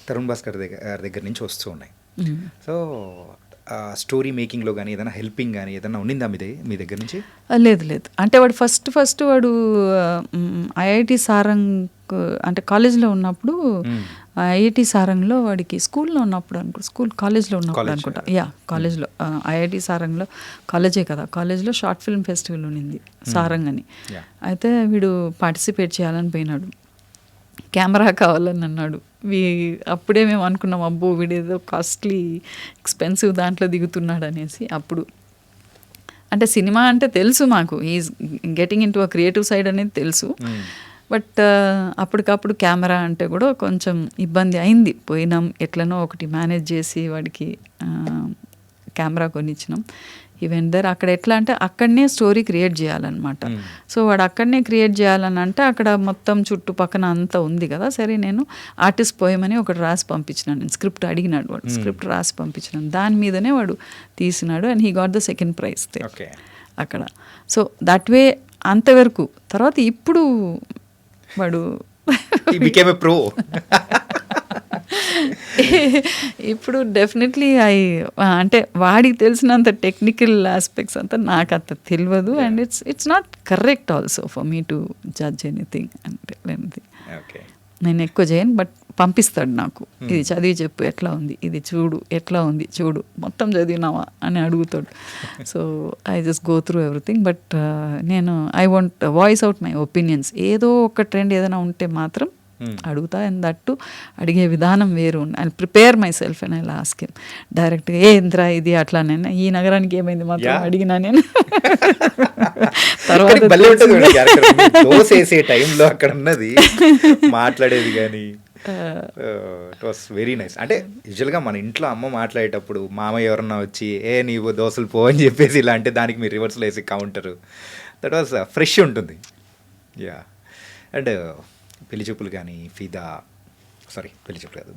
తరుణ్ భాస్కర్ దగ్గర నుంచి వస్తూ ఉన్నాయి. సో స్టోరీ మేకింగ్లో కానీ ఏదైనా హెల్పింగ్ కానీ ఏదైనా ఉండిందా మీ దగ్గర నుంచి? లేదు. అంటే వాడు ఫస్ట్ వాడు ఐఐటి సారంగ్ అంటే కాలేజ్లో ఉన్నప్పుడు, ఐఐటి సారంగ్లో వాడికి స్కూల్లో ఉన్నప్పుడు కాలేజ్లో ఉన్నప్పుడు అనుకుంటా, కాలేజ్లో ఐఐటి సారంగ్లో కాలేజే కదా, కాలేజ్లో షార్ట్ ఫిల్మ్ ఫెస్టివల్ ఉన్నింది సారంగ్ అని. అయితే వీడు పార్టిసిపేట్ చేయాలని పోయినాడు, కెమెరా కావాలని అన్నాడు. అప్పుడే మేము అనుకున్నాం అబ్బో వీడేదో కాస్ట్లీ ఎక్స్పెన్సివ్ దాంట్లో దిగుతున్నాడు అనేసి. అప్పుడు అంటే సినిమా అంటే తెలుసు మాకు, is getting into a creative side అనేది తెలుసు. బట్ అప్పటికప్పుడు కెమెరా అంటే కూడా కొంచెం ఇబ్బంది అయింది. పోయినాం ఎట్లనో ఒకటి మేనేజ్ చేసి వాడికి కెమెరా కొనిచ్చినాం. ఈవెంట్ దర్ అక్కడ ఎట్లా అంటే అక్కడనే స్టోరీ క్రియేట్ చేయాలన్నమాట. సో వాడు అక్కడనే క్రియేట్ చేయాలని అంటే అక్కడ మొత్తం చుట్టుపక్కన అంతా ఉంది కదా. సరే నేను ఆర్టిస్ట్ పోయమని ఒకటి రాసి పంపించినాను, నేను స్క్రిప్ట్ అడిగినాడు వాడు, స్క్రిప్ట్ రాసి పంపించినాను, దాని మీదనే వాడు తీసినాడు and he got the second prize అక్కడ. సో దట్ వే అంతవరకు. తర్వాత ఇప్పుడు వాడు ప్రో ఇప్పుడు డెఫినెట్లీ అంటే వాడికి తెలిసినంత టెక్నికల్ ఆస్పెక్ట్స్ అంతా నాకు అంత తెలియదు and it's not correct also for me to judge anything అంటే ఎనీథింగ్. నేను ఎక్కువ చేయను, బట్ పంపిస్తాడు నాకు, ఇది చదివి చెప్పు ఎట్లా ఉంది, ఇది చూడు ఎట్లా ఉంది చూడు, మొత్తం చదివినావా అని అడుగుతాడు. So I just go through everything. But నేను I want voice out my opinions. ఏదో ఒక ట్రెండ్ ఏదైనా ఉంటే మాత్రం అడుగుతా. అండ్ దట్టు అడిగే విధానం వేరు. I prepare my self and I ask him డైరెక్ట్గా, ఏ ఇంద్రా ఇది అట్లా, నేను ఈ నగరానికి ఏమైంది మాత్రం అడిగినా నేను. తర్వాత టైంలో అక్కడ ఉన్నది మాట్లాడేది కానీ ఇట్ వాస్ వెరీ నైస్. అంటే యూజువల్గా మన ఇంట్లో అమ్మ మాట్లాడేటప్పుడు మామయ్య ఎవరన్నా వచ్చి నీవు దోశలు పో అని చెప్పేసి ఇలా అంటే దానికి మీరు రివర్స్లో వేసి కౌంటరు, దట్ వాస్ ఫ్రెష్ ఉంటుంది. యా. అండ్ పెళ్లి చూపులు కానీ పెళ్లి చూపులు కాదు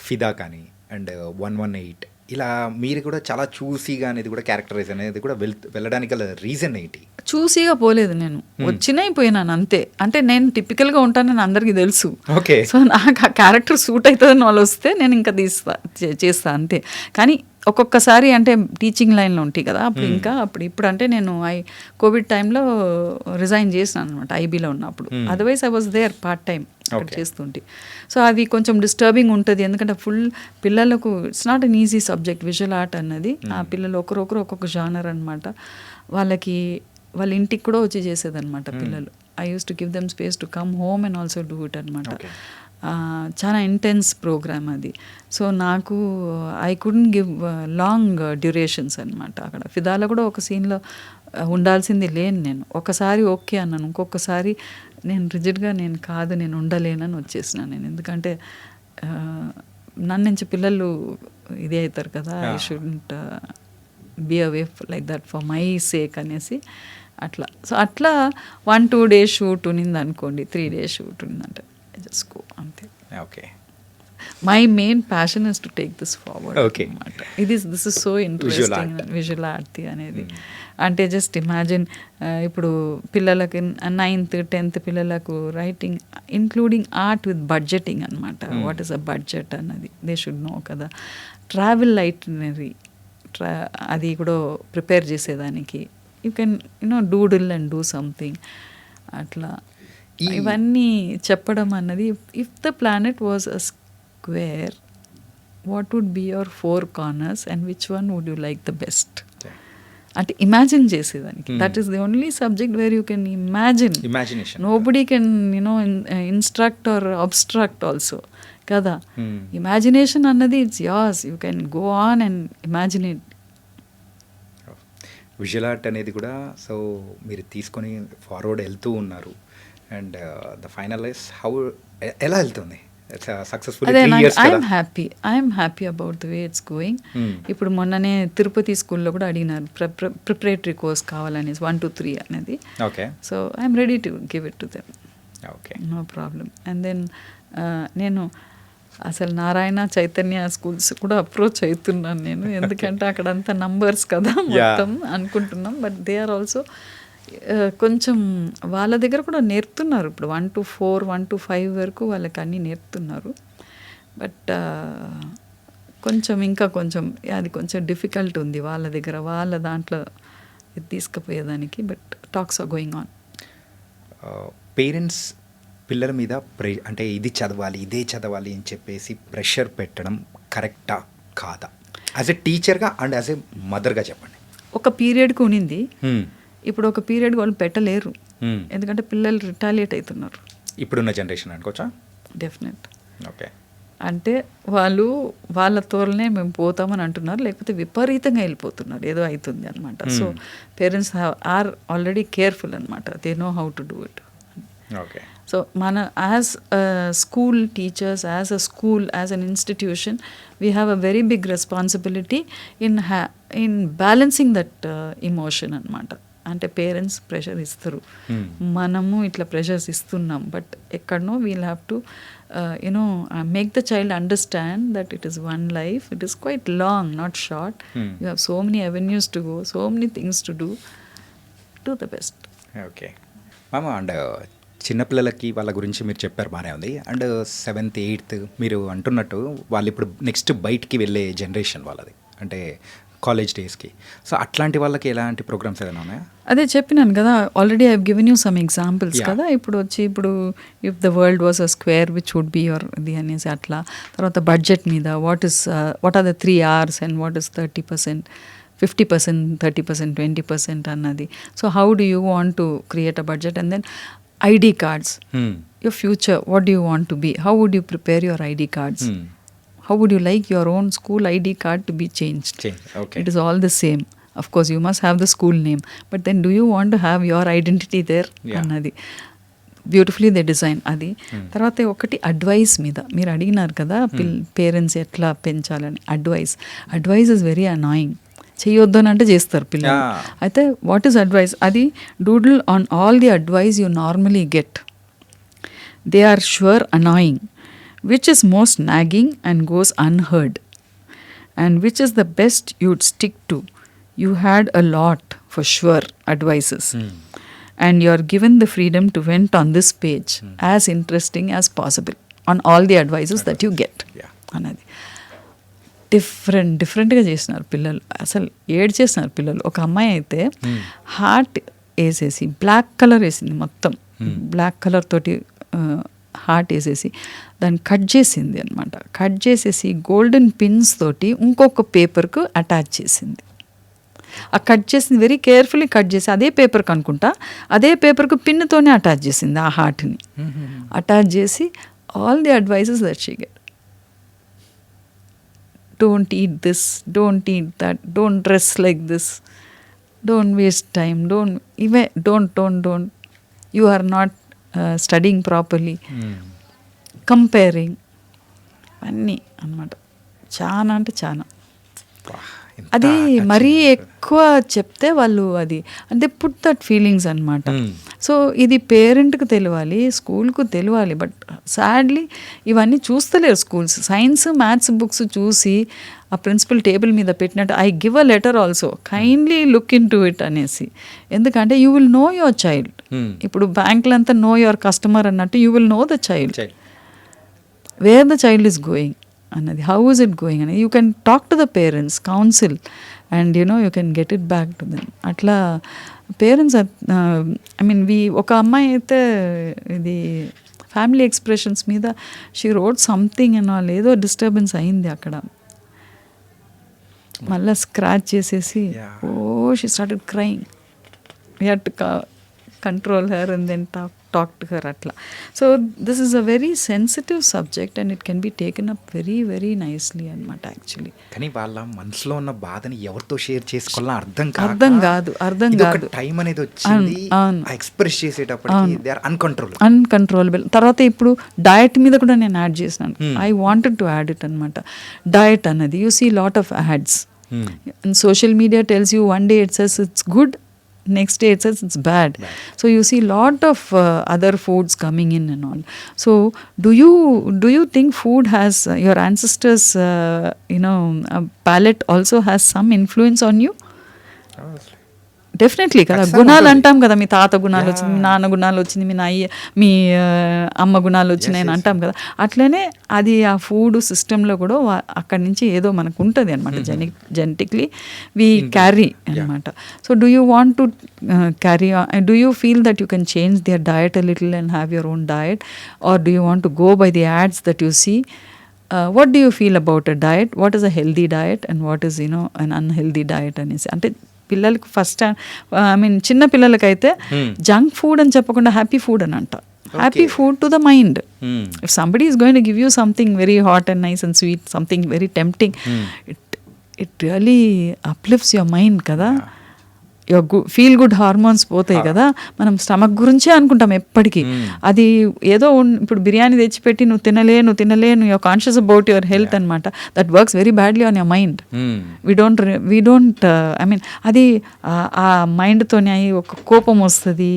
ఫిదా కానీ అండ్ 118 ఇలా మీరు కూడా చాలా చూసిగా అనేది కూడా క్యారెక్టరైజ్ అనేది కూడా వెళ్ళడానికి గల రీజన్ ఏంటి? చూసిగా పోలేదు నేను, వచ్చినాయి పోయినాను అంతే. అంటే నేను టిపికల్గా ఉంటానని అందరికీ తెలుసు. ఓకే. సో నాకు ఆ క్యారెక్టర్ సూట్ అవుతుందని వాళ్ళు వస్తే నేను ఇంకా చేస్తా అంతే. కానీ ఒక్కొక్కసారి అంటే టీచింగ్ లైన్లో ఉంటాయి కదా, అప్పుడు ఇప్పుడు అంటే నేను కోవిడ్ టైంలో రిజైన్ చేసినాను అనమాట ఐబీలో ఉన్నప్పుడు. Otherwise I was there part time చేస్తుంటే. సో అది కొంచెం డిస్టర్బింగ్ ఉంటుంది, ఎందుకంటే ఫుల్ పిల్లలకు it's not an easy subject visual art అన్నది. ఆ పిల్లలు ఒకరొకరు ఒక్కొక్క జానర్ అనమాట. వాళ్ళ ఇంటికి కూడా వచ్చి చేసేదన్నమాట పిల్లలు. I use to give them space to come home and also do it అనమాట. చాలా ఇంటెన్స్ ప్రోగ్రామ్ అది. సో నాకు I couldn't give long durations అనమాట. అక్కడ ఫిదాలో కూడా ఒక సీన్లో ఉండాల్సింది లేను నేను. ఒకసారి ఓకే అన్నాను, ఇంకొకసారి నేను రిజిడ్గా నేను ఉండలేనని వచ్చేసినాను నేను. ఎందుకంటే నన్ను నుంచి పిల్లలు ఇది అవుతారు కదా, I shouldn't be away like that for my sake అనేసి అట్లా. సో అట్లా 1-2 days షూట్ ఉన్నింది అనుకోండి, 3 days షూట్ ఉన్నిందంటే just go అంతే. Okay. My main passion is to take this forward అనమాట. This is so interesting visual art అనేది. అంటే జస్ట్ ఇమాజిన్ ఇప్పుడు పిల్లలకి 9th 10th పిల్లలకు writing including art with budgeting అనమాట. వాట్ ఈస్ అ బడ్జెట్ అన్నది దే షుడ్ నో కదా. ట్రావెల్ ఐటినరీ అది కూడా ప్రిపేర్ చేసేదానికి you can doodle and do something అట్లా. ఇవన్నీ చెప్పడం అన్నది, if the planet was a square what would be your 4 corners and which one would you like the best అంటే ఇమాజిన్ చేసేదానికి. That is the only subject where you can imagination. Nobody can instruct or abstract also కదా. ఇమాజినేషన్ అన్నది it's as, you can go on and imaginate. Visual art అనేది కూడా సో మీరు తీసుకొని ఫార్వర్డ్ వెళ్తూ ఉన్నారు and the final is how ఎలా వెళ్తుంది successful? I'm happy about the way it's going. ఇప్పుడు మొన్ననే తిరుపతి స్కూల్లో కూడా అడిగినారు ప్రిపరేటరీ కోర్స్ కావాలని 1 to 3 అనేది. Okay. So I'm ready to give it to them, okay, no problem. And then నేను అసలు నారాయణ చైతన్య స్కూల్స్ కూడా అప్రోచ్ అవుతున్నాను నేను, ఎందుకంటే అక్కడంతా నంబర్స్ కదా మొత్తం అనుకుంటున్నాం. బట్ దే ఆర్ ఆల్సో కొంచెం వాళ్ళ దగ్గర కూడా నేర్పుతున్నారు. ఇప్పుడు 1 to 4 1 to 5 వరకు వాళ్ళకి అన్నీ నేర్పుతున్నారు. బట్ కొంచెం ఇంకా కొంచెం అది కొంచెం డిఫికల్ట్ ఉంది వాళ్ళ దగ్గర, వాళ్ళ దాంట్లో తీసుకుపోయేదానికి. But talks are going on. Parents పిల్లల మీద అంటే ఇది చదవాలి ఇదే చదవాలి అని చెప్పేసి ప్రెషర్ పెట్టడం కరెక్టా కాదా? యాజ్ ఎ టీచర్గా అండ్ యాజ్ ఎ మదర్గా చెప్పండి. ఒక పీరియడ్కి ఉన్నింది, ఇప్పుడు ఒక పీరియడ్ వాళ్ళు పెట్టలేరు, ఎందుకంటే పిల్లలు రిటాలియేట్ అవుతున్నారు ఇప్పుడున్న జనరేషన్ అనుకోవచ్చా? డెఫినెట్. ఓకే. అంటే వాళ్ళు వాళ్ళ తోలనే మేము పోతామని అంటున్నారు, లేకపోతే విపరీతంగా వెళ్ళిపోతున్నారు, ఏదో అవుతుంది అనమాట. So parents are already careful అనమాట, they know how to do it. Okay. So మన as school teachers, as a school, as an institution, we have a very big responsibility in in balancing that emotion అనమాట. అంటే పేరెంట్స్ ప్రెషర్ ఇస్తారు, మనము ఇట్లా ప్రెషర్స్ ఇస్తున్నాం, బట్ ఎక్కడనో we'll have to make the child understand that it is one life, it is quite long, not short. You have so many avenues to go, so many things to do the best. Okay మామ, అండ్ చిన్నపిల్లలకి వాళ్ళ గురించి మీరు చెప్పారు, బాగానే ఉంది. అండ్ 7th 8th మీరు అంటున్నట్టు వాళ్ళు ఇప్పుడు నెక్స్ట్ బయటికి వెళ్ళే జనరేషన్ వాళ్ళది, అంటే కాలేజ్ డేస్కి. సో అట్లాంటి వాళ్ళకి ఎలాంటి ప్రోగ్రామ్స్ ఏదైనా ఉన్నాయా? అదే చెప్పినాను కదా, already I given you some examples కదా. ఇప్పుడు if the world was a square which would be your ఇది అనేసి అట్లా. తర్వాత బడ్జెట్ మీద what are the 3 R's and what is 30%, 50%, 30%, 20% అన్నది. So how do you want to create a budget? And then ID cards, your future, what do you want to be? How would you prepare your ID cards? How would you like your own school ID card to be changed? Okay. It is all the same. Of course, you must have the school name, but then do you want to have your identity there? Annadi beautifully they design అది. తర్వాత ఒకటి అడ్వైస్ మీద మీరు అడిగినారు కదా, పేరెంట్స్ ఎట్లా పెంచాలని. Advice is very annoying. చేయొద్దు అని అంటే చేస్తారు పిల్లలు. అయితే వాట్ ఈస్ అడ్వైస్? అది doodle on all the advice you normally get. They are sure annoying. Which is most nagging and goes unheard, and which is the best you'd stick to. You had a lot for sure advices, and you are given the freedom to vent on this page as interesting as possible on all the advices that you get. అన్నది డిఫరెంట్గా చేసినారు పిల్లలు, అసలు చేసినారు పిల్లలు. ఒక అమ్మాయి అయితే హార్ట్ వేసేసి బ్లాక్ కలర్ వేసింది, మొత్తం బ్లాక్ కలర్ తోటి హార్ట్ వేసేసి దాన్ని కట్ చేసింది అనమాట. కట్ చేసేసి గోల్డెన్ పిన్స్ తోటి ఇంకొక పేపర్కు అటాచ్ చేసింది. ఆ కట్ చేసింది వెరీ కేర్ఫుల్లీ కట్ చేసి అదే పేపర్కి అనుకుంటా, అదే పేపర్కు పిన్నుతోనే అటాచ్ చేసింది ఆ హార్ట్ని. అటాచ్ చేసి all the advices that she get. Don't eat this, don't eat that, don't dress like this, don't waste time, don't. You are not studying properly. Comparing. అన్నీ అన్నమాట. చాలా అంటే చాలా. అది మరీ ఎక్కువ చెప్తే వాళ్ళు అది అంటే పుట్ దట్ ఫీలింగ్స్ అనమాట. సో ఇది పేరెంట్కి తెలియాలి, స్కూల్కు తెలియాలి, బట్ సాడ్లీ ఇవన్నీ చూస్తలేరు స్కూల్స్. సైన్స్ మ్యాథ్స్ బుక్స్ చూసి ఆ ప్రిన్సిపల్ టేబుల్ మీద పెట్టినట్టు I give a letter also, kindly look in to it అనేసి. ఎందుకంటే you will know your child. ఇప్పుడు బ్యాంకులంతా నో యువర్ కస్టమర్ అన్నట్టు you will know the child, wear the child is going అన్నది, హౌ ఇస్ ఇట్ గోయింగ్ అనేది. You can talk to the parents, council, and you can get it back to them. అట్లా పేరెంట్స్ ఐ మీన్ ఒక అమ్మాయి అయితే ఇది ఫ్యామిలీ ఎక్స్ప్రెషన్స్ మీద she wrote something and all, ఏదో డిస్టర్బెన్స్ అయింది అక్కడ, మళ్ళీ స్క్రాచ్ చేసేసి she started crying. We had to control her and then talk to her atla. So this is a very sensitive subject and it can be taken up very very nicely anamata actually. కానీ వాళ్ళ మనసులో ఉన్న బాధని ఎవరితో షేర్ చేసుకోవాలో అర్థం కాదు టైం అనేది వచ్చింది ఎక్స్ప్రెస్ చేసేటప్పటికి దే ఆర్ అన్కంట్రోలబుల్. తర్వాత ఇప్పుడు డయట్ మీద కూడా నేను యాడ్ చేసినాను. I wanted to add it అనమాట. డయట్ అన్నది you see lot of ads and social media tells you one day it says it's good, next day it says it's bad. So you see lot of other foods coming in and all. So do you think food has your ancestors palate also has some influence on you? Definitely కదా. గుణాలు అంటాం కదా, మీ తాత గుణాలు వచ్చింది, మీ నాన్న గుణాలు వచ్చింది, మీ అమ్మ గుణాలు వచ్చినాయి అని అంటాం కదా. అట్లనే అది ఆ ఫుడ్ సిస్టంలో కూడా అక్కడి నుంచి ఏదో మనకు ఉంటుంది అనమాట. జెనెటిక్లీ వీ క్యారీ అనమాట. So do you want to carry, do you feel that you can change their diet a little and have your own diet, or do you want to go by the ads that you see? What do you feel about a diet? What is a healthy diet and what is an unhealthy diet అనేసి. అంటే పిల్లలకి ఫస్ట్ ఐ మీన్ చిన్న పిల్లలకైతే జంక్ ఫుడ్ అని చెప్పకుండా హ్యాపీ ఫుడ్ అని అంట. Happy food to the mind. If somebody is going to give you something very hot and nice and sweet, something very tempting, it really uplifts your mind కదా. ఫీల్ గుడ్ హార్మోన్స్ పోతాయి కదా, మనం స్టమక్ గురించే అనుకుంటాం ఎప్పటికీ. అది ఏదో ఇప్పుడు బిర్యానీ తెచ్చిపెట్టి నువ్వు తినలే you're conscious about your health అనమాట. That works very badly on your mind. We don't I mean అది ఆ మైండ్తోనే ఒక కోపం వస్తుంది,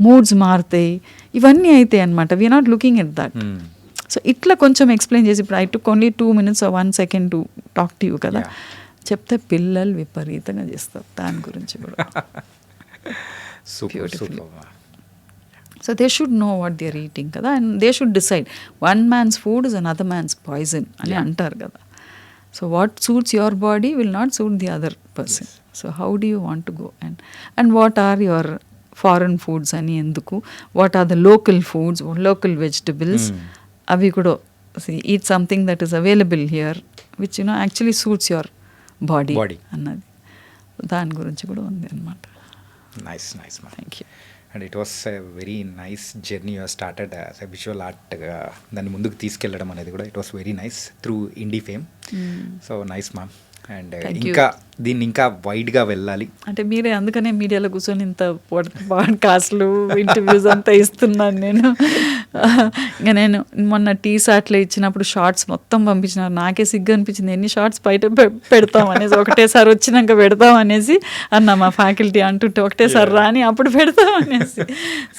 మూడ్స్ మారుతాయి, ఇవన్నీ అవుతాయి అనమాట. We're not looking at that. So ఇట్లా కొంచెం ఎక్స్ప్లెయిన్ చేసి, ఇప్పుడు I took only 2 minutes or 1 second to talk to you కదా, చెప్తే పిల్లలు విపరీతంగా చేస్తారు దాని గురించి కూడా. So they should know what they are eating కదా, and they should decide one man's food is another man's poison అని అంటారు కదా. So what suits your body will not suit the other person. So how do you want to go and what are your foreign foods అని ఎందుకు, what are the local foods, local vegetables, అవి కూడా eat something that is available here which you know actually suits your body అన్నది, దాని గురించి కూడా ఉంది అనమాట. Nice ma'am. Thank you. And it was a very nice journey your started as a visual ఆర్ట్గా దాన్ని ముందుకు తీసుకెళ్ళడం అనేది కూడా it was very nice through INDI fame. So nice ma'am. And ఇంకా దీన్ని ఇంకా వైడ్గా వెళ్ళాలి అంటే మీరే, అందుకనే మీడియాలో కూర్చొని ఇంత పాడ్కాస్ట్లు ఇంటర్వ్యూస్ అంతా ఇస్తున్నాను నేను. ఇంకా నేను మొన్న టీసాట్లో ఇచ్చినప్పుడు షార్ట్స్ మొత్తం పంపించినారు, నాకే సిగ్గు అనిపించింది, ఎన్ని షార్ట్స్ బయట పెడతాం అనేసి, ఒకటేసారి వచ్చినాక పెడతాం అనేసి అన్న మా ఫ్యాకల్టీ అంటుంటే, ఒకటేసారి రాని అప్పుడు పెడతాం అనేసి.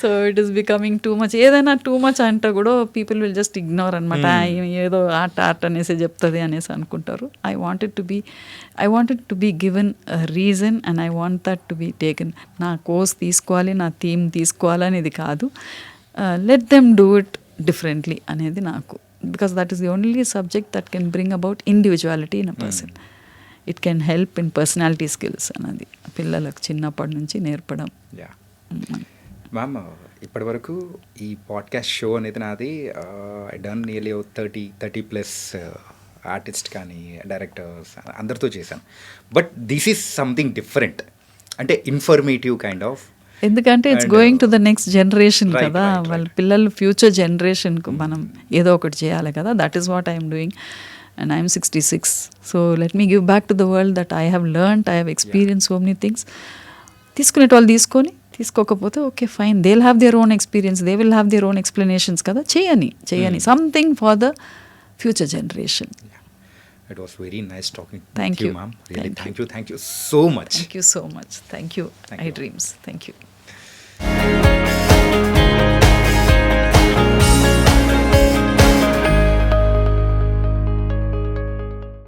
So it is becoming too much. ఏదైనా టూ మచ్ అంటే కూడా పీపుల్ విల్ జస్ట్ ఇగ్నోర్ అనమాట, ఏదో ఆర్ట్ అనేసి చెప్తుంది అనేసి అనుకుంటారు. I wanted to be given reason and I want that to be taken. నా కోర్స్ తీసుకోవాలి, నా థీమ్ తీసుకోవాలి అనేది కాదు, let them do it differently అనేది నాకు. Because that is the only subject that can bring about individuality in a person. It can help in personality skills అన్నది పిల్లలకు చిన్నప్పటి నుంచి నేర్పడం. మ్యామ్, ఇప్పటి వరకు ఈ పాడ్కాస్ట్ షో అనేది నాది ఐ డన్ నియర్లీ 30+ ఆర్టిస్ట్ కానీ డైరెక్టర్స్ అందరితో చేశాను. But this is something different, అంటే ఇన్ఫర్మేటివ్ కైండ్ ఆఫ్. ఎందుకంటే it's going to the next generation కదా, వాళ్ళ పిల్లలు ఫ్యూచర్ జనరేషన్కు మనం ఏదో ఒకటి చేయాలి కదా. That is what I'm doing and I'm 66. So let me give back to the world that I have learned, I have experience so many things. తీసుకునేటోళ్ళు తీసుకొని, తీసుకోకపోతే okay fine, they will have their own experience, they will have their own explanations కదా. చేయని something for the future generation. It was very nice talking thank to you, ma'am. Really, thank you so much. Thank you so much. Thank you. I dreams. Thank you.